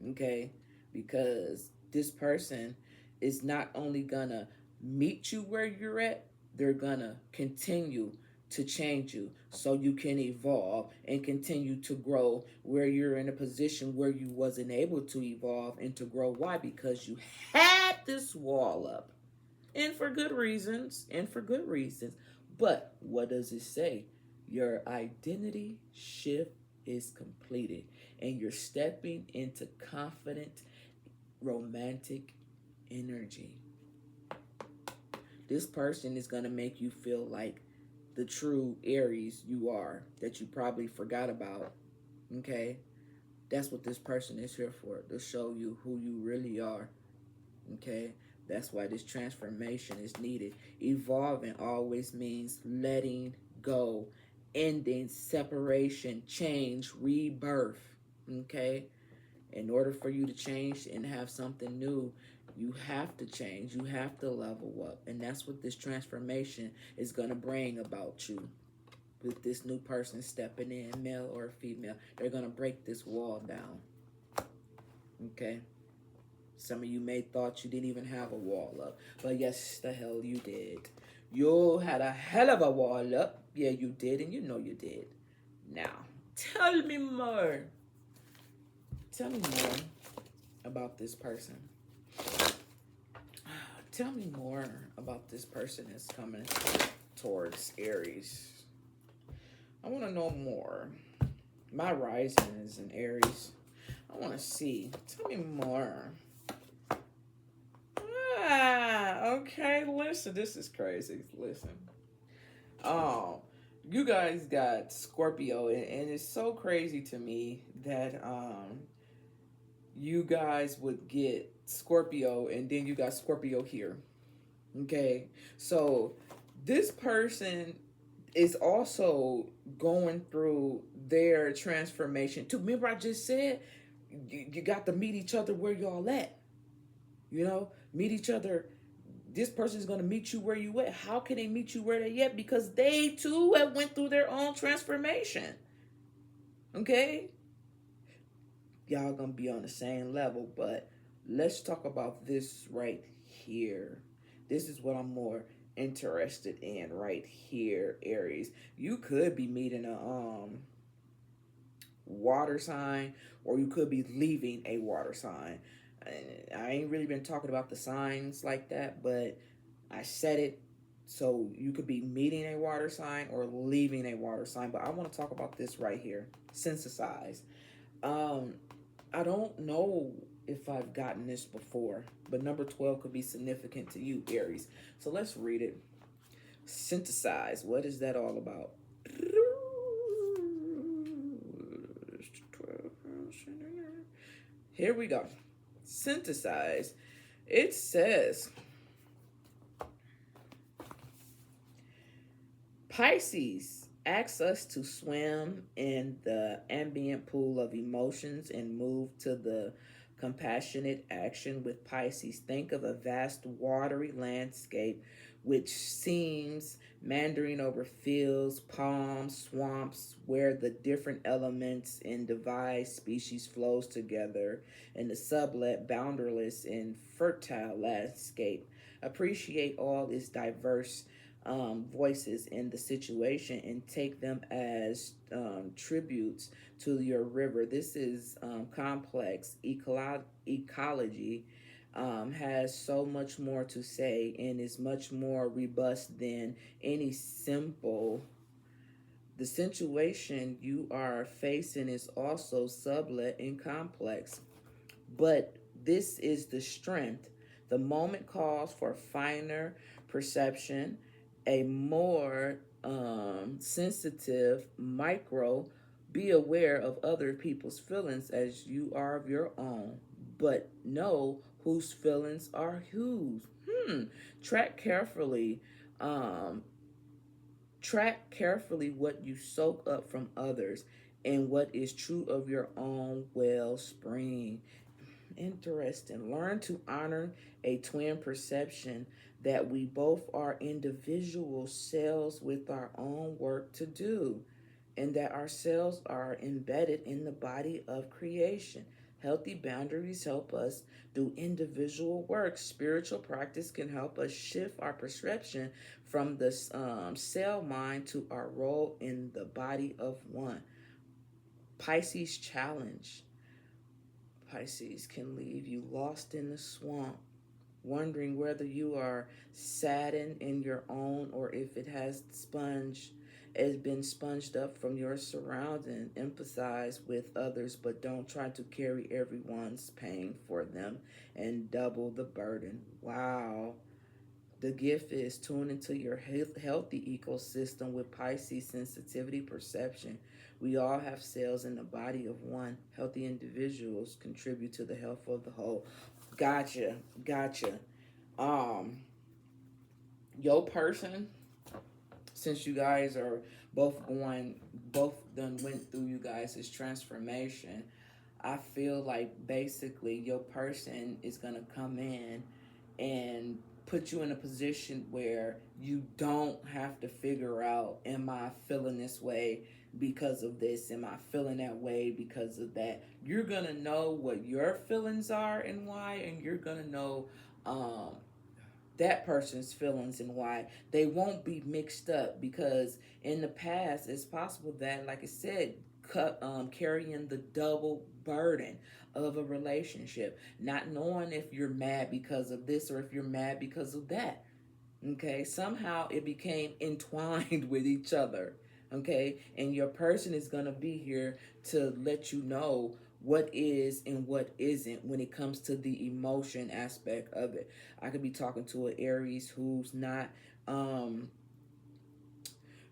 Okay? Because this person is not only going to meet you where you're at, they're going to continue to change you so you can evolve and continue to grow where you're in a position where you wasn't able to evolve and to grow. Why? Because you had this wall up. And for good reasons. But what does it say? Your identity shift is completed and you're stepping into confident, romantic energy. This person is going to make you feel like the true Aries you are that you probably forgot about. Okay? That's what this person is here for, to show you who you really are. Okay? That's why this transformation is needed. Evolving always means letting go, ending, separation, change, rebirth. Okay? In order for you to change and have something new, you have to change. You have to level up. And that's what this transformation is going to bring about you. With this new person stepping in, male or female, they're going to break this wall down. Okay? Some of you may thought you didn't even have a wall up. But yes, the hell you did. You had a hell of a wall up. Yeah, you did, and you know you did. Now, tell me more. Tell me more about this person. Tell me more about this person that's coming towards Aries. I want to know more. My rising is in Aries. I want to see. Tell me more. Okay, listen. This is crazy. Listen. You guys got Scorpio, and it's so crazy to me that you guys would get Scorpio, and then you got Scorpio here. Okay, so this person is also going through their transformation too. Remember, I just said you got to meet each other where y'all at. You know, meet each other. This person is going to meet you where you at. How can they meet you where they at? Because they too have went through their own transformation. Okay, y'all gonna be on the same level, but let's talk about this right here. This is what I'm more interested in right here, Aries. You could be meeting a water sign, or you could be leaving a water sign. I ain't really been talking about the signs like that, but I said it. So you could be meeting a water sign or leaving a water sign. But I want to talk about this right here. Synthesize. I don't know if I've gotten this before, but number 12 could be significant to you, Aries. So let's read it. Synthesize. What is that all about? Here we go. Synthesize. It says Pisces asks us to swim in the ambient pool of emotions and move to the compassionate action with Pisces. Think of a vast watery landscape which seems meandering over fields, palms, swamps, where the different elements in devised species flows together in the sublet, boundaryless, and fertile landscape. Appreciate all its diverse voices in the situation and take them as tributes to your river. This is complex ecology. Has so much more to say and is much more robust than any simple. The situation you are facing is also sublet and complex, but this is the strength. The moment calls for finer perception, a more sensitive micro. Be aware of other people's feelings as you are of your own, but know whose feelings are whose. Track carefully. Um, Track carefully what you soak up from others and what is true of your own wellspring. Interesting. Learn to honor a twin perception that we both are individual selves with our own work to do, and that our cells are embedded in the body of creation. Healthy boundaries help us do individual work. Spiritual practice can help us shift our perception from the cell mind to our role in the body of one. Pisces challenge. Pisces can leave you lost in the swamp, wondering whether you are saddened in your own or if it has been sponged up from your surrounding. Empathize with others, but don't try to carry everyone's pain for them and double the burden. Wow. The gift is tune into your healthy ecosystem with Pisces sensitivity perception. We all have cells in the body of one. Healthy individuals contribute to the health of the whole. Gotcha. Your person, since you guys are both done went through you guys' transformation, I feel like basically your person is gonna come in and put you in a position where you don't have to figure out, am I feeling this way because of this? Am I feeling that way because of that? You're going to know what your feelings are and why, and you're going to know that person's feelings and why they won't be mixed up, because in the past it's possible that, like I said, carrying the double burden of a relationship, not knowing if you're mad because of this or if you're mad because of that. Okay, somehow it became entwined with each other. Okay, and your person is going to be here to let you know what is and what isn't when it comes to the emotion aspect of it. I could be talking to an Aries who's not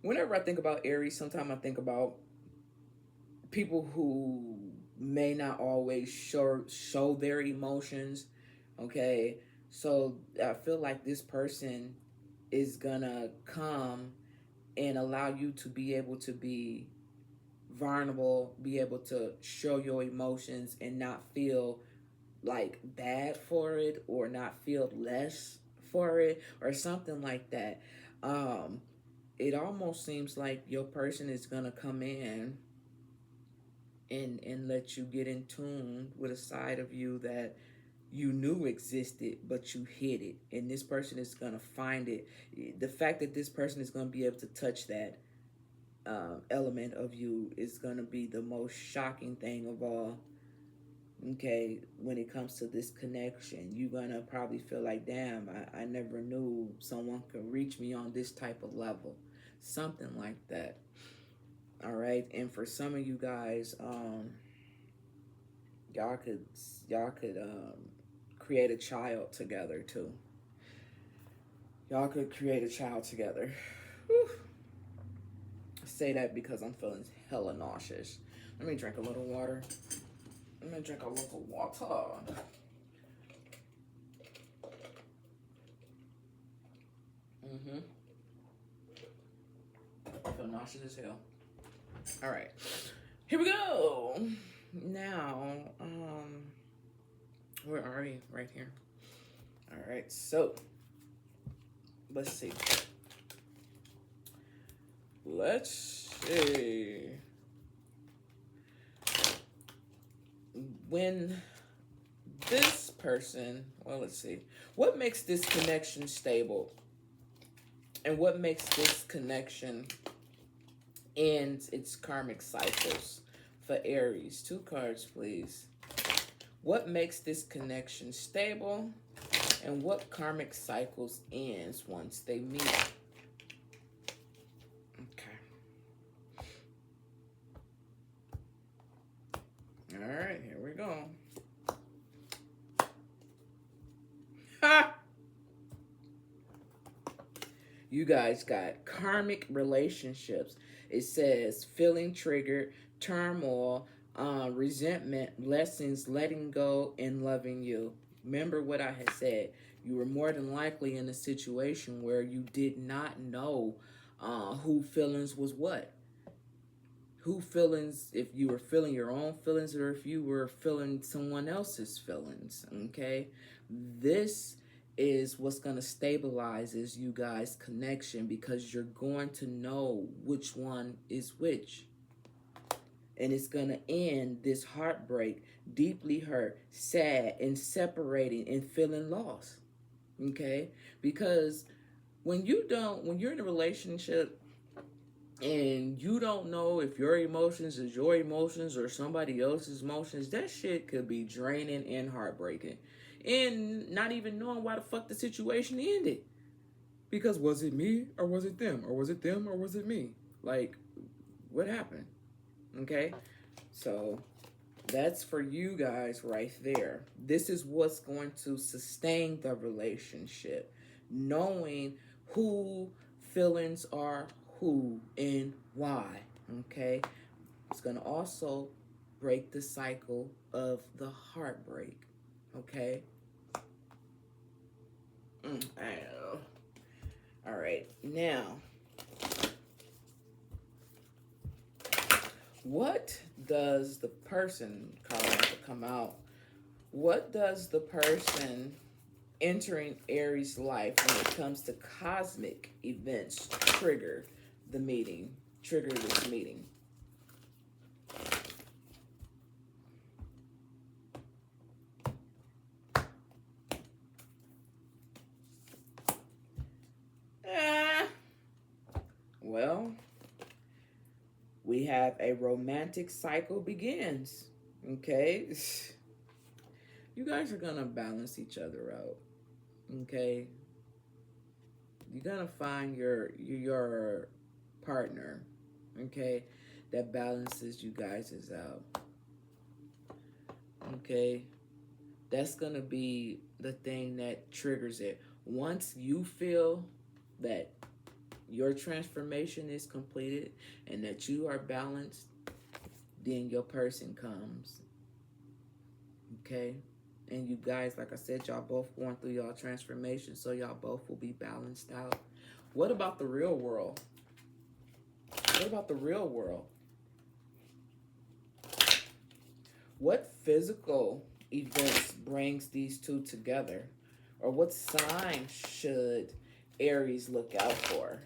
whenever I think about Aries, sometimes I think about people who may not always show their emotions. Okay, so I feel like this person is gonna come and allow you to be able to be vulnerable, be able to show your emotions and not feel like bad for it or not feel less for it or something like that. Um, it almost seems like your person is gonna come in and let you get in tune with a side of you that you knew existed but you hid it, and this person is going to find it. The fact that this person is going to be able to touch that element of you is going to be the most shocking thing of all. Okay, when it comes to this connection, you're going to probably feel like, damn, I never knew someone could reach me on this type of level, something like that. All right, and for some of you guys, y'all could create a child together too. Y'all could create a child together. Whew. I say that because I'm feeling hella nauseous. Let me drink a little water. Let me drink a little water. I feel nauseous as hell. All right, here we go. Now, where are we? Right here. All right, so let's see. Let's see. When this person, well, let's see. What makes this connection stable? And what makes this connection end its karmic cycles for Aries? 2 cards, please. What makes this connection stable? And what karmic cycles ends once they meet? All right, here we go. Ha! You guys got karmic relationships. It says feeling triggered, turmoil, resentment, blessings, letting go, and loving you. Remember what I had said. You were more than likely in a situation where you did not know who feelings was what. Who feelings, if you were feeling your own feelings or if you were feeling someone else's feelings, okay? This is what's going to stabilize is you guys' connection, because you're going to know which one is which. And it's going to end this heartbreak, deeply hurt, sad, and separating and feeling lost, okay? Because when you're in a relationship and you don't know if your emotions is your emotions or somebody else's emotions, that shit could be draining and heartbreaking. And not even knowing why the fuck the situation ended. Because was it me or was it them? Or was it them or was it me? Like, what happened? Okay? So, that's for you guys right there. This is what's going to sustain the relationship. Knowing who feelings are who and why, okay? It's going to also break the cycle of the heartbreak, okay? All right, now, what does the person, card to come out, what does the person entering Aries life when it comes to cosmic events trigger this meeting? have a romantic cycle begins. Okay? You guys are going to balance each other out. Okay? You're going to find your partner, okay, that balances you guys out. Okay? That's going to be the thing that triggers it. Once you feel that your transformation is completed and that you are balanced, then your person comes. Okay? And you guys, like I said, y'all both going through y'all transformation, so y'all both will be balanced out. What about the real world? What about the real world? What physical events brings these two together? Or what sign should Aries look out for?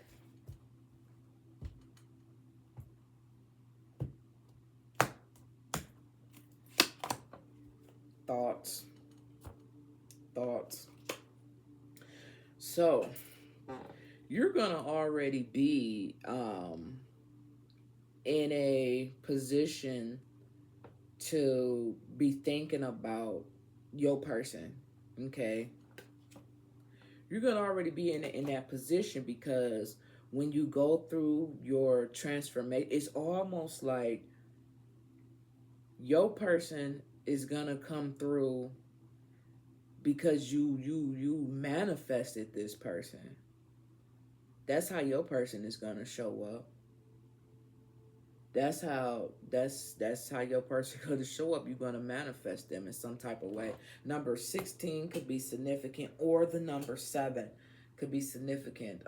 Thoughts. So, you're going to already be in a position to be thinking about your person, okay? You're going to already be in that position, because when you go through your transformation, it's almost like your person is going to come through because you manifested this person. That's how your person is going to show up. That's how your person is going to show up. You're going to manifest them in some type of way. Number 16 could be significant, or the number 7 could be significant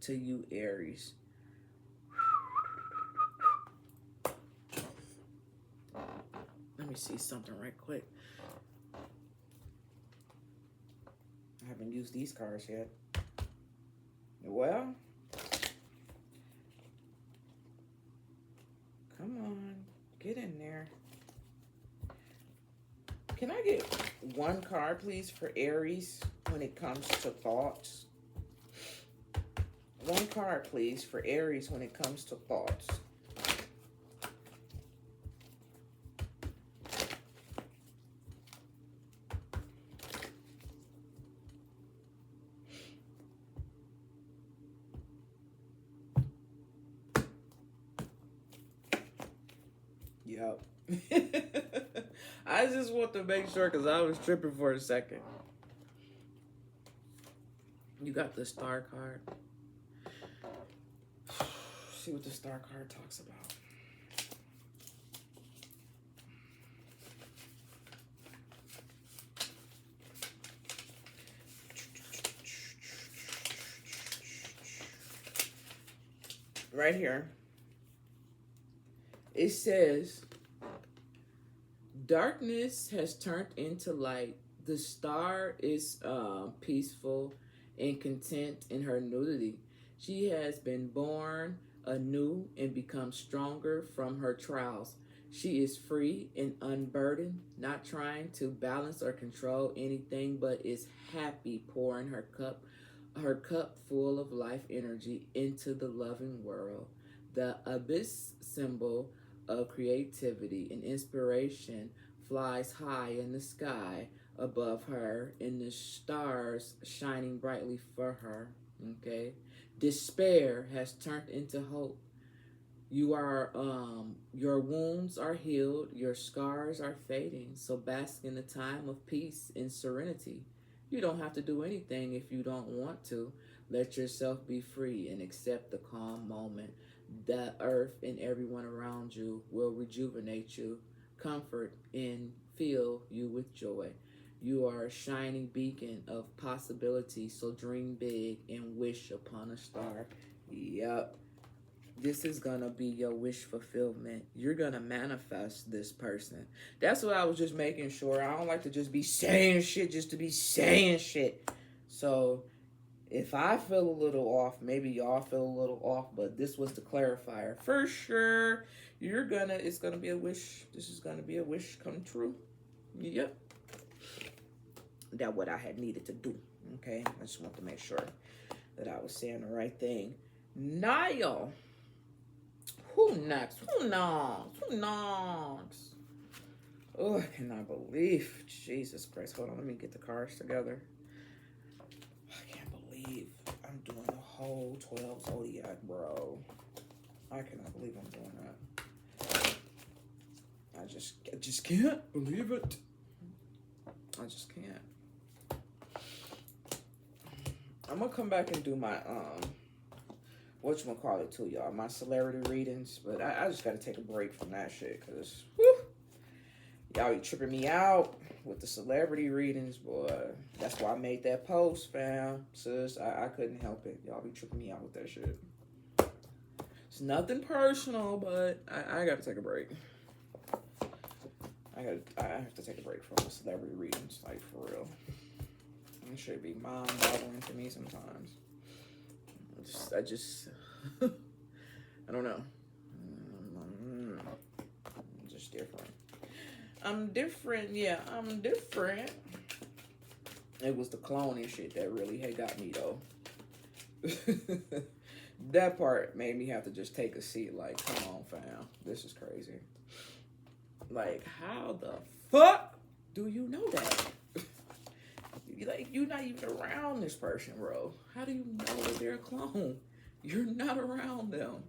to you, Aries. Let me see something right quick. I haven't used these cards yet. Well, come on, get in there. Can I get one card, please, for Aries when it comes to thoughts? One card, please, for Aries when it comes to thoughts. Yep. I just want to make sure, because I was tripping for a second. You got the Star card. See what the Star card talks about. Right here. It says, darkness has turned into light. The star is peaceful and content in her nudity. She has been born anew and become stronger from her trials. She is free and unburdened, not trying to balance or control anything, but is happy pouring her cup full of life energy into the loving world. The abyss symbol of creativity and inspiration flies high in the sky above her, and the stars shining brightly for her. Okay? Despair has turned into hope. Your wounds are healed, your scars are fading. So bask in the time of peace and serenity. You don't have to do anything if you don't want to. Let yourself be free and accept the calm moment. The earth and everyone around you will rejuvenate you, comfort, and fill you with joy. You are a shining beacon of possibility, so dream big and wish upon a star. Yep. This is going to be your wish fulfillment. You're going to manifest this person. That's what I was just making sure. I don't like to just be saying shit just to be saying shit. So if I feel a little off, maybe y'all feel a little off, but this was the clarifier. For sure, it's going to be a wish. This is going to be a wish come true. Yep. That's what I had needed to do. Okay? I just want to make sure that I was saying the right thing. Niall. Who next? Who knocks? Who knocks? Oh, I cannot believe. Jesus Christ. Hold on, let me get the cards together. I can't believe I'm doing the whole 12 zodiac, bro. I cannot believe I'm doing that. I just can't believe it. I just can't. I'm gonna come back and do my whatchamacallit too, y'all. My celebrity readings, but I just gotta take a break from that shit, cause y'all be tripping me out with the celebrity readings, boy. That's why I made that post, fam. Sis, I couldn't help it. Y'all be tripping me out with that shit. It's nothing personal, but I gotta take a break. I have to take a break from the celebrity readings, like, for real. It should be mind-boggling to me sometimes. I just I don't know. I'm just different. I'm different, yeah, I'm different. It was the cloning shit that really had got me, though. That part made me have to just take a seat, like, come on, fam. This is crazy. Like, how the fuck do you know that? Like, you're not even around this person, bro. How do you know that they're a clone? You're not around them.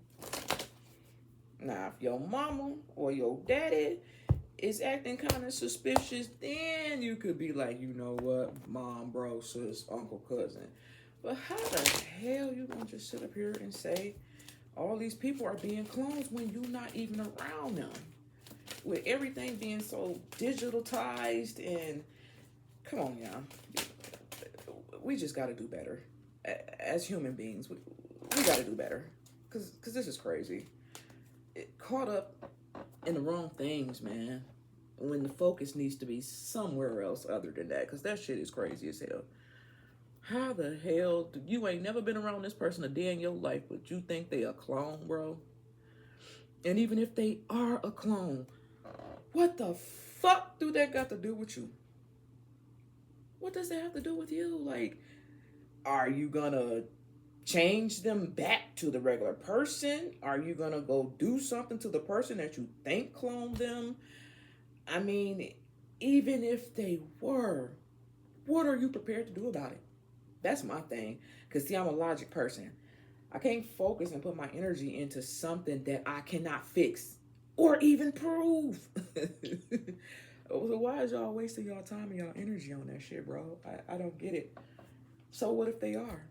Now, if your mama or your daddy is acting kind of suspicious, then you could be like, you know what, mom, bro, sis, uncle, cousin. But how the hell you gonna just sit up here and say all these people are being clones when you're not even around them? With everything being so digitalized, and come on, y'all. We just got to do better. As human beings, we got to do better. Because this is crazy. Caught up in the wrong things, man. When the focus needs to be somewhere else other than that. Because that shit is crazy as hell. How the hell you ain't never been around this person a day in your life, but you think they a clone, bro? And even if they are a clone, what the fuck do that got to do with you? What does that have to do with you? Like, are you gonna change them back to the regular person? Are you gonna go do something to the person that you think cloned them? I mean, even if they were, what are you prepared to do about it? That's my thing. Because, see, I'm a logic person. I can't focus and put my energy into something that I cannot fix or even prove. So why is y'all wasting y'all time and y'all energy on that shit, bro? I don't get it. So what if they are?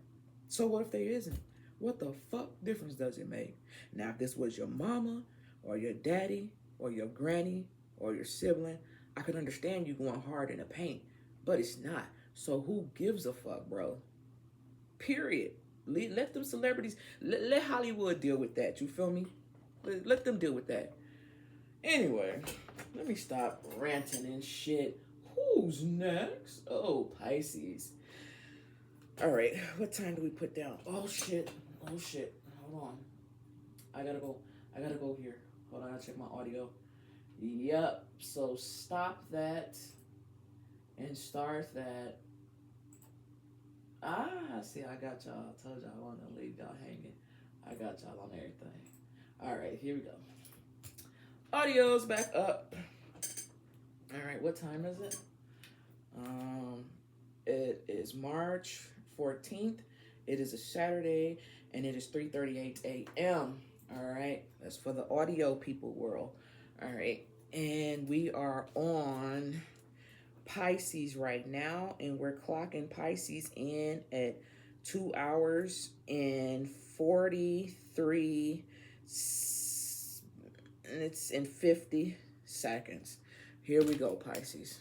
So what if they isn't? What the fuck difference does it make? Now, if this was your mama or your daddy or your granny or your sibling, I could understand you going hard in the paint, but it's not. So who gives a fuck, bro? Period. Let them celebrities, let Hollywood deal with that. You feel me? Let them deal with that. Anyway, let me stop ranting and shit. Who's next? Oh, Pisces. All right, what time do we put down? Oh shit. Hold on. I gotta go here. Hold on, I gotta check my audio. Yep. So stop that and start that. See, I got y'all. I told y'all I wasn't gonna leave y'all hanging. I got y'all on everything. All right, here we go. Audio's back up. All right, what time is it? It is March 14th. It is a Saturday, and it is 3:38 a.m. All right, that's for the audio people world. All right, and we are on Pisces right now, and we're clocking Pisces in at 2 hours and 43 minutes and 50 seconds. Here we go, Pisces.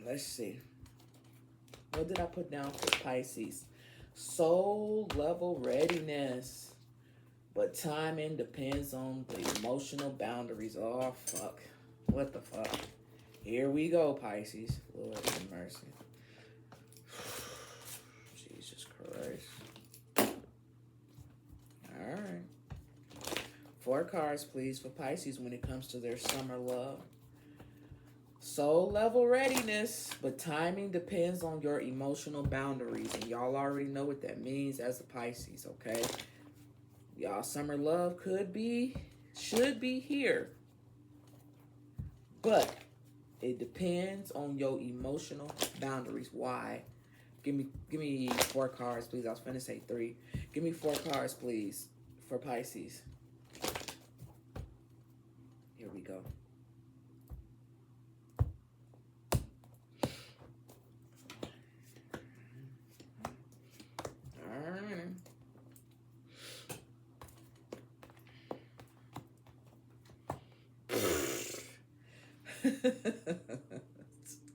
Let's see. What did I put down for Pisces? Soul level readiness. But timing depends on the emotional boundaries. Oh, fuck. What the fuck? Here we go, Pisces. Lord have mercy. Jesus Christ. All right. 4 cards, please, for Pisces when it comes to their summer love. soul level readiness, but timing depends on your emotional boundaries. And y'all already know what that means as a Pisces, okay? Y'all, summer love should be here. But it depends on your emotional boundaries. Why? Give me 4 cards, please. I was finna say 3. Give me 4 cards, please, for Pisces. Here we go.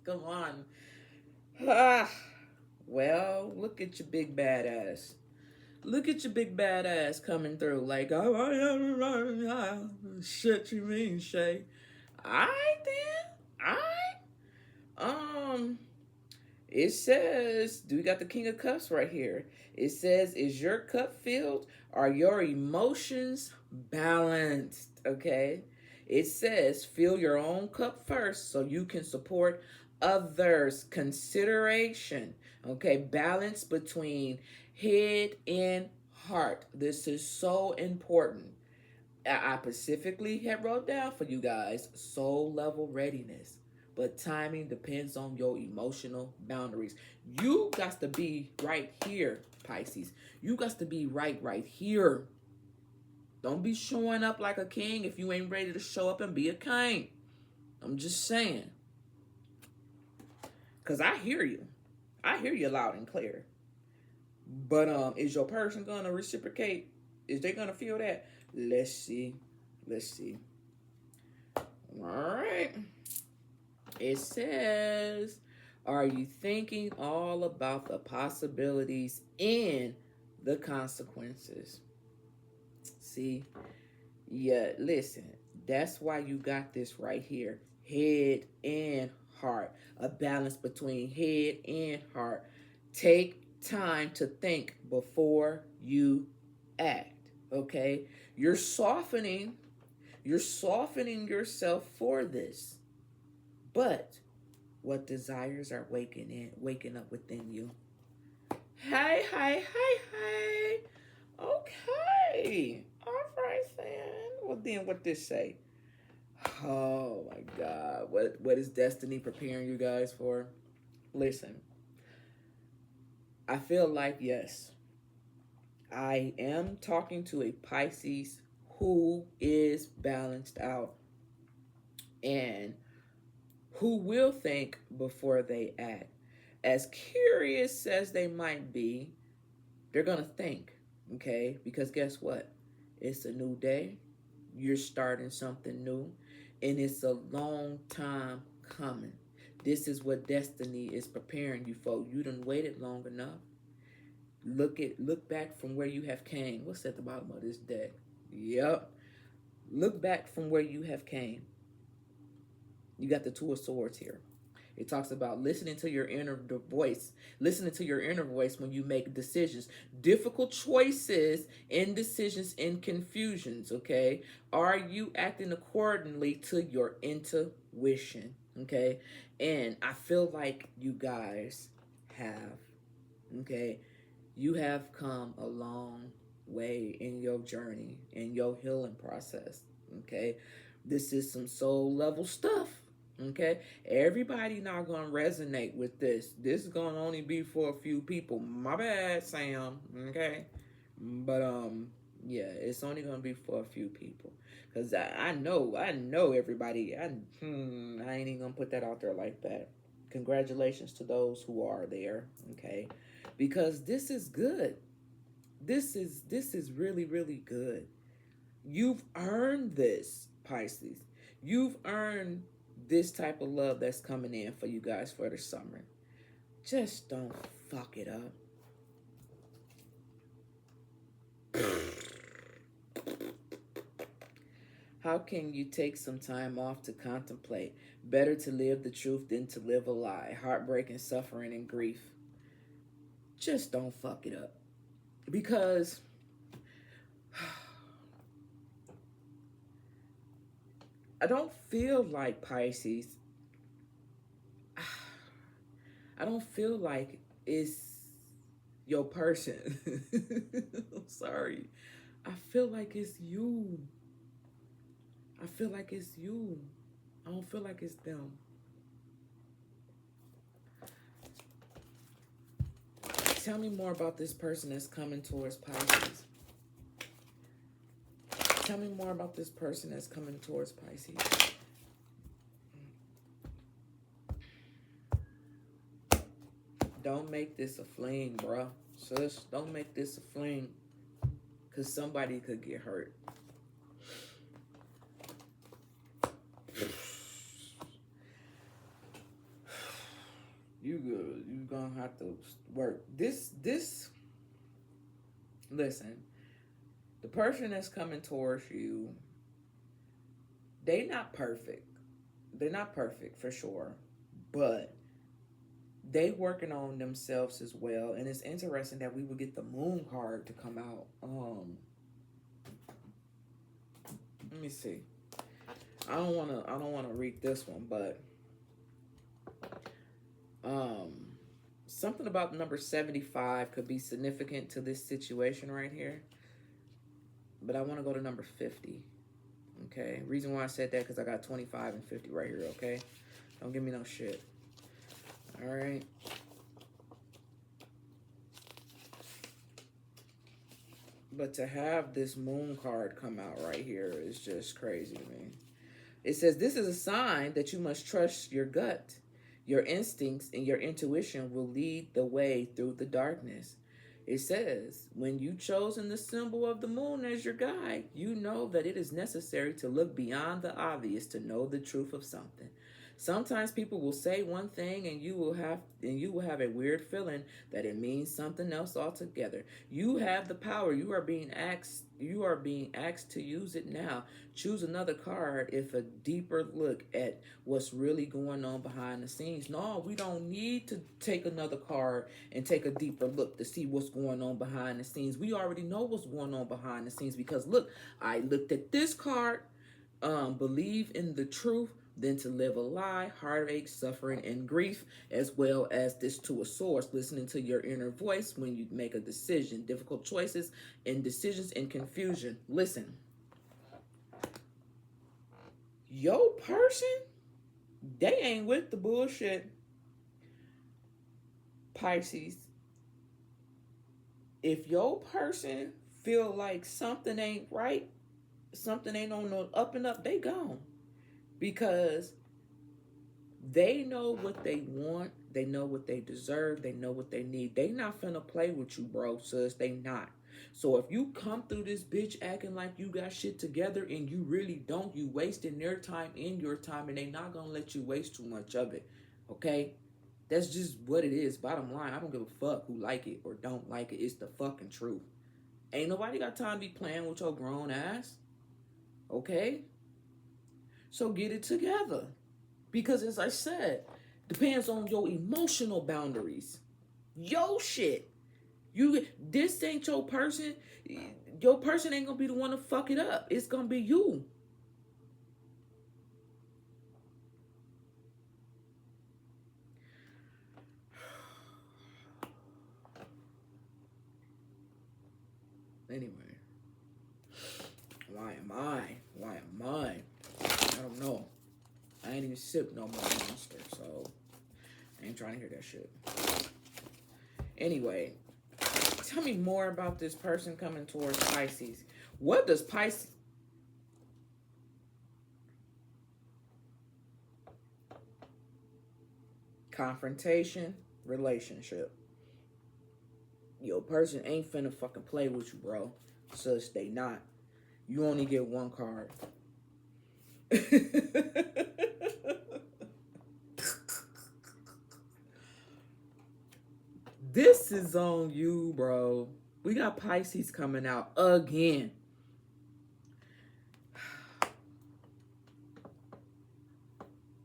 Come on. Well, look at your big badass. Look at your big badass coming through. Like, oh, shit you mean, Shay? Alright then. Alright. It says, do we got the King of Cups right here? It says, is your cup filled? Are your emotions balanced? Okay. It says, fill your own cup first so you can support others. Consideration. Okay. Balance between head and heart. This is so important. I specifically have wrote down for you guys soul level readiness. But timing depends on your emotional boundaries. You got to be right here, Pisces. You got to be right here. Don't be showing up like a king if you ain't ready to show up and be a king. I'm just saying. Because I hear you. I hear you loud and clear. But is your person going to reciprocate? Is they going to feel that? Let's see. All right. It says, are you thinking all about the possibilities and the consequences? See? Yeah, listen. That's why you got this right here. Head and heart. A balance between head and heart. Take time to think before you act. Okay? You're softening yourself for this. But what desires are waking up within you? Hey. Okay. All right then. Well then, what this say? Oh my God. What is destiny preparing you guys for? Listen. I feel like, yes, I am talking to a Pisces who is balanced out and who will think before they act. As curious as they might be, they're going to think, okay? Because guess what? It's a new day. You're starting something new, and it's a long time coming. This is what destiny is preparing you for. You done waited long enough. Look back from where you have came. What's at the bottom of this deck? Yep. Look back from where you have came. You got the 2 of Swords here. It talks about listening to your inner voice. Listening to your inner voice when you make decisions. Difficult choices, indecisions, and confusions, okay? Are you acting accordingly to your intuition, okay? And I feel like you guys have, okay? You have come a long way in your journey, in your healing process, okay? This is some soul level stuff. Okay, everybody not gonna resonate with this. This is gonna only be for a few people. My bad, Sam. Okay, but yeah, it's only gonna be for a few people. Cause I know everybody. I ain't even gonna put that out there like that. Congratulations to those who are there. Okay, because this is good. This is really, really good. You've earned this, Pisces. You've earned this type of love that's coming in for you guys for the summer. Just don't fuck it up. How can you take some time off to contemplate? Better to live the truth than to live a lie. Heartbreak and suffering and grief. Just don't fuck it up. Because I don't feel like, Pisces, I don't feel like it's your person. I'm sorry. I feel like it's you. I feel like it's you. I don't feel like it's them. Tell me more about this person that's coming towards Pisces. Tell me more about this person that's coming towards Pisces. Don't make this a fling, bruh. Sis, don't make this a fling. Because somebody could get hurt. You good. You gonna have to work. Listen. The person that's coming towards you, they not perfect. They're not perfect for sure. But they working on themselves as well. And it's interesting that we would get the moon card to come out. Let me see. I don't wanna read this one, but something about number 75 could be significant to this situation right here. But I want to go to number 50. Okay. Reason why I said that because I got 25 and 50 right here. Okay. Don't give me no shit. All right. But to have this moon card come out right here is just crazy to me. It says this is a sign that you must trust your gut. Your instincts and your intuition will lead the way through the darkness. It says, when you've chosen the symbol of the moon as your guide, you know that it is necessary to look beyond the obvious to know the truth of something. Sometimes people will say one thing and you will have a weird feeling that it means something else altogether. You have the power. You are being asked to use it now. Choose another card if a deeper look at what's really going on behind the scenes. No, we don't need to take another card and take a deeper look to see what's going on behind the scenes. We already know what's going on behind the scenes because look, I looked at this card. Believe in the truth than to live a lie, heartache, suffering, and grief, as well as this to a source, listening to your inner voice when you make a decision, difficult choices and decisions and confusion. Listen, your person, they ain't with the bullshit. Pisces, if your person feel like something ain't right, something ain't on the up and up, they gone. Because they know what they want. They know what they deserve. They know what they need. They not finna play with you, bro, sis. They not. So if you come through this bitch acting like you got shit together and you really don't, you wasting their time and your time, and they not gonna let you waste too much of it. Okay? That's just what it is. Bottom line, I don't give a fuck who like it or don't like it. It's the fucking truth. Ain't nobody got time to be playing with your grown ass. Okay? So get it together. Because as I said, depends on your emotional boundaries. Yo shit. This ain't your person. Your person ain't gonna be the one to fuck it up. It's gonna be you. Anyway. Why am I? I don't know. I ain't even sip no more Monster, so I ain't trying to hear that shit. Anyway, tell me more about this person coming towards Pisces. What does Pisces... Confrontation, relationship. Your person ain't finna fucking play with you, bro. Sus, they not. You only get one card. This is on you, bro. We got Pisces coming out again.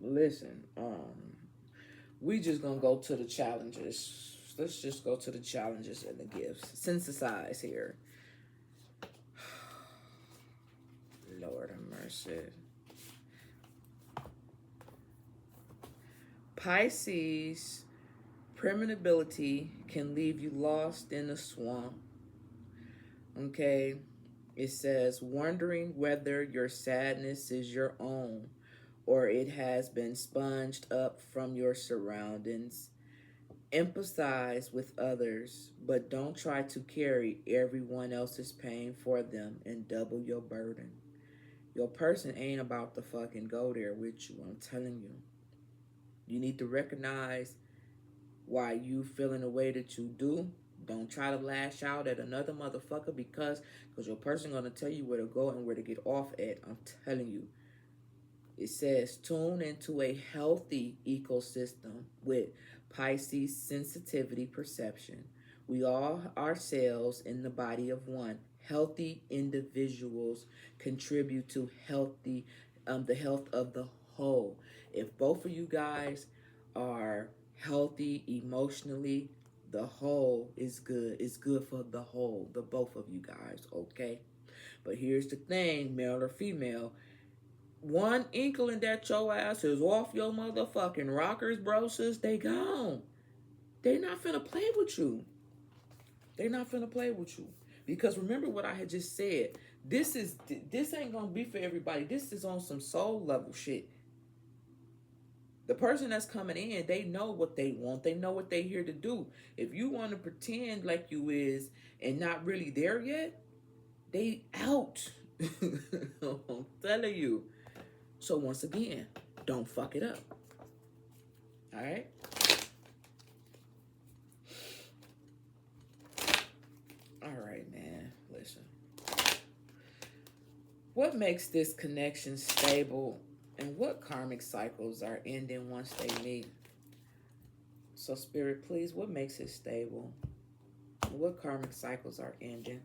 Listen, we just gonna go to the challenges. Let's just go to the challenges and the gifts. Synthesize here. Lord have mercy. Pisces, Permeability can leave you lost in a swamp. Okay. It says, wondering whether your sadness is your own or it has been sponged up from your surroundings. Empathize with others, but don't try to carry everyone else's pain for them and double your burden. Your person ain't about to fucking go there with you, I'm telling you. You need to recognize why you feeling the way that you do. Don't try to lash out at another motherfucker because your person gonna tell you where to go and where to get off at. I'm telling you. It says tune into a healthy ecosystem with Pisces sensitivity perception. We all ourselves in the body of one. Healthy individuals contribute to the health of the whole. If both of you guys are healthy emotionally, the whole is good. It's good for the whole, the both of you guys, okay? But here's the thing, male or female, one inkling that your ass is off your motherfucking rockers, bro, sis, they gone. They not finna play with you. They not finna play with you. Because remember what I had just said. This ain't gonna be for everybody. This is on some soul level shit. The person that's coming in, they know what they want. They know what they here to do. If you want to pretend like you is and not really there yet, they out. I'm telling you. So once again, don't fuck it up. All right? All right, man. Listen. What makes this connection stable and what karmic cycles are ending once they meet? So Spirit, please, what makes it stable? What karmic cycles are ending?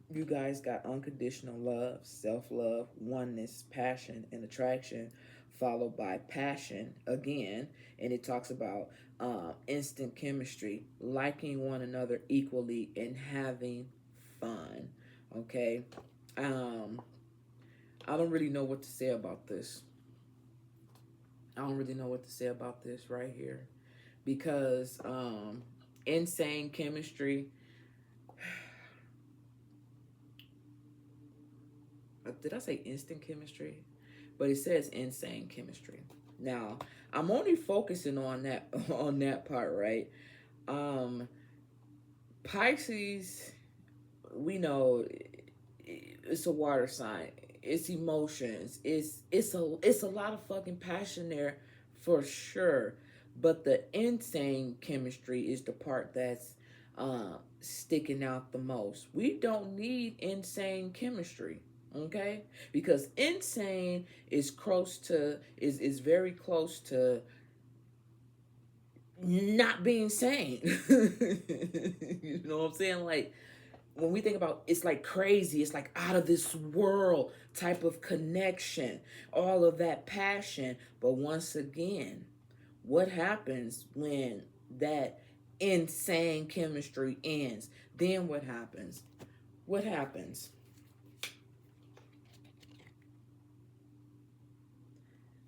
You guys got unconditional love, self-love, oneness, passion, and attraction, followed by passion again. And it talks about instant chemistry, liking one another equally, and having fun. Okay? I don't really know what to say about this. I don't really know what to say about this right here. Because insane chemistry... Did I say instant chemistry? But it says insane chemistry. Now, I'm only focusing on that part, right? Pisces, we know it's a water sign. It's emotions. It's a lot of fucking passion there for sure. But the insane chemistry is the part that's sticking out the most. We don't need insane chemistry. Okay, because insane is is very close to not being sane. You know what I'm saying? Like when we think about it's like crazy, it's like out of this world type of connection, all of that passion. But once again, what happens when that insane chemistry ends? Then what happens? What happens?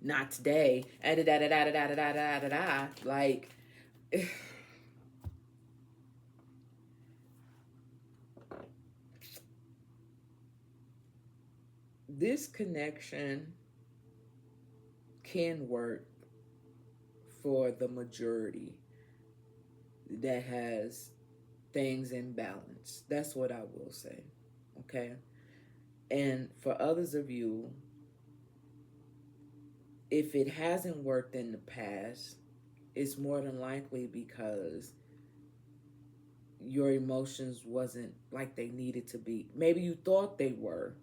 Not today. Like, this connection can work for the majority that has things in balance. That's what I will say. Okay? And for others of you, if it hasn't worked in the past, it's more than likely because your emotions wasn't like they needed to be. Maybe you thought they were,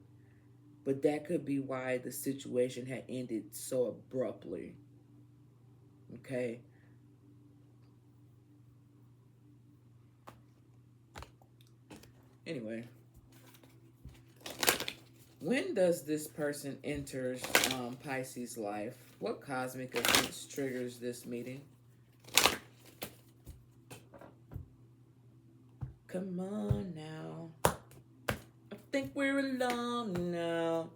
but that could be why the situation had ended so abruptly. Okay? Anyway. When does this person enter Pisces life? What cosmic events triggers this meeting? Come on now. I think we're alone now.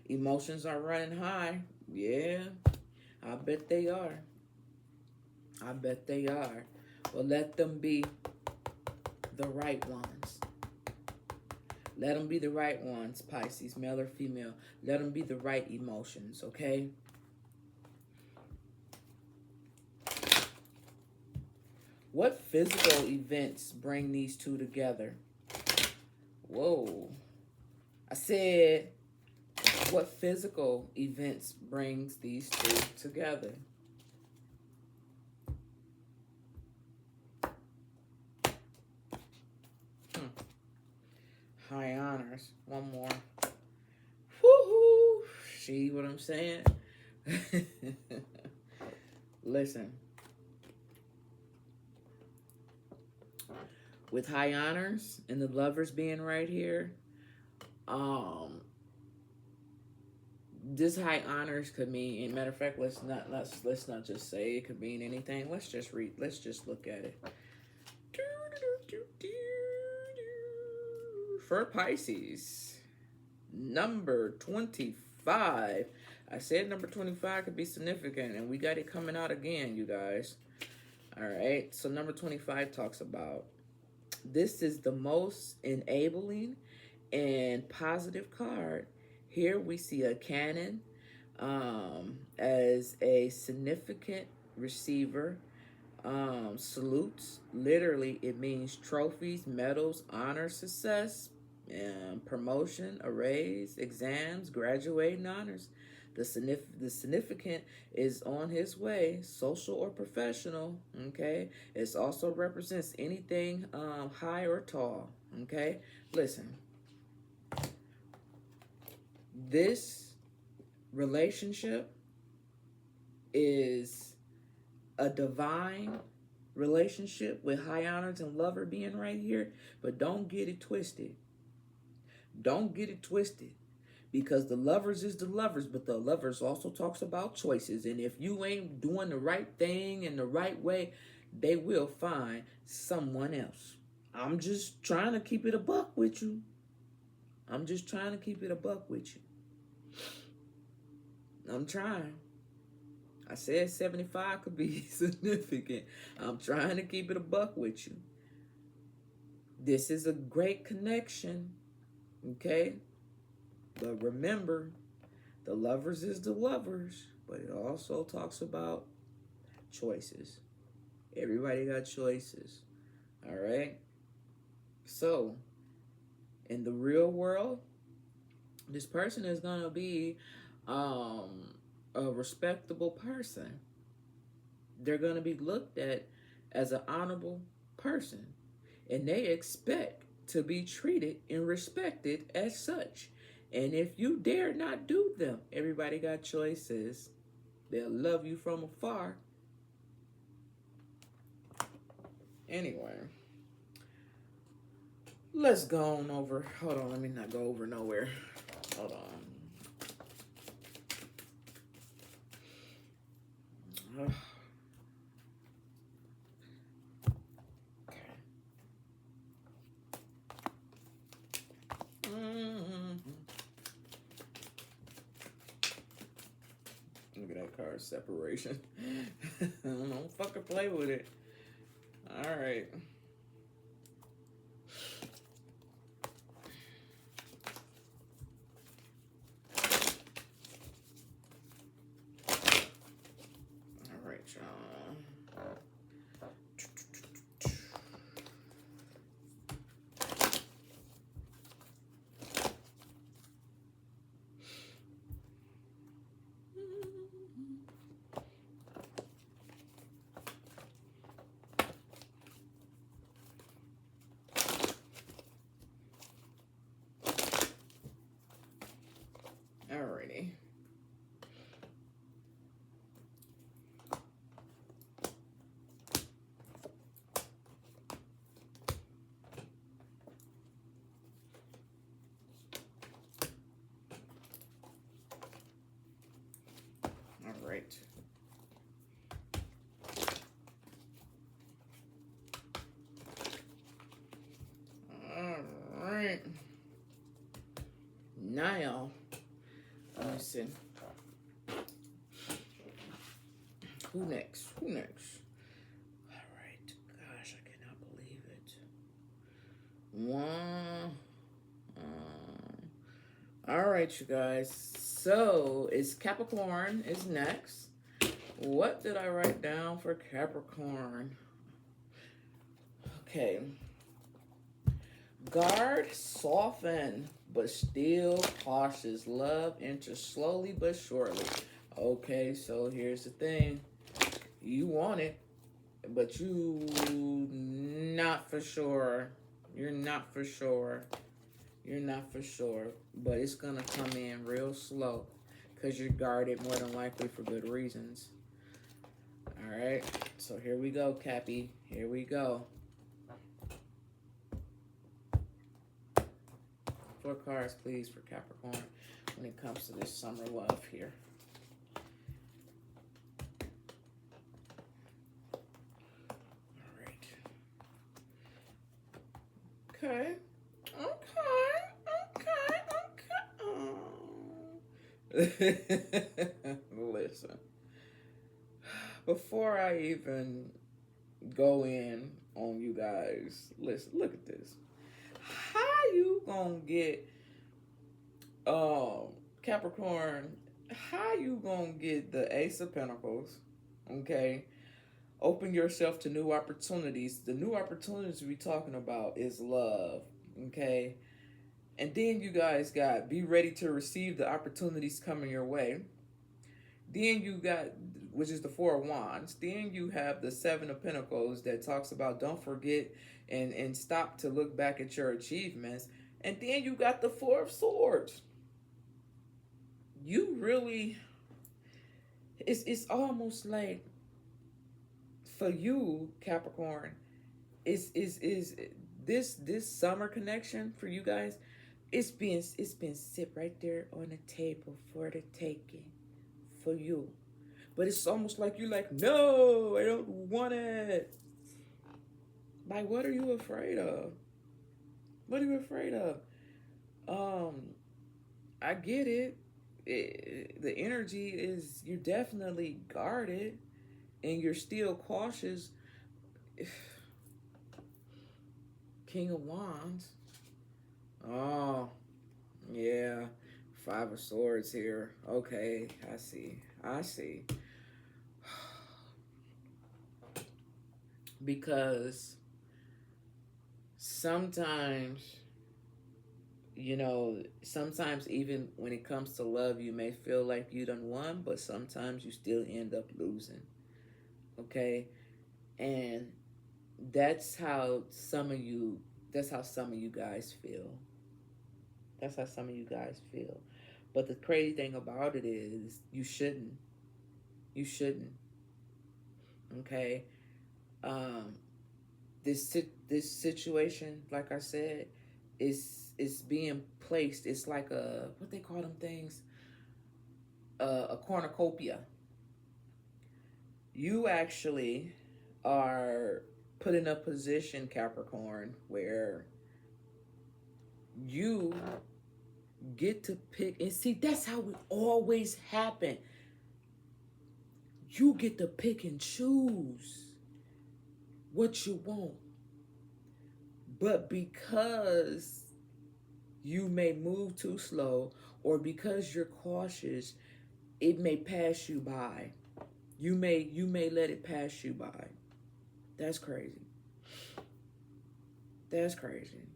Emotions are running high. Yeah. I bet they are. I bet they are. Well, let them be the right ones. Let them be the right ones, Pisces, male or female. Let them be the right emotions, okay? What physical events bring these two together? Whoa. I said, what physical events brings these two together? High honors. One more. Woohoo! See what I'm saying? Listen. With high honors and the lovers being right here, this high honors could mean, matter of fact, let's not just say it could mean anything. Let's just look at it. For Pisces, number 25. I said number 25 could be significant, and we got it coming out again, you guys. All right, so number 25 talks about, this is the most enabling and positive card. Here we see a cannon as a significant receiver. Salutes, literally, it means trophies, medals, honor, success, promotion, a raise, exams, graduating honors. The significant is on his way, social or professional, okay? It also represents anything high or tall, okay? Listen, this relationship is a divine relationship with high honors and lover being right here, but don't get it twisted. Don't get it twisted. Because the lovers is the lovers, but the lovers also talks about choices. And if you ain't doing the right thing in the right way, they will find someone else. I'm just trying to keep it a buck with you. I'm just trying to keep it a buck with you. I'm trying. I said 75 could be significant. I'm trying to keep it a buck with you. This is a great connection, okay? But remember, the lovers is the lovers, but it also talks about choices. Everybody got choices, all right? So, in the real world, this person is going to be a respectable person. They're going to be looked at as an honorable person, and they expect to be treated and respected as such. And if you dare not do them, everybody got choices. They'll love you from afar. Anyway, let's go on over. Hold on, let me not go over nowhere. Hold on. Look at that card separation. Don't fucking play with it. All right. All right, y'all. Alrighty. All right. All right. Now, let me see. Who next? Who next? All right. Gosh, I cannot believe it. One. All right, you guys. So it's Capricorn is next. What did I write down for Capricorn? Okay. Guard, soften, but still cautious. Love enters slowly but surely. Okay, so here's the thing. You want it, but you not for sure. You're not for sure. You're not for sure. But it's going to come in real slow because you're guarded more than likely for good reasons. All right, so here we go, Cappy. Here we go. 4 cards, please, for Capricorn when it comes to this summer love here. All right. Okay. Listen. Before I even go in on you guys, listen, look at this. How you gonna get Capricorn, how you gonna get the Ace of Pentacles, okay? Open yourself to new opportunities. The new opportunities we're talking about is love, okay? And then you guys got be ready to receive the opportunities coming your way. Then you got, which is the 4 of Wands. Then you have the 7 of Pentacles that talks about don't forget and stop to look back at your achievements. And then you got the 4 of Swords. You really, it's almost like for you, Capricorn, is this summer connection for you guys? It's been sit right there on the table for the taking for you. But it's almost like you're like, no, I don't want it. Like, what are you afraid of? What are you afraid of? I get it. The energy is, you're definitely guarded and you're still cautious. King of Wands. Oh, yeah. 5 of Swords here. Okay, I see. Because sometimes, sometimes even when it comes to love, you may feel like you done won, but sometimes you still end up losing. Okay? And that's how some of you guys feel. That's how some of you guys feel. But the crazy thing about it is you shouldn't. You shouldn't. Okay? This situation, like I said, is being placed. It's like a, what they call them things? A cornucopia. You actually are put in a position, Capricorn, where you get to pick, and see, that's how it always happen. You get to pick and choose what you want. But because you may move too slow or because you're cautious, it may pass you by. You may let it pass you by. That's crazy. That's crazy.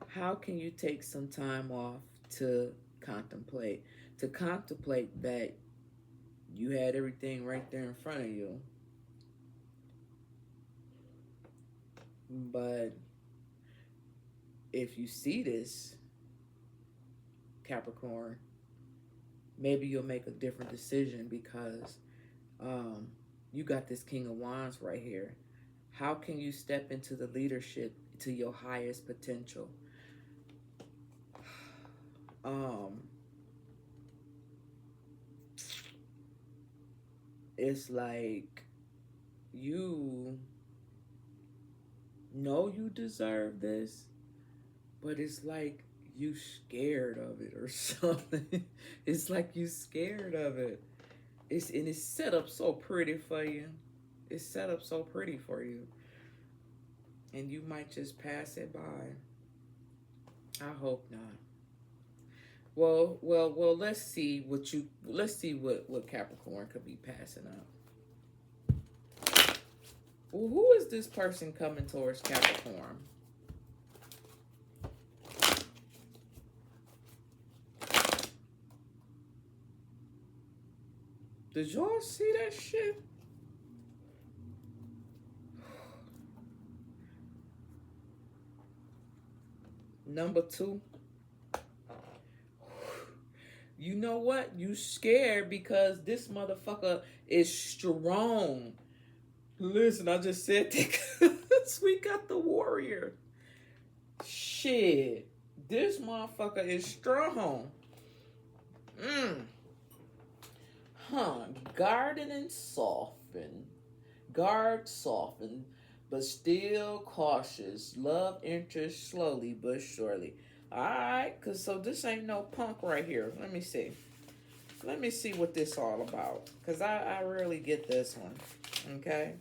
How can you take some time off to contemplate that you had everything right there in front of you, but if you see this, Capricorn, maybe you'll make a different decision because you got this King of Wands right here. How can you step into the leadership to your highest potential? It's like you know you deserve this, but it's like you scared of it or something. It's like you scared of it. It's set up so pretty for you. It's set up so pretty for you. And you might just pass it by. I hope not. Well. Let's see what Capricorn could be passing up. Well, who is this person coming towards Capricorn? Did y'all see that shit? Number 2. You know what? You scared because this motherfucker is strong. Listen, I just said that because we got the warrior. Shit. This motherfucker is strong. Guarded and softened. Guard softened, but still cautious. Love enters slowly but surely. Alright, cause so this ain't no punk right here. Let me see. Let me see what this all about. Cause I rarely get this one. Okay.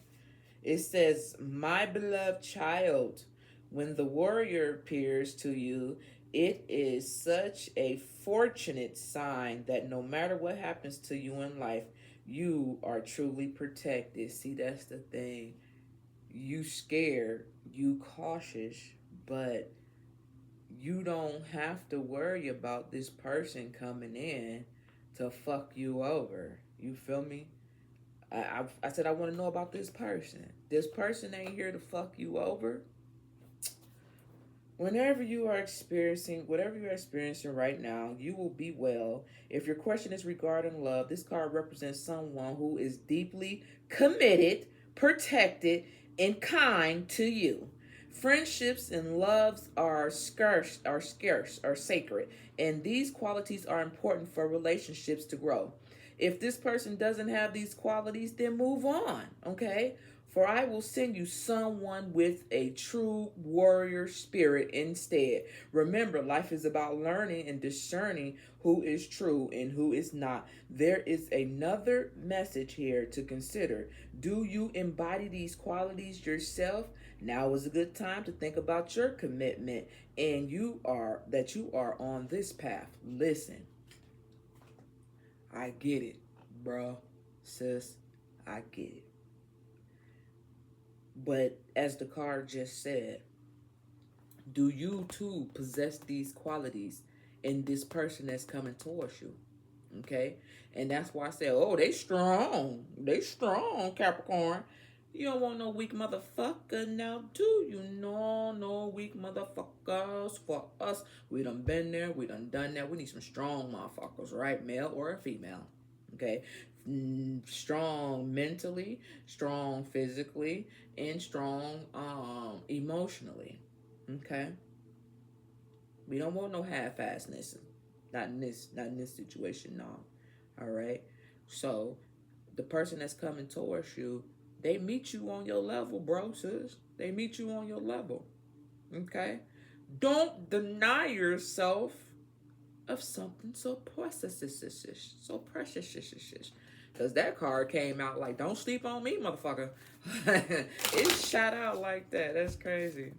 It says, my beloved child, when the warrior appears to you, it is such a fortunate sign that no matter what happens to you in life, you are truly protected. See, that's the thing. You scared, you cautious, but you don't have to worry about this person coming in to fuck you over. You feel me? I said I want to know about this person. This person ain't here to fuck you over. Whenever you are experiencing, whatever you're experiencing right now, you will be well. If your question is regarding love, this card represents someone who is deeply committed, protected, and kind to you. Friendships and loves are scarce, are sacred, and these qualities are important for relationships to grow. If this person doesn't have these qualities, then move on, okay? For I will send you someone with a true warrior spirit instead. Remember, life is about learning and discerning who is true and who is not. There is another message here to consider. Do you embody these qualities yourself? Now is a good time to think about your commitment and you are on this path. Listen, I get it, bro, sis, I get it. But as the card just said, do you too possess these qualities in this person that's coming towards you? Okay? And that's why I say, oh, they strong. They strong, Capricorn. You don't want no weak motherfucker now, do you? No weak motherfuckers for us. We done been there. We done done that. We need some strong motherfuckers, right? Male or a female. Okay? Strong mentally, strong physically, and strong emotionally. Okay? We don't want no half-assness. Not in this situation, no. All right? So, the person that's coming towards you, they meet you on your level, bro, sis. They meet you on your level. Okay? Don't deny yourself of something so precious. So precious. Because that card came out like, don't sleep on me, motherfucker. It shot out like that. That's crazy.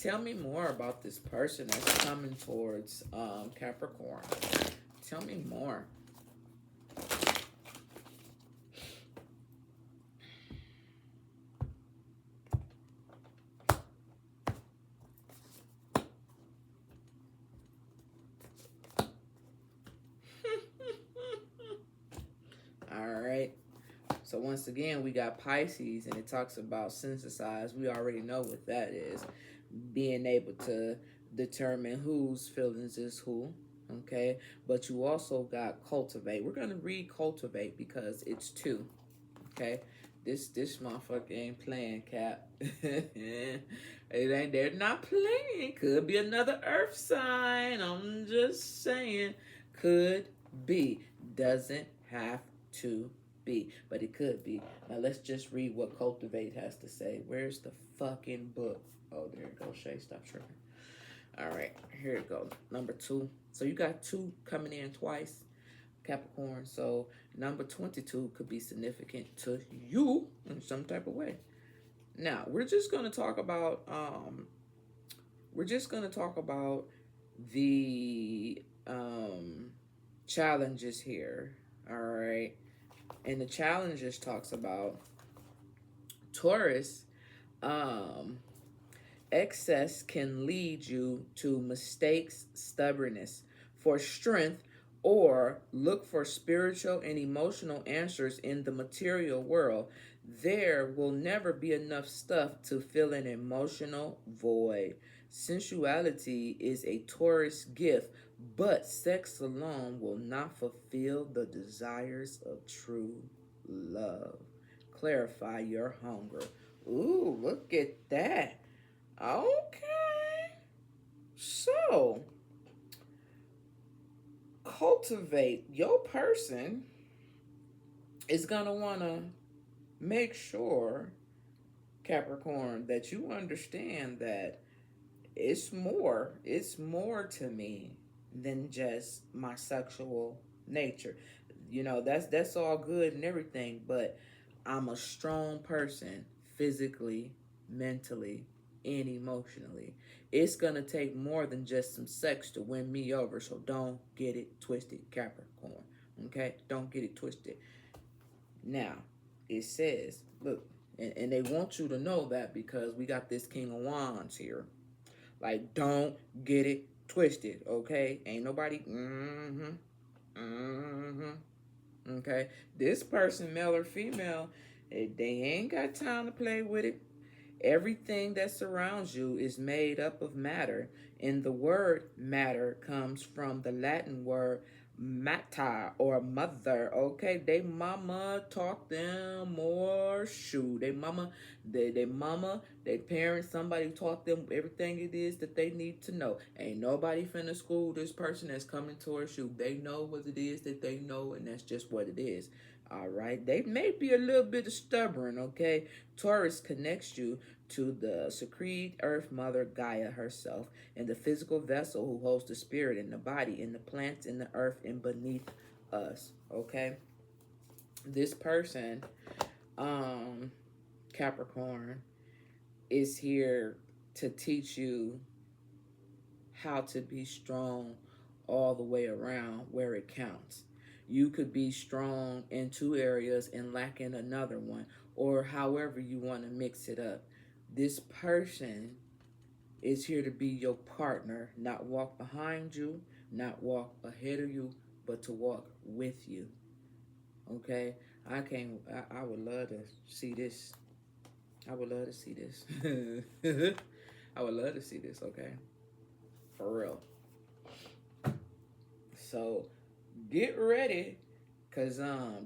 Tell me more about this person that's coming towards Capricorn. Tell me more. Alright. So once again, we got Pisces, and it talks about synthesize. We already know what that is. Being able to determine whose feelings is who. Okay. But you also got cultivate. We're going to read cultivate because it's 2. Okay. This motherfucker ain't playing, Cap. They're not playing. Could be another earth sign. I'm just saying. Could be. Doesn't have to be, but it could be. Now let's just read what cultivate has to say. Where's the fucking book? Oh, there it goes. Shay, stop tripping. All right, here it goes. Number 2. So you got 2 coming in twice. Capricorn. So number 22 could be significant to you in some type of way. Now, we're just going to talk about the challenges here. All right. And the challenges talks about Taurus. Um, Excess can lead you to mistakes, stubbornness for strength, or look for spiritual and emotional answers in the material world. There will never be enough stuff to fill an emotional void. Sensuality is a Taurus gift, but sex alone will not fulfill the desires of true love. Clarify your hunger. Ooh, look at that. Okay. So, cultivate your person is going to want to make sure, Capricorn, that you understand that it's more to me than just my sexual nature. That's all good and everything, but I'm a strong person physically, mentally, and emotionally. It's gonna take more than just some sex to win me over, so don't get it twisted, Capricorn. Okay? Don't get it twisted. Now, it says, look, and they want you to know that because we got this King of Wands here. Like, don't get it twisted, okay? Ain't nobody, okay? This person, male or female, they ain't got time to play with it. Everything that surrounds you is made up of matter, and the word matter comes from the Latin word mater or mother. Okay, they mama taught them more shoe. They parents, somebody taught them everything it is that they need to know. Ain't nobody finna school this person that's coming towards you. They know what it is that they know, and that's just what it is. All right, they may be a little bit stubborn. Okay, Taurus connects you to the secrete earth mother Gaia herself, and the physical vessel who holds the spirit in the body, in the plants, in the earth, and beneath us. Okay, this person, Capricorn, is here to teach you how to be strong all the way around where it counts. You could be strong in two areas and lack in another one, or however you want to mix it up. This person is here to be your partner, not walk behind you, not walk ahead of you, but to walk with you. Okay? I would love to see this. I would love to see this. I would love to see this, okay? For real. So get ready, cause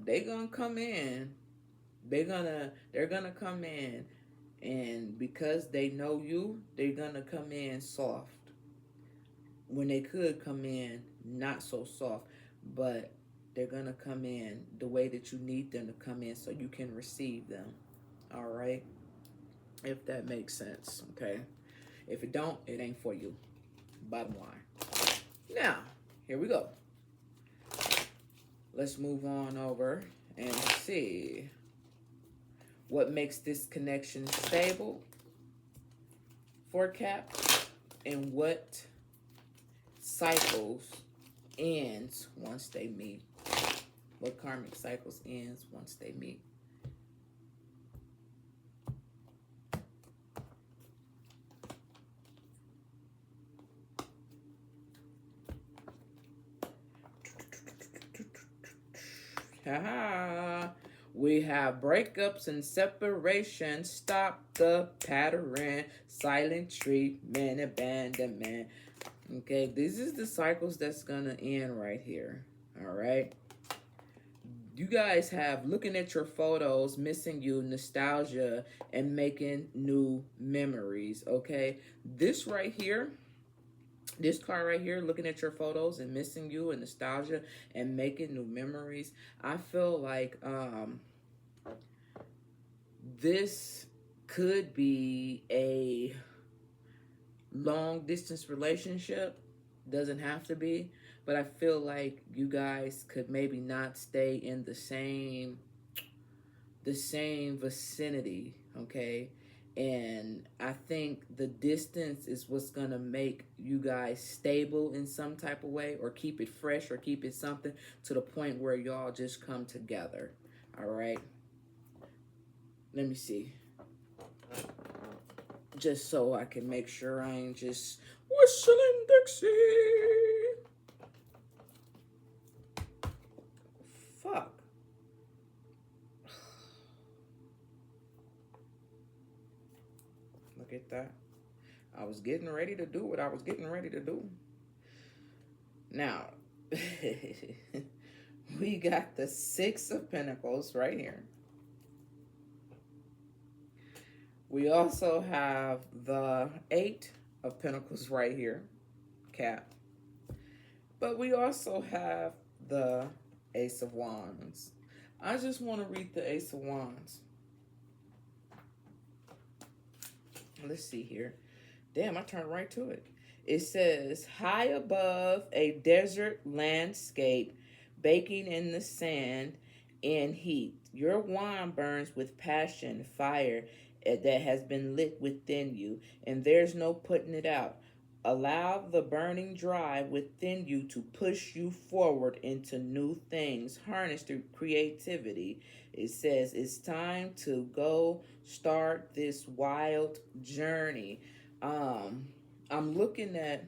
they gonna come in. They're gonna come in, and because they know you, they're gonna come in soft. When they could come in not so soft, but they're gonna come in the way that you need them to come in, so you can receive them. All right, if that makes sense. Okay. If it don't, it ain't for you. Bottom line. Now, here we go. Let's move on over and see what makes this connection stable for Cap, and what cycles ends once they meet. What karmic cycles ends once they meet. We have breakups and separations. Stop the pattern. Silent treatment, abandonment. Okay, this is the cycles that's gonna end right here. All right. You guys have looking at your photos, missing you, nostalgia, and making new memories. Okay, this right here. This card right here, looking at your photos and missing you and nostalgia and making new memories. I feel like this could be a long distance relationship, Doesn't have to be, but I feel like you guys could maybe not stay in the same vicinity, okay? And I think the distance is what's gonna make you guys stable in some type of way, or keep it fresh, or keep it something to the point where y'all just come together. All right. Let me see. Just so I can make sure I ain't just whistling Dixie. Fuck. Look at that. I was getting ready to do what I was getting ready to do. Now, we got the Six of Pentacles right here. We also have the Eight of Pentacles right here, Cap. But we also have the Ace of Wands. I just want to read the Ace of Wands. Let's see here. Damn, I turned right to it. It says, high above a desert landscape, baking in the sand and heat. Your wand burns with passion, fire that has been lit within you, and there's no putting it out. Allow the burning drive within you to push you forward into new things. Harness through creativity. It says it's time to go start this wild journey. I'm looking at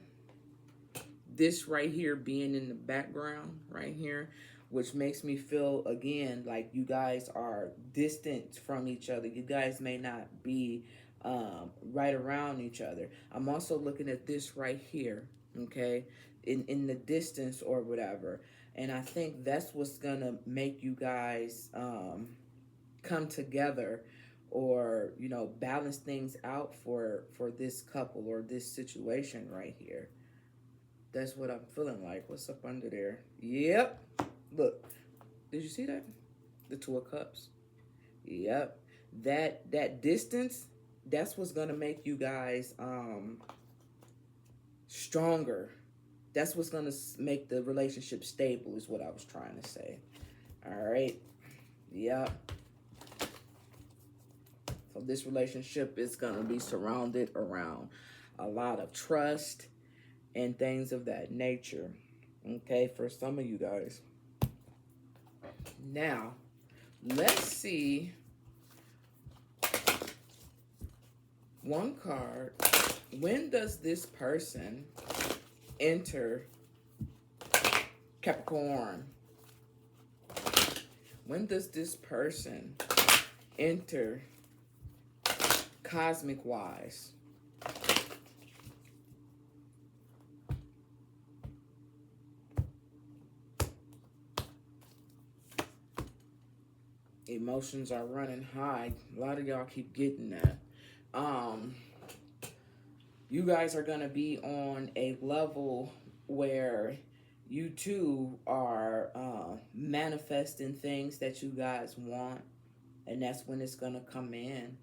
this right here being in the background right here, which makes me feel, again, like you guys are distant from each other. You guys may not be right around each other. I'm also looking at this right here, okay, in the distance or whatever. And I think that's what's going to make you guys come together, or, you know, balance things out for this couple or this situation right here. That's what I'm feeling like. What's up under there? Yep. Look. Did you see that? The Two of Cups. Yep. That distance, that's what's going to make you guys stronger. That's what's going to make the relationship stable, is what I was trying to say. All right. Yep. So this relationship is going to be surrounded around a lot of trust and things of that nature. Okay, for some of you guys. Now, let's see one card. When does this person enter Capricorn? When does this person enter cosmic wise? Emotions are running high. A lot of y'all keep getting that. You guys are going to be on a level where you two are manifesting things that you guys want. And that's when it's going to come in.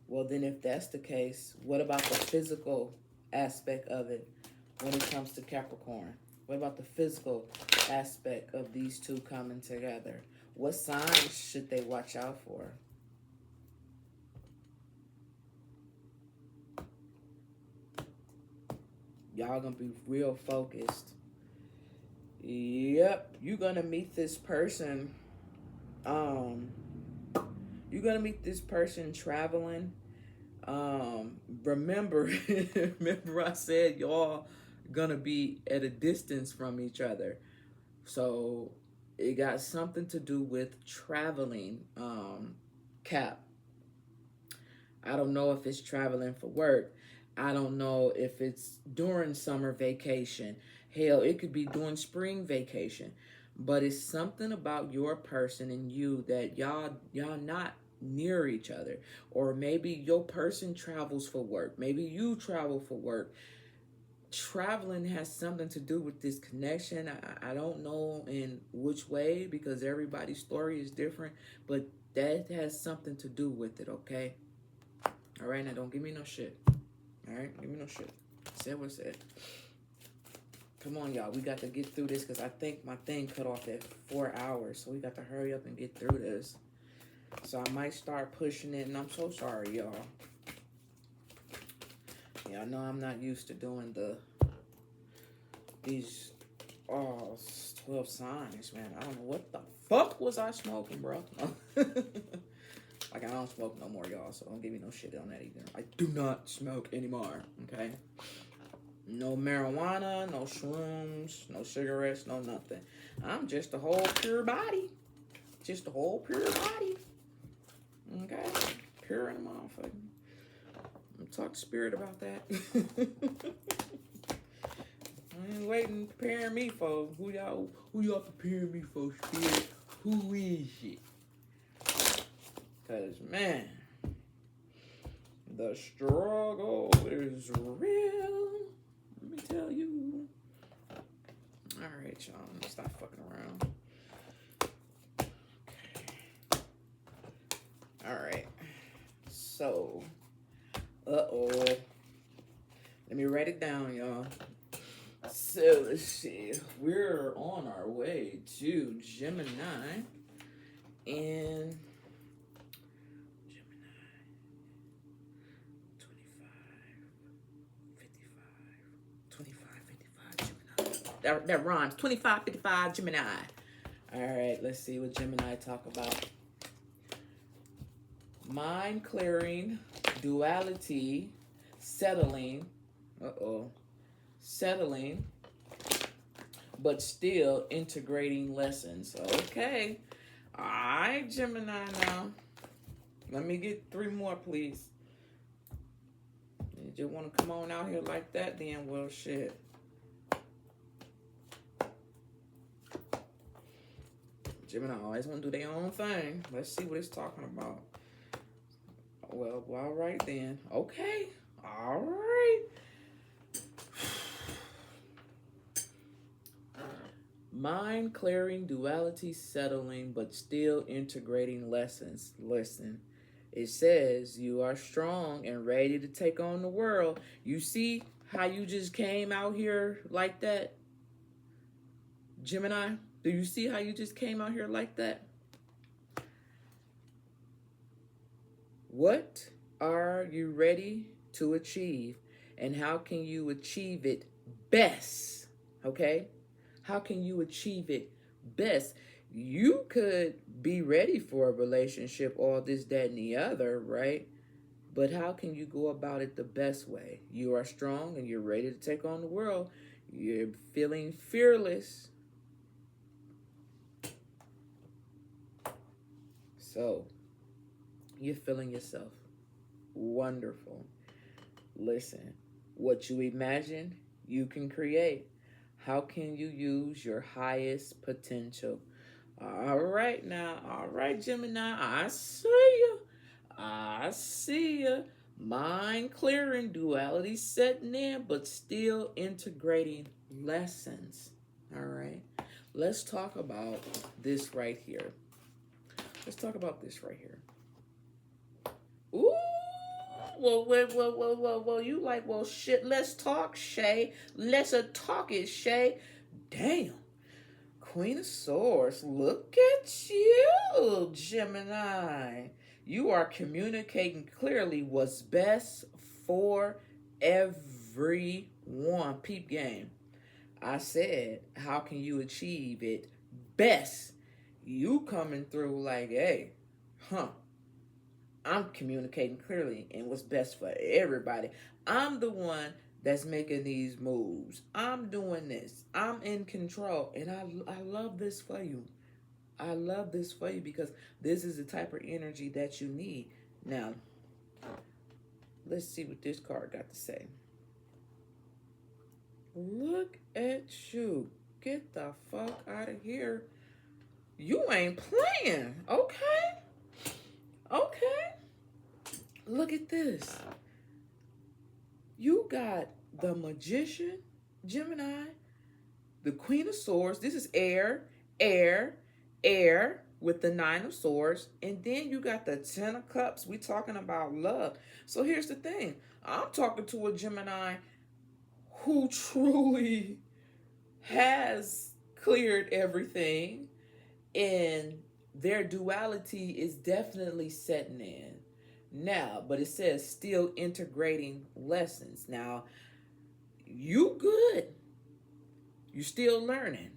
Well, then if that's the case, what about the physical aspect of it when it comes to Capricorn? What about the physical aspect of these two coming together? What signs should they watch out for? Y'all gonna be real focused. Yep, you're gonna meet this person. You're gonna meet this person traveling. Remember, remember I said y'all gonna be at a distance from each other. So it got something to do with traveling, Cap. I don't know if it's traveling for work. I don't know if it's during summer vacation. Hell, it could be during spring vacation. But it's something about your person and you that y'all not near each other. Or maybe your person travels for work. Maybe you travel for work. Traveling has something to do with this connection. I don't know in which way, because everybody's story is different, but that has something to do with it, okay? All right, now don't give me no shit. All right, give me no shit. Said what said. Come on, y'all. We got to get through this because I think my thing cut off at 4 hours. So we got to hurry up and get through this. So I might start pushing it, and I'm so sorry, y'all. Yeah, I know I'm not used to doing these 12 signs, man. I don't know what the fuck was I smoking, bro. Like, I don't smoke no more, y'all, so don't give me no shit on that either. I do not smoke anymore, okay? No marijuana, no shrooms, no cigarettes, no nothing. I'm just a whole pure body. Just a whole pure body. Okay? Pure in a motherfucker. I'm talk to Spirit about that. I ain't waiting, preparing me for who y'all preparing me for, Spirit? Who is it? Cause man, the struggle is real. Let me tell you. All right, y'all. Let me stop fucking around. Okay. All right. So, let me write it down, y'all. So let's see. We're on our way to Gemini, and Gemini 25, Gemini. That rhymes. 25, 55, Gemini. All right, let's see what Gemini talk about. Mind clearing, duality, settling. Settling, but still integrating lessons. Okay. All right, Gemini now. Let me get 3 more, please. You just want to come on out here like that, then, well, shit. Gemini always want to do their own thing. Let's see what it's talking about. Well, all right then. Okay. All right. Mind clearing, duality settling, but still integrating lessons. Listen, it says you are strong and ready to take on the world. You see how you just came out here like that? Gemini, do you see how you just came out here like that? What are you ready to achieve? And how can you achieve it best? Okay? How can you achieve it best? You could be ready for a relationship, all this, that, and the other, right? But how can you go about it the best way? You are strong and you're ready to take on the world. You're feeling fearless. So, you're feeling yourself. Wonderful. Listen, what you imagine, you can create. How can you use your highest potential? All right now. All right, Gemini. I see you. I see you. Mind clearing, duality setting in, but still integrating lessons. All right. Let's talk about this right here. Let's talk about this right here. Ooh. Well, you like, well, shit, let's talk, Shay. Let's talk it, Shay. Damn. Queen of Swords, look at you, Gemini. You are communicating clearly what's best for everyone. Peep game. I said, how can you achieve it best? You coming through like, hey, I'm communicating clearly and what's best for everybody. I'm the one that's making these moves. I'm doing this. I'm in control. And I love this for you. I love this for you because this is the type of energy that you need. Now, let's see what this card got to say. Look at you. Get the fuck out of here. You ain't playing. Okay. Okay. Look at this. You got the Magician, Gemini, the Queen of Swords. This is air, air, air, with the Nine of Swords, and then you got the Ten of Cups. We talking about love. So here's the thing. I'm talking to a Gemini who truly has cleared everything, and their duality is definitely setting in now. But it says still integrating lessons. Now, you good. You're still learning,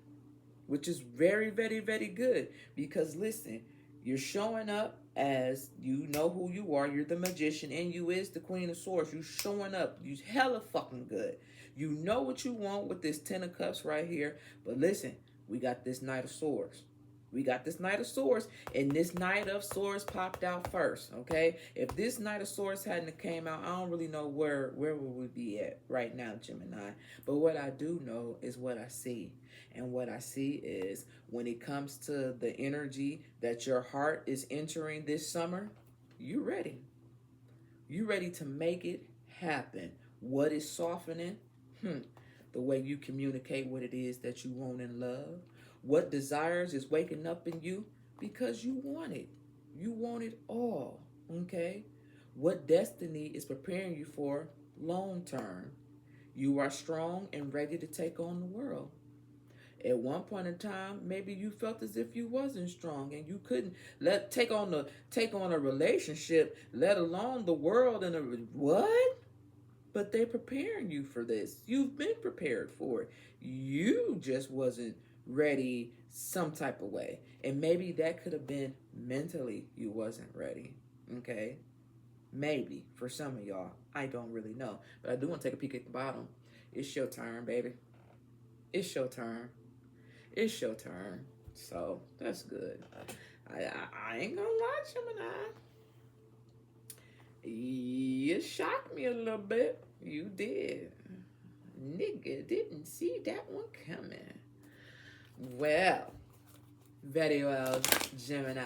which is very, very, very good. Because listen, you're showing up as you know who you are. You're the magician, and you is the Queen of Swords. You showing up. You hella fucking good. You know what you want with this Ten of Cups right here. But listen, we got this Knight of Swords. We got this Knight of Swords, and this Knight of Swords popped out first, okay? If this Knight of Swords hadn't came out, I don't really know where would we be at right now, Gemini. But what I do know is what I see. And what I see is when it comes to the energy that your heart is entering this summer, you ready. You ready to make it happen. What is softening? The way you communicate what it is that you want in love. What desires is waking up in you because you want it. You want it all, okay? What destiny is preparing you for long term? You are strong and ready to take on the world. At one point in time, maybe you felt as if you wasn't strong and you couldn't take on a relationship, let alone the world and what? But they're preparing you for this. You've been prepared for it. You just wasn't ready some type of way. And maybe that could have been mentally you wasn't ready. Okay? Maybe for some of y'all. I don't really know. But I do want to take a peek at the bottom. It's your turn, baby. It's your turn. It's your turn. So that's good. I ain't gonna lie, Gemini. You shocked me a little bit. You did. Nigga didn't see that one coming. Well, very well, Gemini.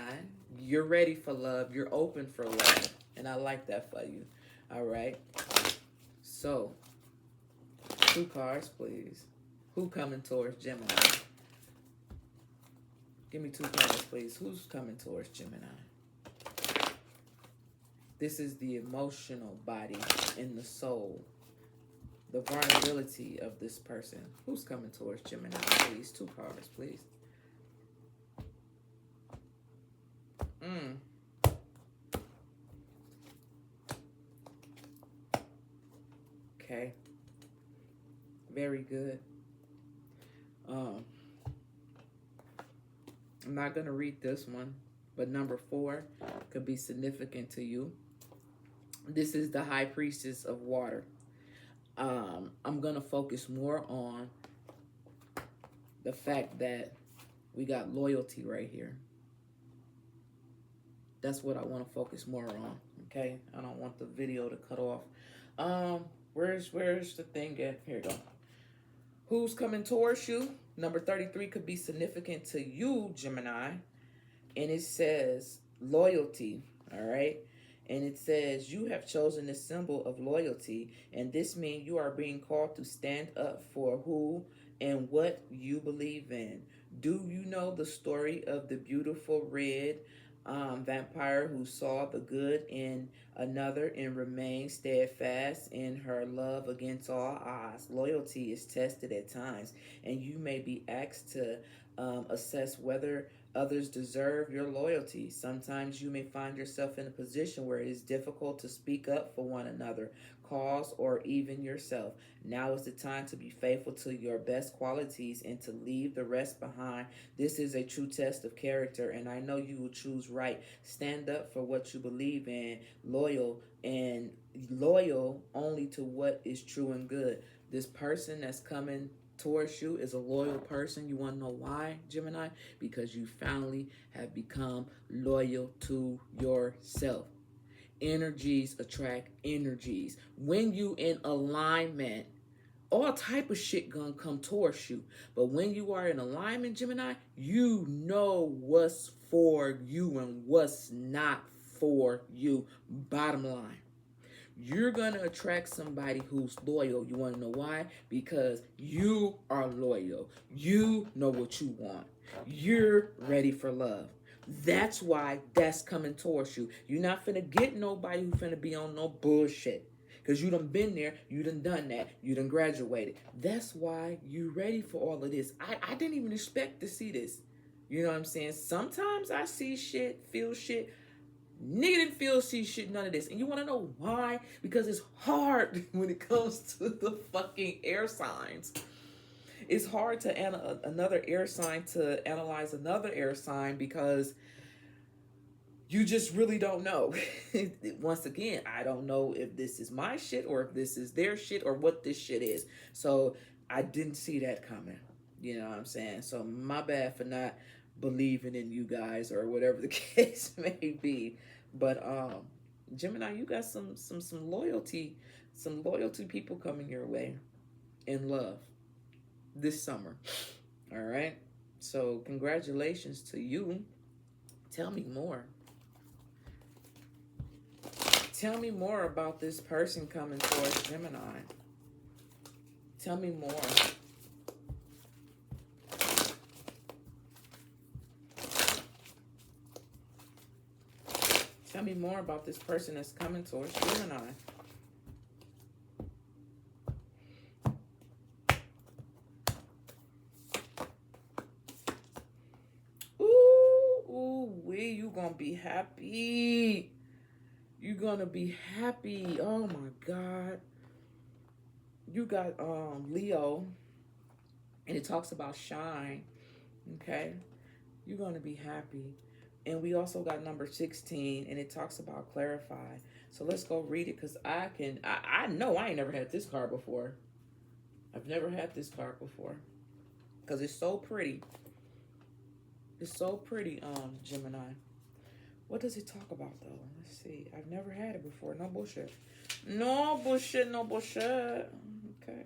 You're ready for love. You're open for love. And I like that for you. All right. So, 2 cards, please. Who coming towards Gemini? Give me 2 cards, please. Who's coming towards Gemini? This is the emotional body in the soul. The vulnerability of this person. Who's coming towards Gemini, please? 2 cards, please. Okay. Very good. I'm not going to read this one, but number 4 could be significant to you. This is the High Priestess of Water. I'm going to focus more on the fact that we got loyalty right here. That's what I want to focus more on, okay? I don't want the video to cut off. Where's the thing at? Here you go. Who's coming towards you? Number 33 could be significant to you, Gemini. And it says loyalty, all right? And it says, you have chosen the symbol of loyalty, and this means you are being called to stand up for who and what you believe in. Do you know the story of the beautiful red vampire who saw the good in another and remained steadfast in her love against all odds? Loyalty is tested at times, and you may be asked to assess whether others deserve your loyalty. Sometimes you may find yourself in a position where it is difficult to speak up for one another, cause, or even yourself. Now is the time to be faithful to your best qualities and to leave the rest behind. This is a true test of character, and I know you will choose right. Stand up for what you believe in, loyal only to what is true and good. This person that's coming towards you is a loyal person. You want to know why, Gemini? Because you finally have become loyal to yourself. Energies attract energies. When you in alignment, all type of shit gonna come towards you. But when you are in alignment, Gemini, you know what's for you and what's not for you. Bottom line. You're going to attract somebody who's loyal. You want to know why? Because you are loyal. You know what you want. You're ready for love. That's why that's coming towards you. You're not finna get nobody who finna be on no bullshit. Because you done been there, you done that, you done graduated. That's why you ready for all of this. I didn't even expect to see this. You know what I'm saying? Sometimes I see shit, feel shit. Nigga didn't feel, see shit, none of this. And you want to know why? Because it's hard when it comes to the fucking air signs. It's hard to another air sign to analyze another air sign because you just really don't know. Once again, I don't know if this is my shit or if this is their shit or what this shit is. So I didn't see that coming. You know what I'm saying? So my bad for not believing in you guys or whatever the case may be. But Gemini, you got some loyalty, some loyalty people coming your way in love this summer. All right. So congratulations to you. Tell me more. Tell me more about this person coming towards Gemini. Tell me more. Tell me more about this person that's coming towards Gemini. You gonna be happy. You're gonna be happy. Oh my God. You got Leo, and it talks about shine. Okay, you're gonna be happy. And we also got number 16, and it talks about clarify. So let's go read it, because I know I ain't never had this card before. I've never had this card before, because it's so pretty. It's so pretty, Gemini. What does it talk about, though? Let's see. I've never had it before. No bullshit. No bullshit, no bullshit. Okay.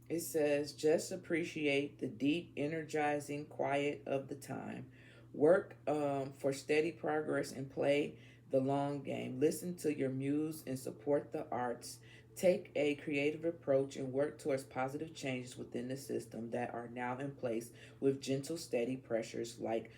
It says, just appreciate the deep, energizing quiet of the time. Work for steady progress and play the long game. Listen to your muse and support the arts. Take a creative approach and work towards positive changes within the system that are now in place with gentle, steady pressures like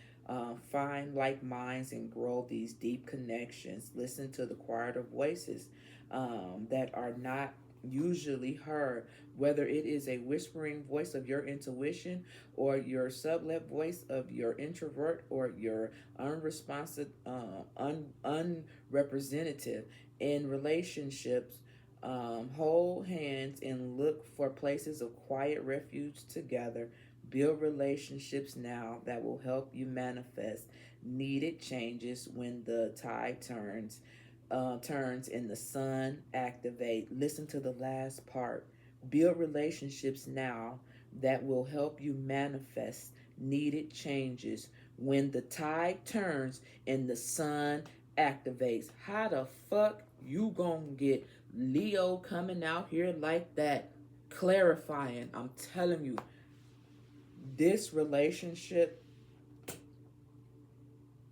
find like minds and grow these deep connections. Listen to the quieter voices that are not usually heard, whether it is a whispering voice of your intuition or your sublet voice of your introvert or your unresponsive, unrepresentative in relationships. Hold hands and look for places of quiet refuge together. Build relationships now that will help you manifest needed changes when the tide turns and the sun activate. Listen to the last part. Build relationships now that will help you manifest needed changes when the tide turns and the sun activates. How the fuck you gonna get Leo coming out here like that? Clarifying. I'm telling you, this relationship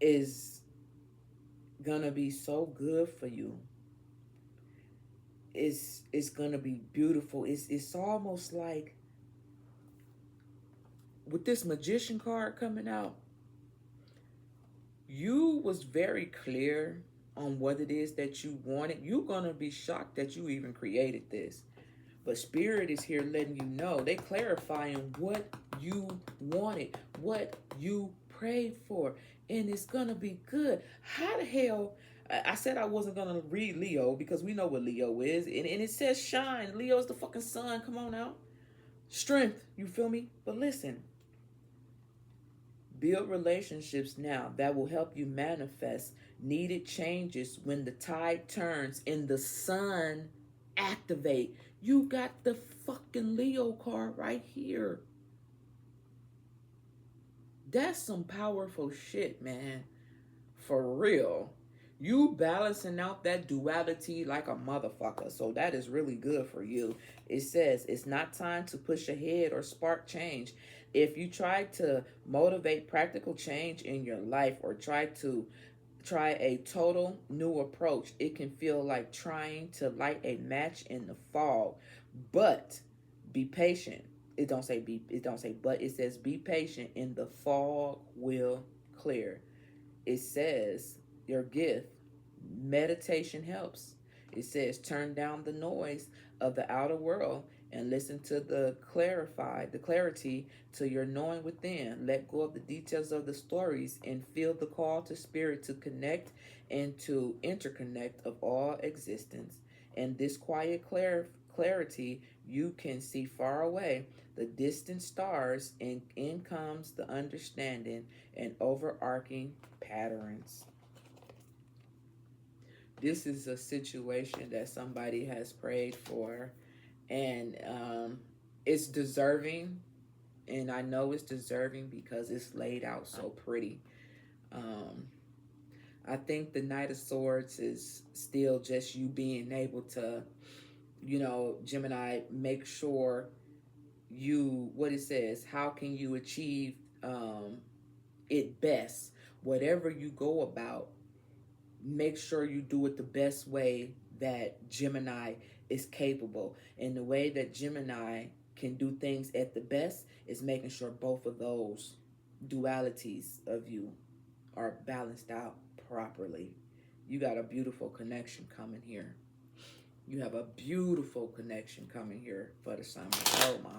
is gonna be so good for you. It's gonna be beautiful. It's almost like with this Magician card coming out, you was very clear on what it is that you wanted. You're gonna be shocked that you even created this. But Spirit is here letting you know. They clarifying what you wanted, what you prayed for. And it's going to be good. How the hell... I said I wasn't going to read Leo because we know what Leo is. And it says shine. Leo's the fucking sun. Come on out. Strength. You feel me? But listen. Build relationships now that will help you manifest needed changes when the tide turns and the sun activate. You got the fucking Leo card right here. That's some powerful shit, man. For real. You balancing out that duality like a motherfucker. So that is really good for you. It says it's not time to push ahead or spark change. If you try to motivate practical change in your life or try a total new approach, it can feel like trying to light a match in the fog. But be patient. it don't say be, it don't say but, it says be patient and the fog will clear. It says your gift, meditation helps. It says turn down the noise of the outer world and listen to the clarity to your knowing within. Let go of the details of the stories and feel the call to spirit to connect and to interconnect of all existence. And this quiet clarity, you can see far away the distant stars, and in comes the understanding and overarching patterns. This is a situation that somebody has prayed for, and it's deserving. And I know it's deserving because it's laid out so pretty. Um, I think the Knight of Swords is still just you being able to, Gemini, make sure you, what it says, how can you achieve it best? Whatever you go about, make sure you do it the best way that Gemini is capable. And the way that Gemini can do things at the best is making sure both of those dualities of you are balanced out properly. You got a beautiful connection coming here. You have a beautiful connection coming here for the summer. Oh my.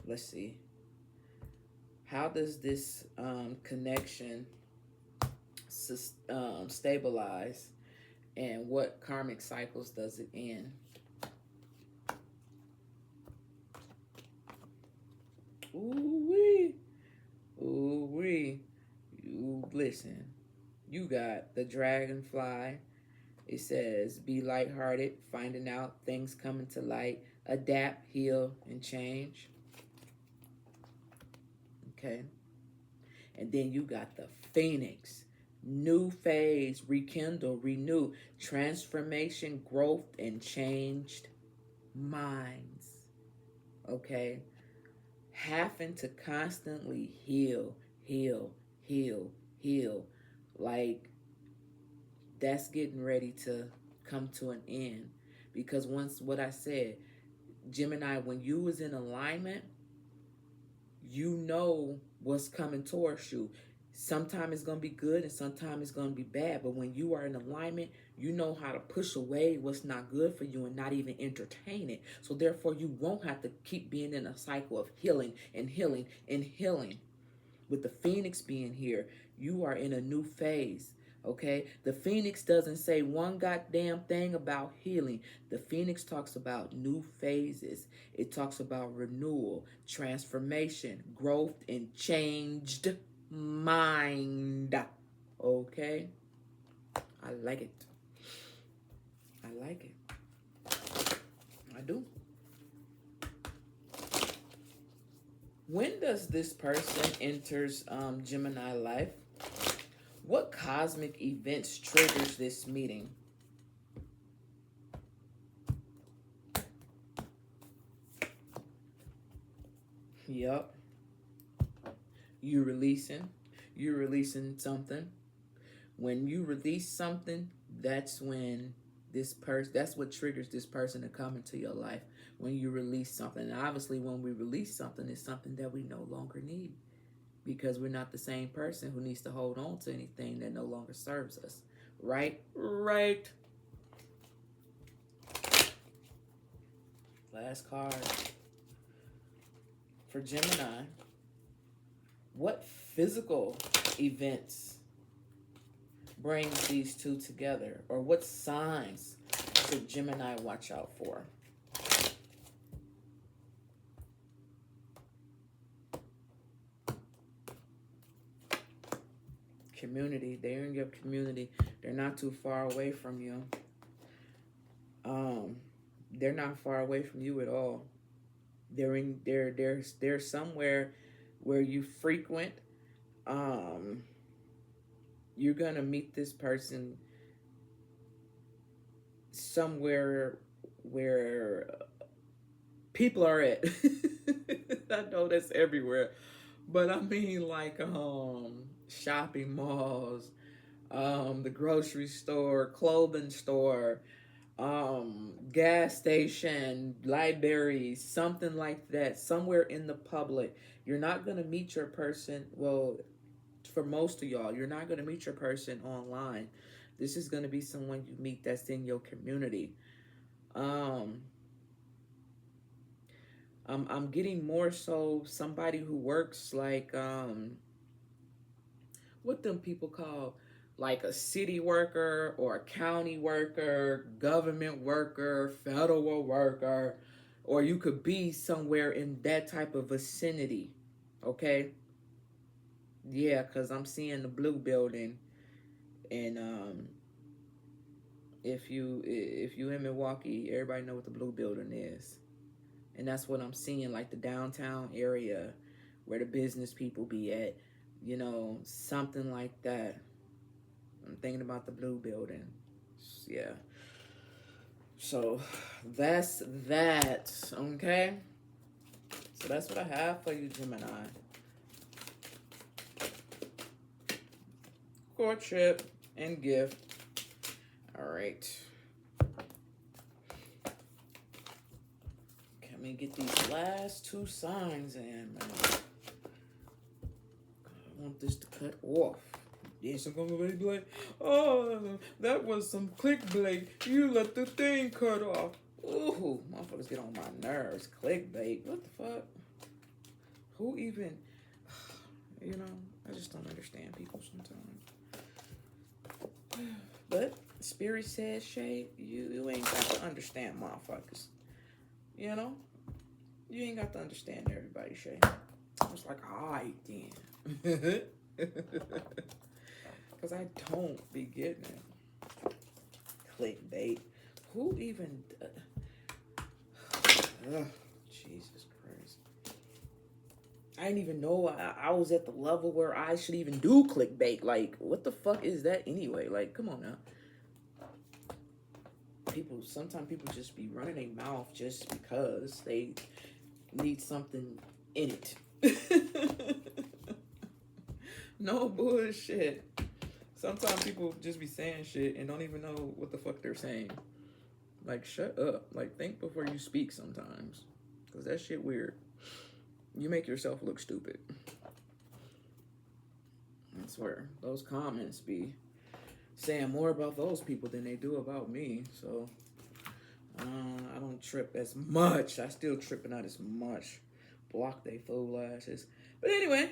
Let's see. How does this connection stabilize, and what karmic cycles does it end? Ooh-wee. Ooh-wee. You listen. You got the dragonfly. It says, be lighthearted, finding out things coming to light, adapt, heal, and change. Okay. And then you got the phoenix. New phase, rekindle, renew, transformation, growth, and changed minds. Okay? Having to constantly heal. Like, that's getting ready to come to an end. Because once, what I said, Gemini, when you was in alignment, you know what's coming towards you. Sometimes it's going to be good and sometimes it's going to be bad. But when you are in alignment, you know how to push away what's not good for you and not even entertain it. So therefore, you won't have to keep being in a cycle of healing and healing and healing. With the phoenix being here, you are in a new phase. Okay, the phoenix doesn't say one goddamn thing about healing. The phoenix talks about new phases. It talks about renewal, transformation, growth, and changed mind. Okay, I like it. I like it. I do. When does this person enters Gemini life? What cosmic events triggers this meeting? Yup. You're releasing something. When you release something, that's when that's what triggers this person to come into your life. When you release something. And obviously when we release something, it's something that we no longer need. Because we're not the same person who needs to hold on to anything that no longer serves us. Right? Right. Last card. For Gemini, what physical events brings these two together? Or what signs should Gemini watch out for? Community. They're in your community. They're not too far away from you. They're not far away from you at all. They're somewhere where you frequent. You're gonna meet this person somewhere where people are at. I know that's everywhere, but I mean like shopping malls, the grocery store, clothing store, gas station, library, something like that, somewhere in the public. You're not going to meet your person, well, for most of y'all, you're not going to meet your person online. This is going to be someone you meet that's in your community. um I'm getting more so somebody who works like what them people call, like a city worker or a county worker, government worker, federal worker, or you could be somewhere in that type of vicinity. Okay? Yeah, because I'm seeing the blue building, and if you in Milwaukee, everybody know what the blue building is. And that's what I'm seeing, like the downtown area where the business people be at, something like that. I'm thinking about the blue building. Yeah. So that's that. Okay. So that's what I have for you, Gemini. Courtship and gift. All right. Can we get these last two signs in, man? I want this to cut off. Yeah, somebody be like, oh, that was some clickbait. You let the thing cut off. Ooh, motherfuckers get on my nerves. Clickbait. What the fuck? Who even, I just don't understand people sometimes. But Spirit says, Shay, you ain't got to understand motherfuckers. You ain't got to understand everybody, Shay. I was like, all right, then. Because I don't be getting it. Clickbait. Who even... Jesus Christ. I didn't even know I was at the level where I should even do clickbait. Like, what the fuck is that anyway? Like, come on now. Sometimes people just be running their mouth just because they need something in it. No bullshit. Sometimes people just be saying shit and don't even know what the fuck they're saying. Like, shut up. Like, think before you speak sometimes. Because that shit weird. You make yourself look stupid. I swear. Those comments be saying more about those people than they do about me. So, I don't trip as much. I still tripping out as much. Block they fool asses. But anyway,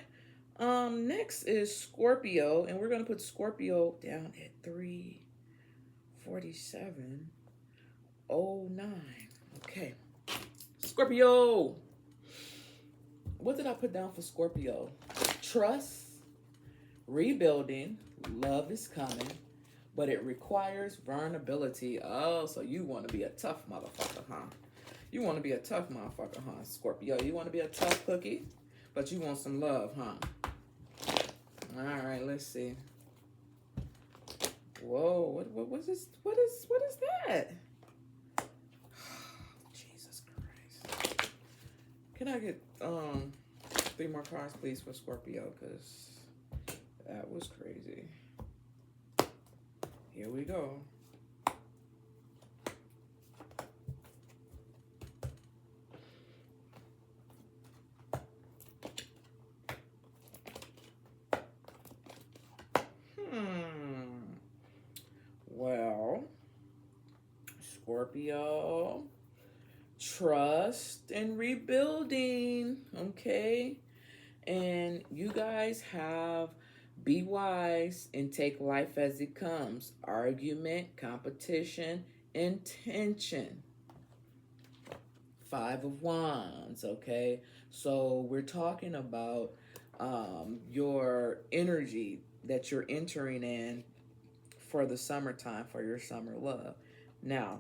next is Scorpio, and we're gonna put Scorpio down at 34709. Okay, Scorpio. What did I put down for Scorpio? Trust, rebuilding, love is coming, but it requires vulnerability. Oh, so you want to be a tough motherfucker, huh? You want to be a tough motherfucker, huh, Scorpio? You want to be a tough cookie, but you want some love, huh? All right, let's see. Whoa, what's this? What is that? Jesus Christ. Can I get 3 more cards, please, for Scorpio? Because that was crazy. Here we go. Well, Scorpio, trust and rebuilding, okay? And you guys have be wise and take life as it comes. Argument, competition, intention. 5 of Wands, okay? So we're talking about your energy that you're entering in for the summertime, for your summer love. Now,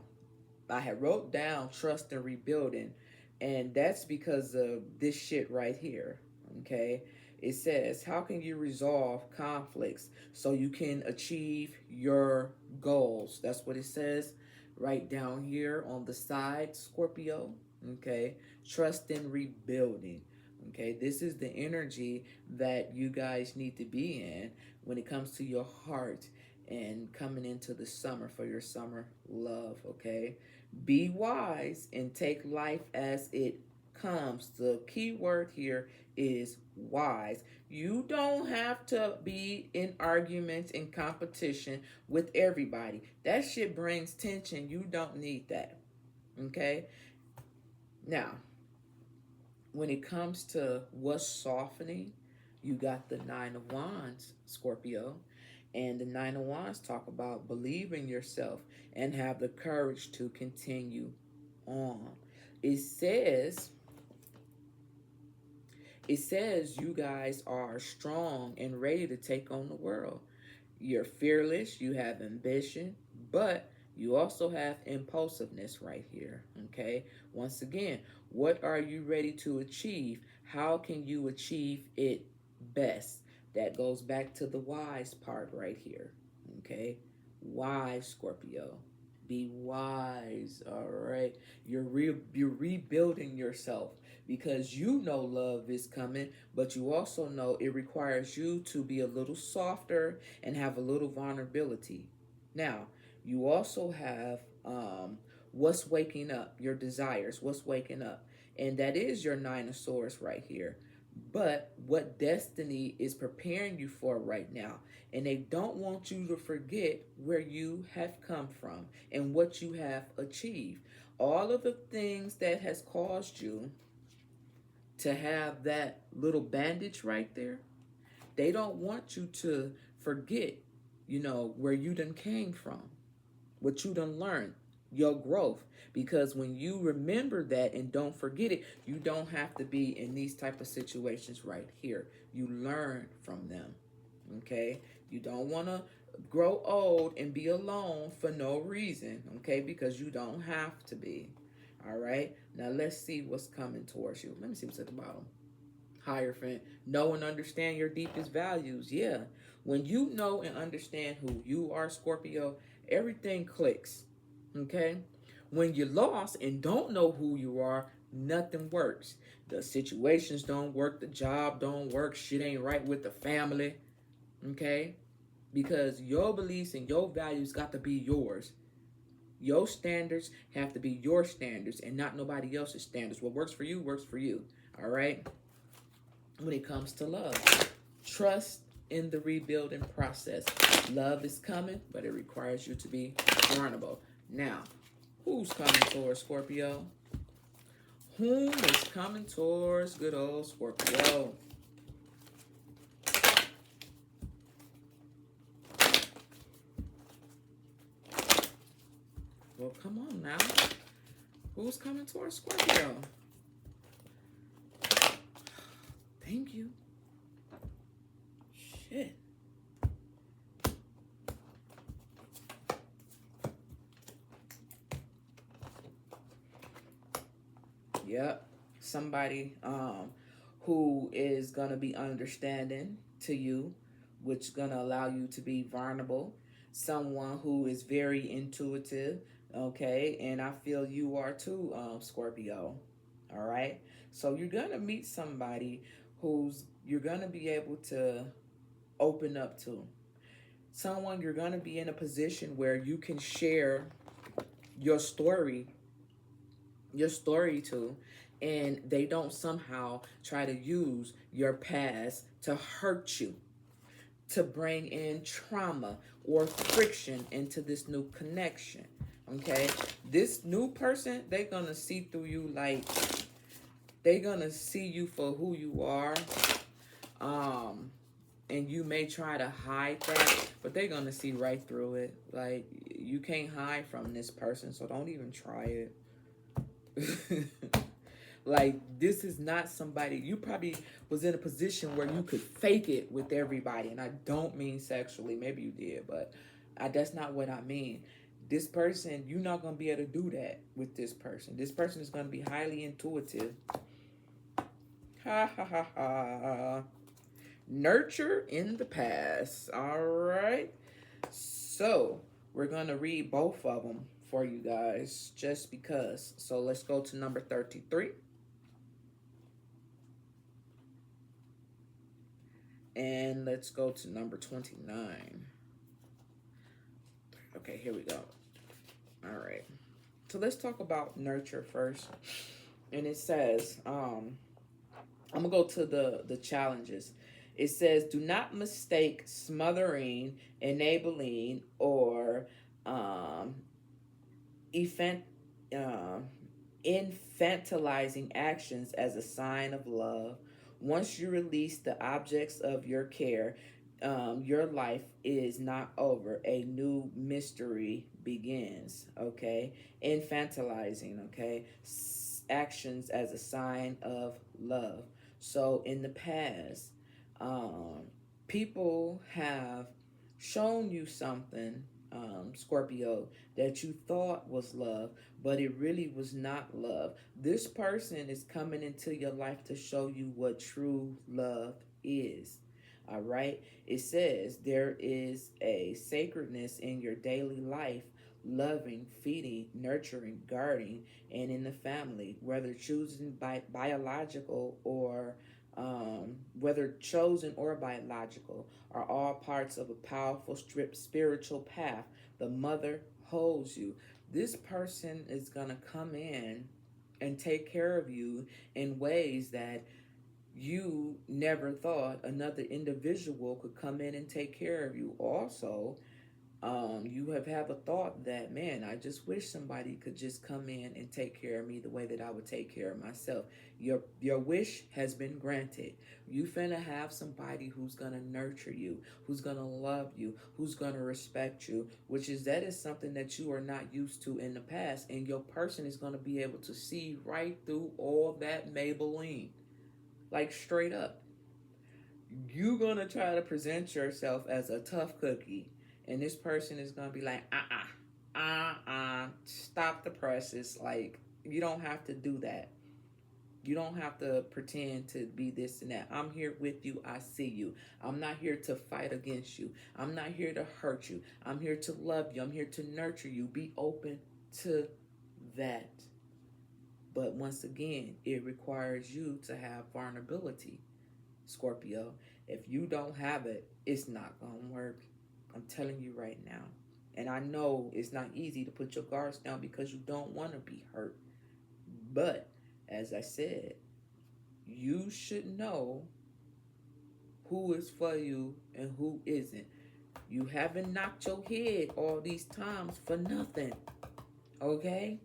I had wrote down trust and rebuilding, and that's because of this shit right here, okay? It says, how can you resolve conflicts so you can achieve your goals? That's what it says right down here on the side, Scorpio, okay? Trust and rebuilding, okay? This is the energy that you guys need to be in when it comes to your heart and coming into the summer for your summer love, okay? Be wise and take life as it comes. The key word here is wise. You don't have to be in arguments and competition with everybody. That shit brings tension. You don't need that, okay? Now, when it comes to what's softening, you got the Nine of Wands, Scorpio. And the Nine of Wands talk about believing yourself and have the courage to continue on. It says, you guys are strong and ready to take on the world. You're fearless, you have ambition, but you also have impulsiveness right here, okay? Once again, what are you ready to achieve? How can you achieve it best? That goes back to the wise part right here, okay? Wise, Scorpio. Be wise, all right? You're rebuilding yourself because you know love is coming, but you also know it requires you to be a little softer and have a little vulnerability. Now, you also have what's waking up, your desires, what's waking up. And that is your Nine of Swords right here. But what destiny is preparing you for right now. And they don't want you to forget where you have come from and what you have achieved. All of the things that has caused you to have that little bandage right there, they don't want you to forget, where you done came from, what you done learned, your growth. Because when you remember that and don't forget it, you don't have to be in these type of situations right here. You learn from them, okay? You don't want to grow old and be alone for no reason, okay? Because you don't have to be, all right? Now let's see what's coming towards you. Let me see what's at the bottom. Hierophant, know and understand your deepest values. Yeah, when you know and understand who you are, Scorpio, everything clicks, okay? When you're lost and don't know who you are, nothing works. The situations don't work, the job don't work, shit ain't right with the family, okay? Because your beliefs and your values got to be yours. Your standards have to be your standards and not nobody else's standards. What works for you, all right? When it comes to love, trust in the rebuilding process. Love is coming, but it requires you to be vulnerable. Now, who's coming towards Scorpio? Whom is coming towards good old Scorpio? Well, come on now. Who's coming towards Scorpio? Thank you. Shit. Yep. Somebody who is going to be understanding to you, which is going to allow you to be vulnerable. Someone who is very intuitive, okay? And I feel you are too, Scorpio, all right? So you're going to meet somebody who's you're going to be able to open up to. Someone you're going to be in a position where you can share your story to, and they don't somehow try to use your past to hurt you, to bring in trauma or friction into this new connection, okay? This new person, they're going to see through you like, they're going to see you for who you are, and you may try to hide that, but they're going to see right through it. Like, you can't hide from this person, so don't even try it. Like, this is not somebody, you probably was in a position where you could fake it with everybody, and I don't mean sexually, maybe you did, but that's not what I mean. This person, you're not going to be able to do that with this person. This person is going to be highly intuitive. Ha ha ha ha. Nurture in the past. All right. So we're going to read both of them for you guys just because. So let's go to number 33. And let's go to number 29. Okay, here we go. All right. So let's talk about nurture first. And it says, I'm gonna go to the challenges. It says, do not mistake smothering, enabling, or um, effant, uh, infantilizing actions as a sign of love. Once you release the objects of your care, your life is not over. A new mystery begins. Okay, infantilizing. Okay, actions as a sign of love. So in the past, um, people have shown you something, Scorpio, that you thought was love, but it really was not love. This person is coming into your life to show you what true love is. All right. It says there is a sacredness in your daily life, loving, feeding, nurturing, guarding, and in the family, whether chosen by biological or whether chosen or biological, are all parts of a powerful spiritual path. The mother holds you. This person is going to come in and take care of you in ways that you never thought another individual could come in and take care of you. Also, you have had a thought that, man, I just wish somebody could just come in and take care of me the way that I would take care of myself. Your wish has been granted. You finna have somebody who's gonna nurture you, who's gonna love you, who's gonna respect you, that is something that you are not used to in the past, and your person is gonna be able to see right through all that Maybelline, like straight up. You gonna try to present yourself as a tough cookie, and this person is gonna be like, stop the presses. Like, you don't have to do that. You don't have to pretend to be this and that. I'm here with you. I see you. I'm not here to fight against you. I'm not here to hurt you. I'm here to love you. I'm here to nurture you. Be open to that. But once again, it requires you to have vulnerability, Scorpio. If you don't have it, it's not going to work. I'm telling you right now. And I know it's not easy to put your guards down because you don't want to be hurt. But as I said, you should know who is for you and who isn't. You haven't knocked your head all these times for nothing. Okay?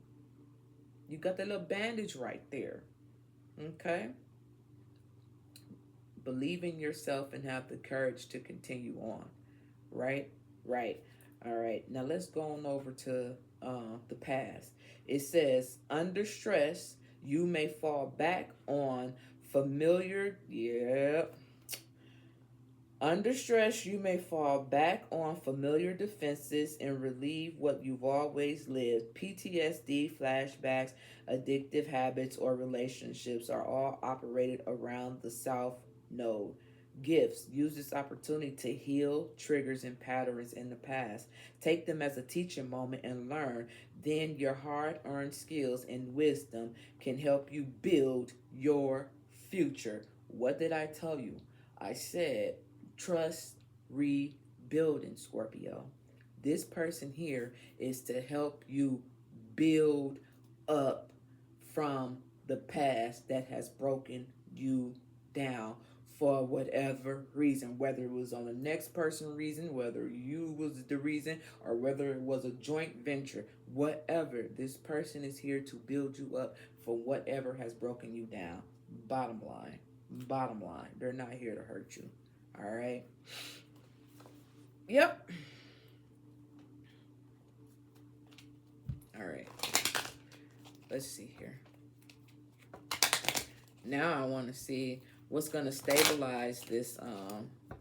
You got that little bandage right there. Okay? Believe in yourself and have the courage to continue on. Right? Right. All right. Now let's go on over to the past. It says, under stress, you may fall back on familiar. Yeah. Under stress, you may fall back on familiar defenses and relieve what you've always lived. PTSD, flashbacks, addictive habits, or relationships are all operated around the South Node. Gifts. Use this opportunity to heal triggers and patterns in the past. Take them as a teaching moment and learn. Then your hard-earned skills and wisdom can help you build your future. What did I tell you? I said, trust rebuilding, Scorpio. This person here is to help you build up from the past that has broken you down for whatever reason, whether it was on the next person reason, whether you was the reason, or whether it was a joint venture, whatever. This person is here to build you up for whatever has broken you down. Bottom line, they're not here to hurt you. All right. Yep. All right. Let's see here. Now I want to see what's going to stabilize this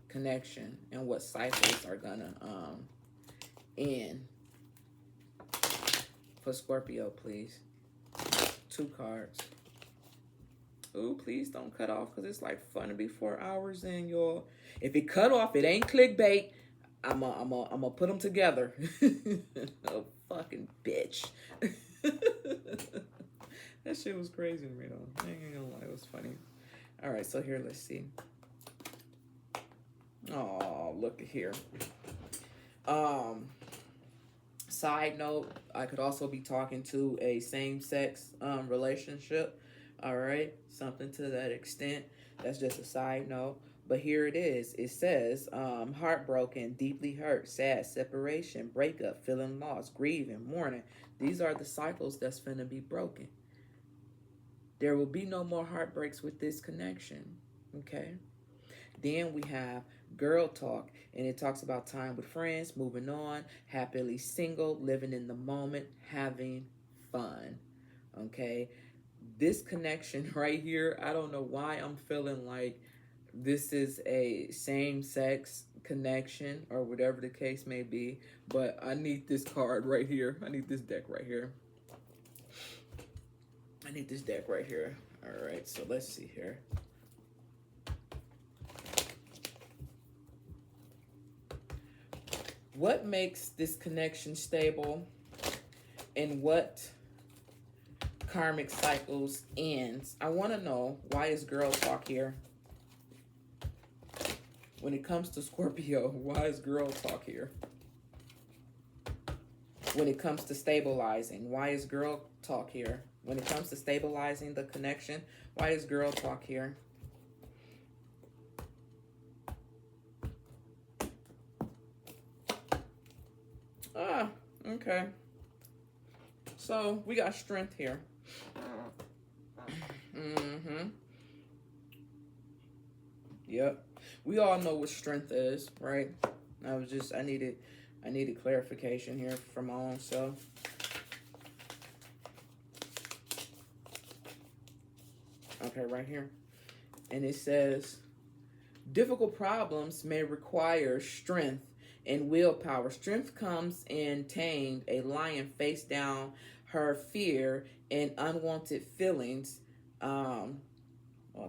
connection and what cycles are going to end for Scorpio, please. 2 cards. Ooh, please don't cut off because it's like fun to be 4 hours in, y'all. If it cut off, it ain't clickbait. I'm a put them together. Oh, fucking bitch. That shit was crazy to me, though. I ain't gonna lie, it was funny. All right, so here, let's see. Oh, look at here. Side note, I could also be talking to a same-sex relationship. All right, something to that extent. That's just a side note. But here it is. It says, heartbroken, deeply hurt, sad, separation, breakup, feeling lost, grieving, mourning. These are the cycles that's finna be broken. There will be no more heartbreaks with this connection. Okay? Then we have girl talk, and it talks about time with friends, moving on, happily single, living in the moment, having fun. Okay? This connection right here, I don't know why I'm feeling like this is a same-sex connection or whatever the case may be, but I need this card right here. I need this deck right here. I need this deck right here. All right, so let's see here. What makes this connection stable, and what karmic cycles ends? I want to know, why is girl talk here? When it comes to Scorpio, why is girl talk here? When it comes to stabilizing, why is girl talk here? When it comes to stabilizing the connection, why is girl talk here? Ah, okay. So we got strength here. Yep. We all know what strength is, right? I needed clarification here for my own self. Okay, right here. And it says, difficult problems may require strength and willpower. Strength comes in tamed a lion face down her fear and unwanted feelings. I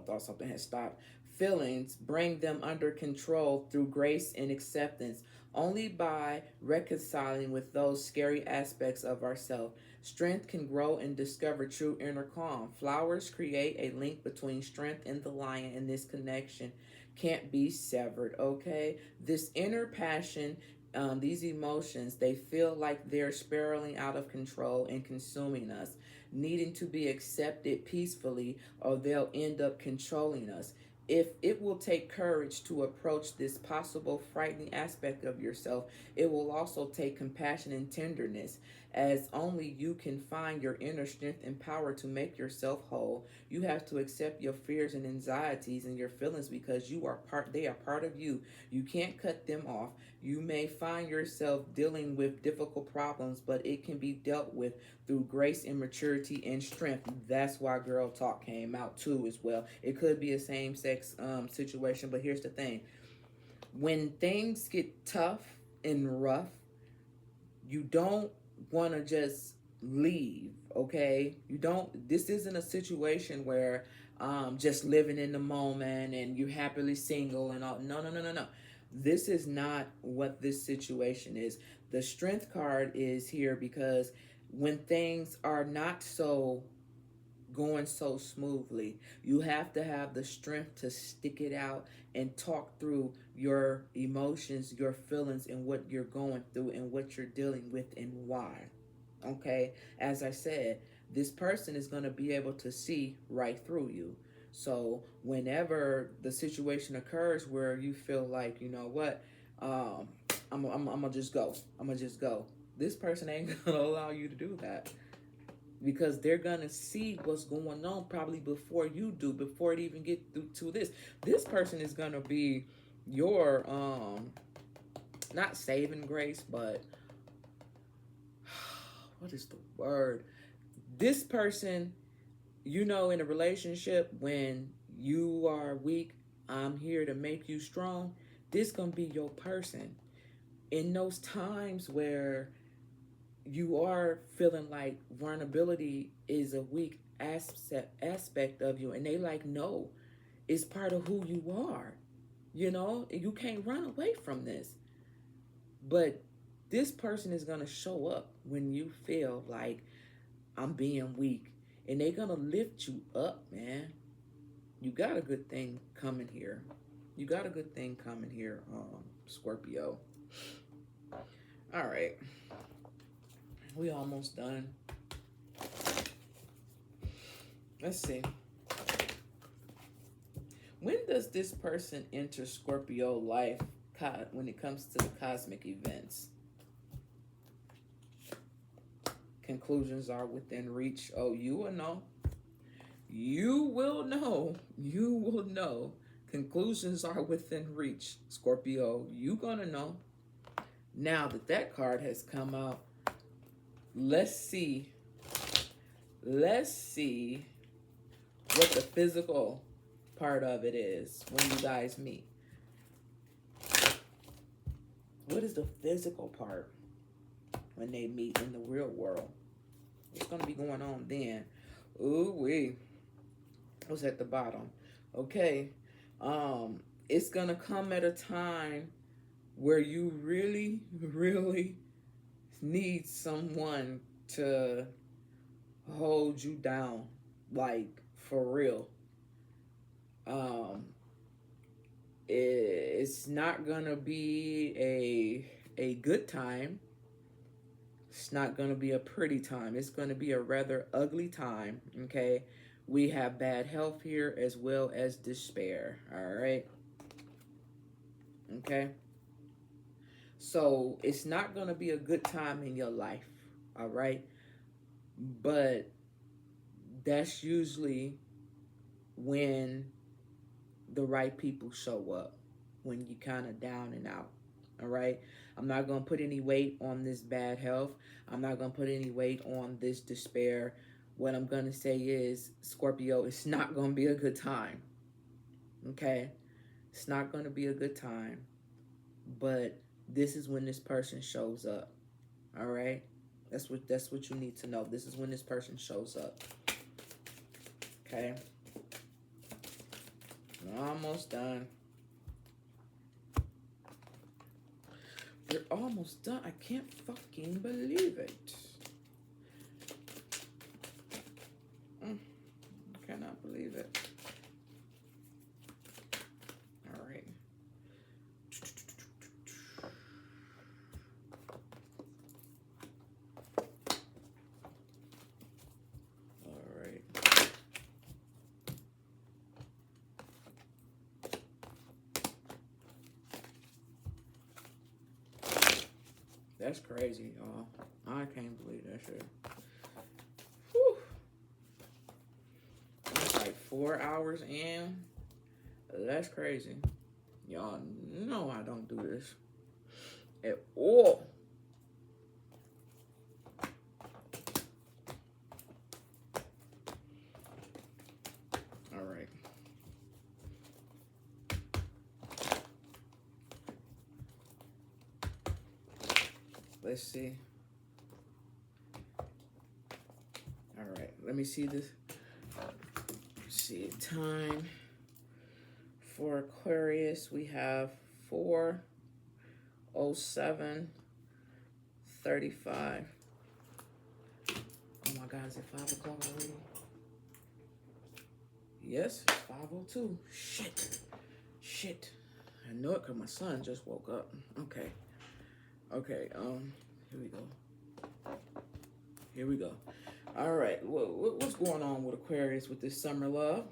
thought something had stopped. Feelings, bring them under control through grace and acceptance. Only by reconciling with those scary aspects of ourselves, strength can grow and discover true inner calm. Flowers create a link between strength and the lion, and this connection can't be severed, okay? This inner passion, these emotions, they feel like they're spiraling out of control and consuming us, needing to be accepted peacefully, or they'll end up controlling us. If it will take courage to approach this possible frightening aspect of yourself, it will also take compassion and tenderness, as only you can find your inner strength and power to make yourself whole. You have to accept your fears and anxieties and your feelings, because they are part of you. You can't cut them off. You may find yourself dealing with difficult problems, but it can be dealt with through grace and maturity and strength. That's why girl talk came out too as well. It could be a same-sex situation, but here's the thing. When things get tough and rough, you don't want to just leave, okay? This isn't a situation where just living in the moment and you're happily single and all. No. This is not what this situation is. The strength card is here because when things are not going so smoothly, you have to have the strength to stick it out and talk through your emotions, your feelings, and what you're going through and what you're dealing with and why. Okay? As I said, this person is going to be able to see right through you. So whenever the situation occurs where you feel like, you know what, I'm gonna just go. This person ain't gonna allow you to do that, because they're gonna see what's going on probably before you do, before it even get through to this. This person is gonna be your not saving grace, but what is the word? This person, in a relationship, when you are weak, I'm here to make you strong. This gonna be your person. In those times where you are feeling like vulnerability is a weak aspect of you, and they like, no, it's part of who you are. You can't run away from this. But this person is going to show up when you feel like I'm being weak, and they're going to lift you up, man. You got a good thing coming here. Scorpio. All right. We almost done. Let's see. When does this person enter Scorpio life when it comes to the cosmic events? Conclusions are within reach. Oh, you will know. You will know. You will know. Conclusions are within reach. Scorpio, you gonna know. Now that that card has come out, let's see. Let's see what the physical part of it is when you guys meet. What is the physical part when they meet in the real world? What's going to be going on then? Ooh wee. What's at the bottom? Okay. It's going to come at a time where you really, really need someone to hold you down, like for real. It's not gonna be a good time. It's not gonna be a pretty time. It's gonna be a rather ugly time. Okay, we have bad health here as well as despair. All right. Okay. So it's not gonna be a good time in your life. All right. But that's usually when the right people show up, when you kind of down and out. All right. I'm not going to put any weight on this bad health. I'm not going to put any weight on this despair. What I'm going to say is, Scorpio, it's not going to be a good time. Okay. It's not going to be a good time. But this is when this person shows up. All right. That's what you need to know. This is when this person shows up. Okay. We're almost done. We're almost done. I can't fucking believe it. I cannot believe it. All right. All right. That's crazy, y'all. I can't believe that shit. Whew. It's like 4 hours in. That's crazy. Y'all know I don't do this at all. All right. Let's see. All right, let me see this. Let's see, time for Aquarius, we have 4:07:35. Oh my God, is it 5 o'clock already? Yes, it's 5:02. Shit. I know it because my son just woke up. Okay. Here we go. All right, what's going on with Aquarius with this summer love?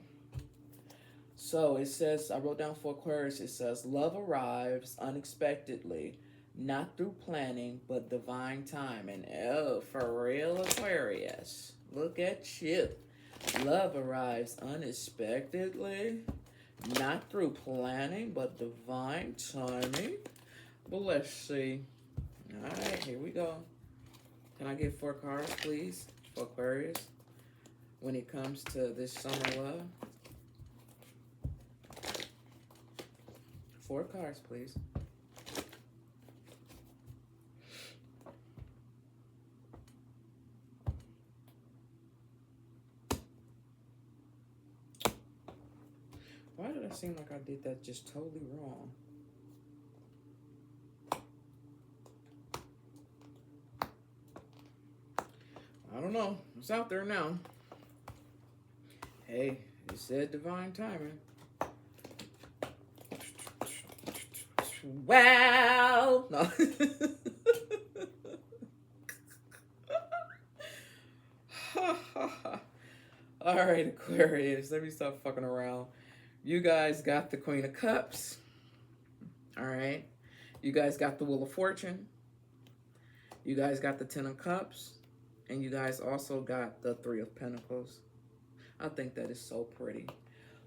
So it says, I wrote down for Aquarius, it says, love arrives unexpectedly, not through planning, but divine timing. Oh, for real, Aquarius. Look at you. Love arrives unexpectedly, not through planning, but divine timing. But let's see. All right, here we go. Can I get 4 cards, please, for Aquarius when it comes to this summer love? 4 cards, please. Why did I seem like I did that just totally wrong? I don't know. It's out there now. Hey, it said divine timing. Wow. No. All right, Aquarius, let me stop fucking around. You guys got the Queen of Cups. All right. You guys got the Wheel of Fortune. You guys got the Ten of Cups. And you guys also got the Three of Pentacles. I think that is so pretty.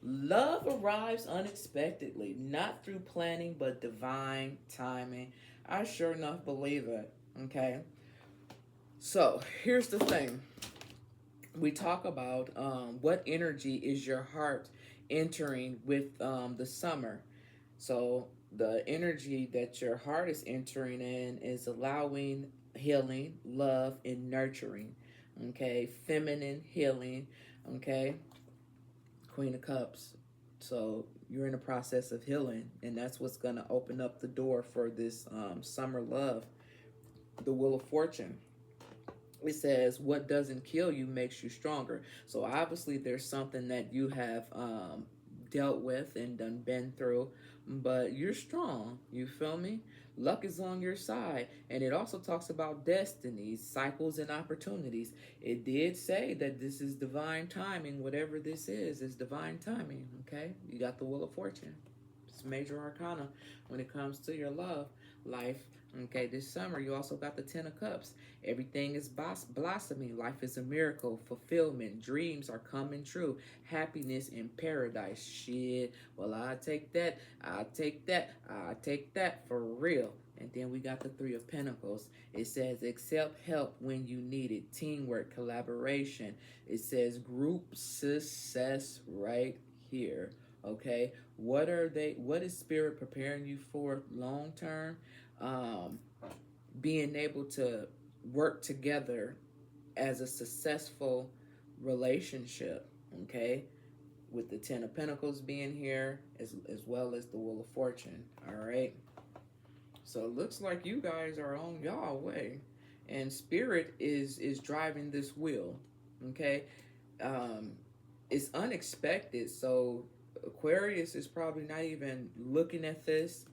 Love arrives unexpectedly, not through planning, but divine timing. I sure enough believe it. Okay. So here's the thing. We talk about what energy is your heart entering with the summer. So the energy that your heart is entering in is allowing healing, love, and nurturing. Okay, feminine healing. Okay, Queen of Cups. So you're in the process of healing, and that's what's going to open up the door for this summer love. The Wheel of Fortune. It says, what doesn't kill you makes you stronger. So obviously there's something that you have dealt with and done been through, but you're strong. You feel me? Luck is on your side. And it also talks about destinies, cycles, and opportunities. It did say that this is divine timing. Whatever this is divine timing. Okay? You got the Wheel of Fortune. It's major arcana when it comes to your love life. Okay, this summer you also got the Ten of Cups. Everything is blossoming. Life is a miracle. Fulfillment. Dreams are coming true. Happiness in paradise. Shit. Well, I take that. I take that. I take that for real. And then we got the Three of Pentacles. It says accept help when you need it. Teamwork, collaboration. It says group success right here. Okay, what is spirit preparing you for long term? Being able to work together as a successful relationship. Okay, with the Ten of Pentacles being here as well as the Wheel of Fortune. All right, so it looks like you guys are on y'all way, and spirit is driving this wheel. Okay, it's unexpected, so Aquarius is probably not even looking at this.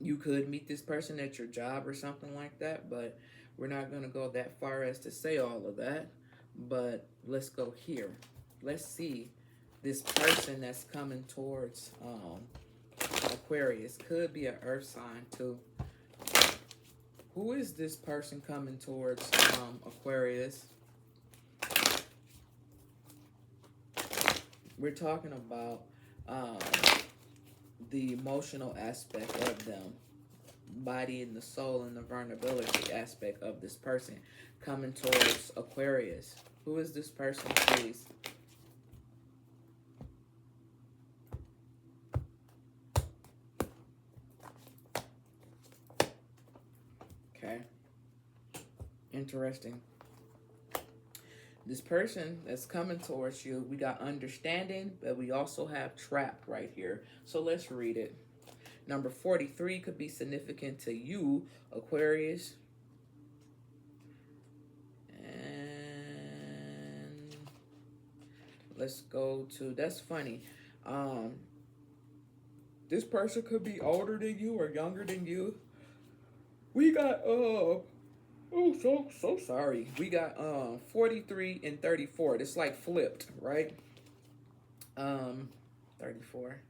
You could meet this person at your job or something like that, but we're not going to go that far as to say all of that. But let's go here. Let's see this person that's coming towards Aquarius. Could be an earth sign too. Who is this person coming towards Aquarius? We're talking about the emotional aspect of them, body and the soul and the vulnerability aspect of this person coming towards Aquarius. Who is this person, please? Okay. Interesting. This person that's coming towards you, we got understanding, but we also have trap right here. So let's read it. Number 43 could be significant to you, Aquarius. And let's go to, that's funny. This person could be older than you or younger than you. We got, oh, so sorry. We got 43 and 34. It's like flipped, right? 34.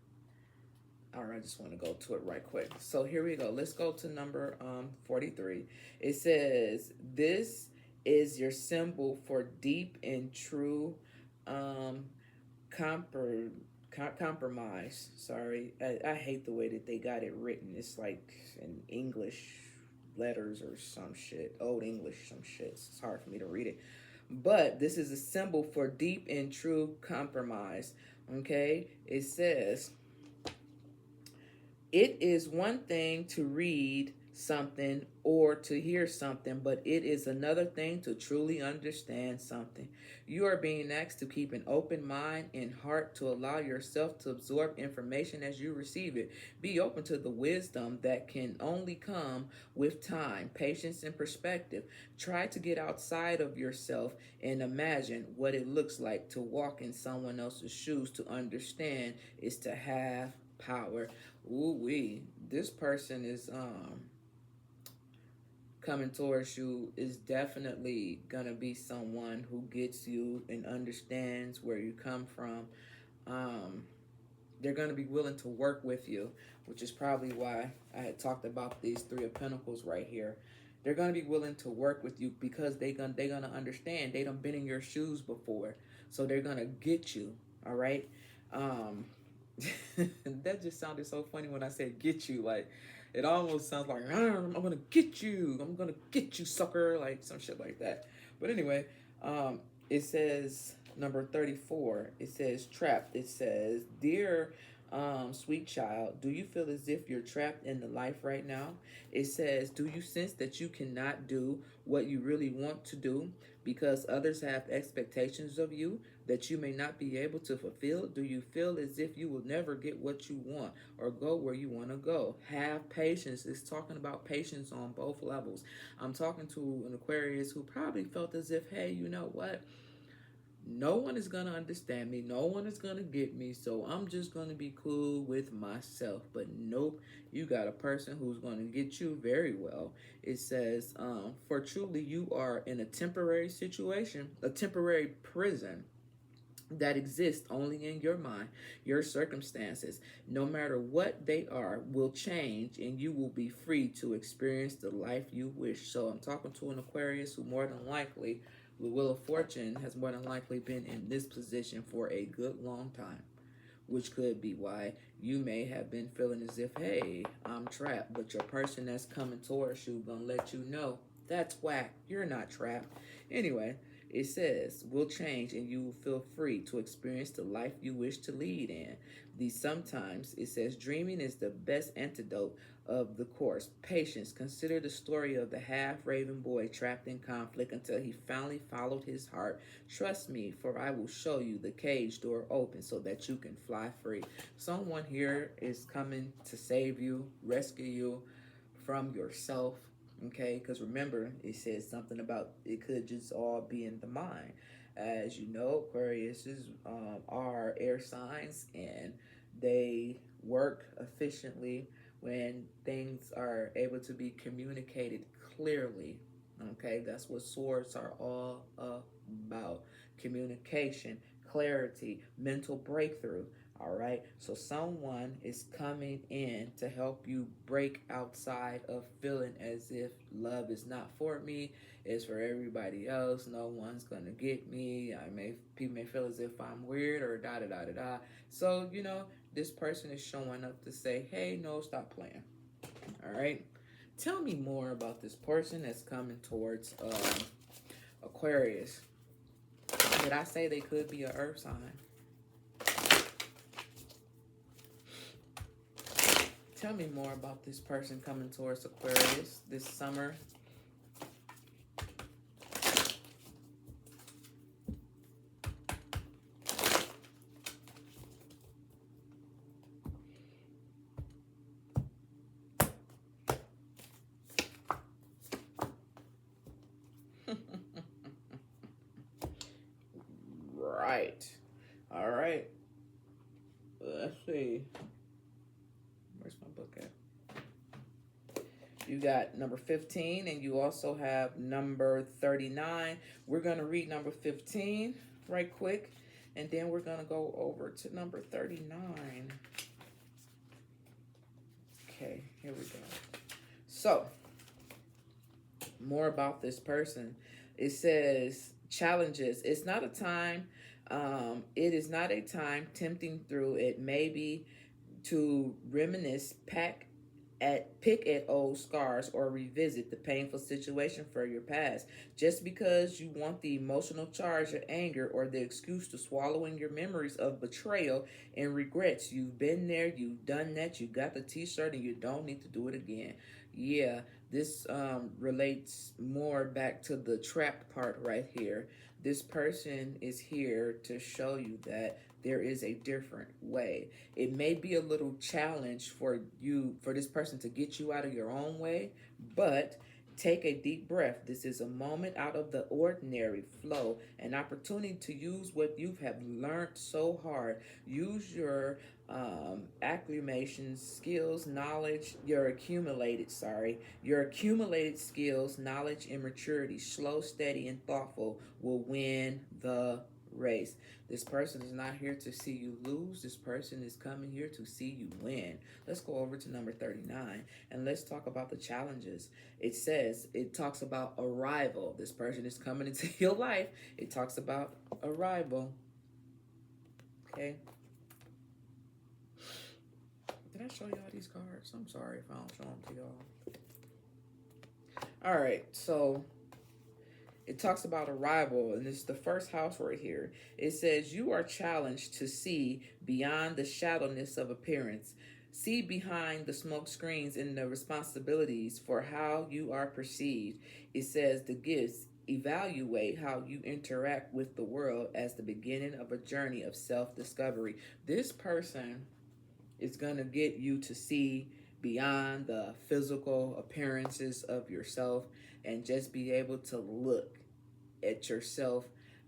All right, I just want to go to it right quick. So here we go. Let's go to number 43. It says, this is your symbol for deep and true compromise. Sorry. I hate the way that they got it written. It's like in English letters or some shit, old English, some shit. It's hard for me to read it. But this is a symbol for deep and true compromise. Okay? It says, it is one thing to read something or to hear something, but it is another thing to truly understand something. You are being asked to keep an open mind and heart to allow yourself to absorb information as you receive it. Be open to the wisdom that can only come with time, patience, and perspective. Try to get outside of yourself and imagine what it looks like to walk in someone else's shoes. To understand is to have power. Ooh-wee. This person is coming towards you is definitely going to be someone who gets you and understands where you come from. Um, they're going to be willing to work with you, which is probably why I had talked about these Three of Pentacles right here. They're going to be willing to work with you because they're gonna understand. They done been in your shoes before, so they're going to get you, all right? Um, that just sounded so funny when I said get you. Like, it almost sounds like, I'm going to get you. I'm going to get you, sucker. Like, some shit like that. But anyway, it says number 34. It says trapped. It says, dear sweet child, do you feel as if you're trapped in the life right now? It says, do you sense that you cannot do what you really want to do because others have expectations of you that you may not be able to fulfill? Do you feel as if you will never get what you want or go where you want to go? Have patience. It's talking about patience on both levels. I'm talking to an Aquarius who probably felt as if, hey, you know what? No one is going to understand me. No one is going to get me. So I'm just going to be cool with myself. But nope, you got a person who's going to get you very well. It says, for truly you are in a temporary situation, a temporary prison that exists only in your mind. Your circumstances, no matter what they are, will change and you will be free to experience the life you wish. So I'm talking to an Aquarius who more than likely, the Wheel of Fortune has more than likely been in this position for a good long time, which could be why you may have been feeling as if, hey, I'm trapped, but your person that's coming towards you gonna let you know that's whack. You're not trapped. Anyway, it says, will change and you will feel free to experience the life you wish to lead in. Sometimes, it says, dreaming is the best antidote of the course. Patience. Consider the story of the half-raven boy trapped in conflict until he finally followed his heart. Trust me, for I will show you the cage door open so that you can fly free. Someone here is coming to save you, rescue you from yourself. Okay, because remember, it says something about it could just all be in the mind. As you know, Aquarius are air signs and they work efficiently when things are able to be communicated clearly. Okay, that's what swords are all about: communication, clarity, mental breakthrough. All right, so someone is coming in to help you break outside of feeling as if love is not for me, it's for everybody else. No one's gonna get me. People may feel as if I'm weird or da da da da da. So this person is showing up to say, hey, no, stop playing. All right, tell me more about this person that's coming towards Aquarius. Did I say they could be an earth sign? Tell me more about this person coming towards Aquarius this summer. Right. All right. Let's see. Where's my book at? You got number 15 and you also have number 39. We're going to read number 15 right quick and then we're going to go over to number 39. Okay, here we go. So, more about this person. It says, challenges. It's not a time, it is not a time tempting through it. Maybe to reminisce, pick at old scars or revisit the painful situation for your past. Just because you want the emotional charge of anger or the excuse to swallowing your memories of betrayal and regrets. You've been there, you've done that, you got the t-shirt and you don't need to do it again. Yeah, this relates more back to the trapped part right here. This person is here to show you that there is a different way. It may be a little challenge for this person to get you out of your own way, but take a deep breath. This is a moment out of the ordinary flow, an opportunity to use what you have learned so hard. Use your acclimations, skills, knowledge, your accumulated skills, knowledge, and maturity, slow, steady, and thoughtful, will win the race. This person is not here to see you lose. This person is coming here to see you win. Let's go over to number 39 and let's talk about the challenges. It talks about arrival. This person is coming into your life. It talks about arrival. Okay. Did I show y'all these cards? I'm sorry if I don't show them to y'all. All right, so it talks about arrival, and it's the first house right here. It says, you are challenged to see beyond the shallowness of appearance. See behind the smoke screens and the responsibilities for how you are perceived. It says the gifts. Evaluate how you interact with the world as the beginning of a journey of self-discovery. This person is going to get you to see beyond the physical appearances of yourself and just be able to look at yourself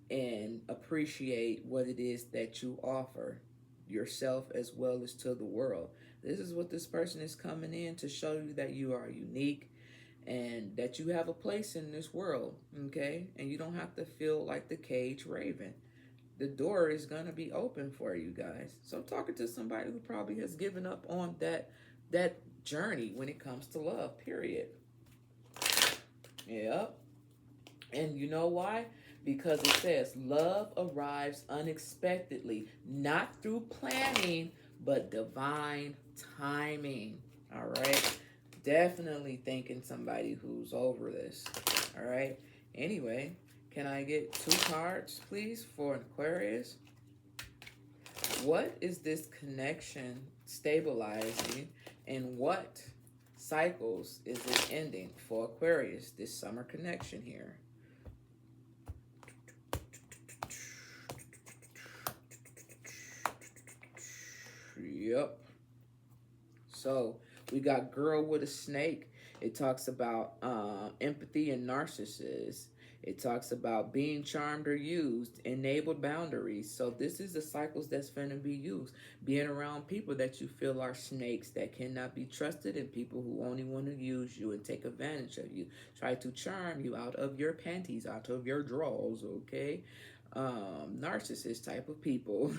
and appreciate what it is that you offer yourself as well as to the world. This is what this person is coming in to show you, that you are unique and that you have a place in this world, okay? And you don't have to feel like the caged raven. The door is going to be open for you guys. So I'm talking to somebody who probably has given up on that journey when it comes to love, period. Yep. And you know why? Because it says love arrives unexpectedly, not through planning, but divine timing. All right. Definitely thinking somebody who's over this. All right. Anyway, can I get 2 cards, please, for an Aquarius? What is this connection stabilizing, and what cycles is it ending for Aquarius, this summer connection here? Yep. So we got girl with a snake. It talks about empathy and narcissists. It talks about being charmed or used, enabled boundaries. So this is the cycles that's going to be used. Being around people that you feel are snakes that cannot be trusted, and people who only want to use you and take advantage of you. Try to charm you out of your panties, out of your drawers, okay? Narcissist type of people.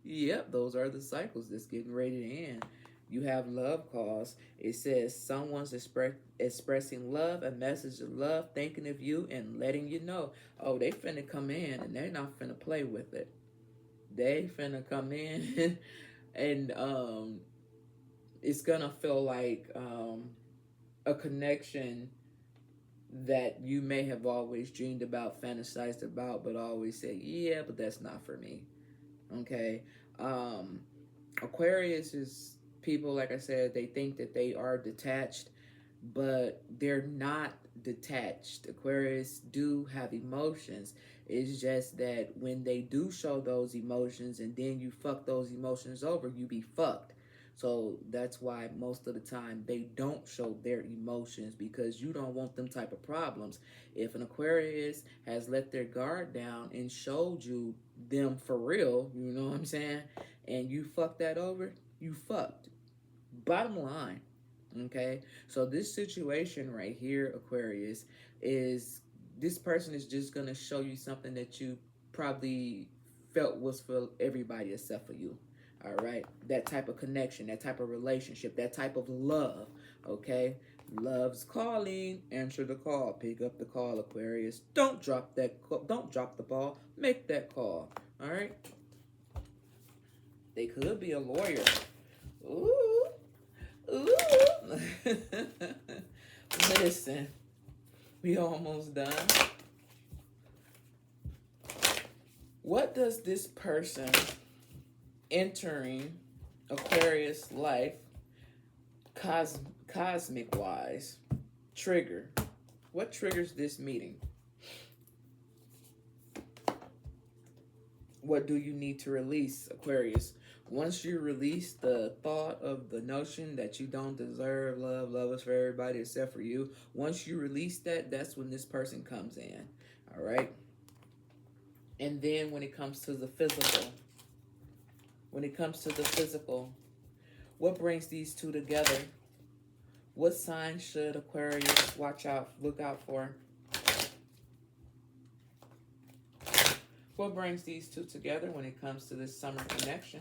Yep, those are the cycles that's getting ready to end. You have love calls. It says someone's expressing love, a message of love, thinking of you, and letting you know. Oh, they finna come in, and they're not finna play with it. They finna come in, and it's gonna feel like a connection that you may have always dreamed about, fantasized about, but always said, yeah, but that's not for me. Okay. Aquarius is people, like I said, they think that they are detached, but they're not detached. Aquarius do have emotions. It's just that when they do show those emotions and then you fuck those emotions over, you be fucked. So that's why most of the time they don't show their emotions, because you don't want them type of problems. If an Aquarius has let their guard down and showed you them for real, you know what I'm saying, and you fuck that over, you fucked. Bottom line, okay? So this situation right here, Aquarius, is this person is just going to show you something that you probably felt was for everybody except for you. All right, that type of connection, that type of relationship, that type of love, okay? Love's calling. Answer the call. Pick up the call, Aquarius. Don't drop that call. Don't drop the ball. Make that call. All right? They could be a lawyer. Ooh. Ooh. Listen, we almost done. What does this person entering Aquarius life cosmic wise trigger? What triggers this meeting? What do you need to release, Aquarius? Once you release the thought of the notion that you don't deserve love, love is for everybody except for you, once you release that, that's when this person comes in. All right? And then when it comes to the physical, what brings these two together? What sign should Aquarius look out for? What brings these two together when it comes to this summer connection?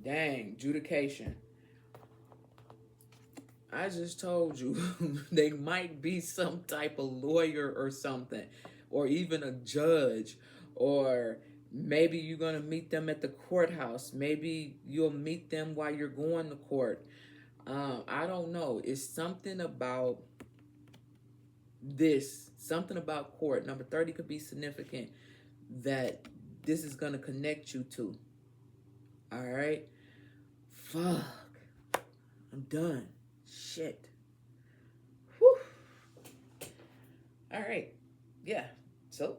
Dang, adjudication. I just told you they might be some type of lawyer or something, or even a judge, or maybe you're going to meet them at the courthouse. Maybe you'll meet them while you're going to court. I don't know. It's something about this, something about court. Number 30 could be significant that this is going to connect you to. All right? Fuck. I'm done. Shit. Whew. All right. Yeah. So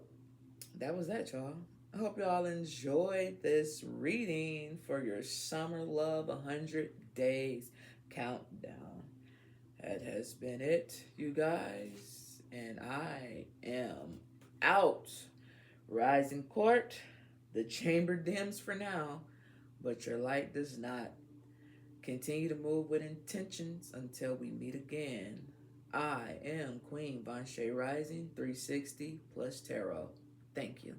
that was that, y'all. I hope y'all enjoyed this reading for your Summer Love 100 Days Countdown. That has been it, you guys. And I am out. Rising Court. The chamber dims for now, but your light does not. Continue to move with intentions until we meet again. I am Queen Vanshay Rising 360 plus Tarot. Thank you.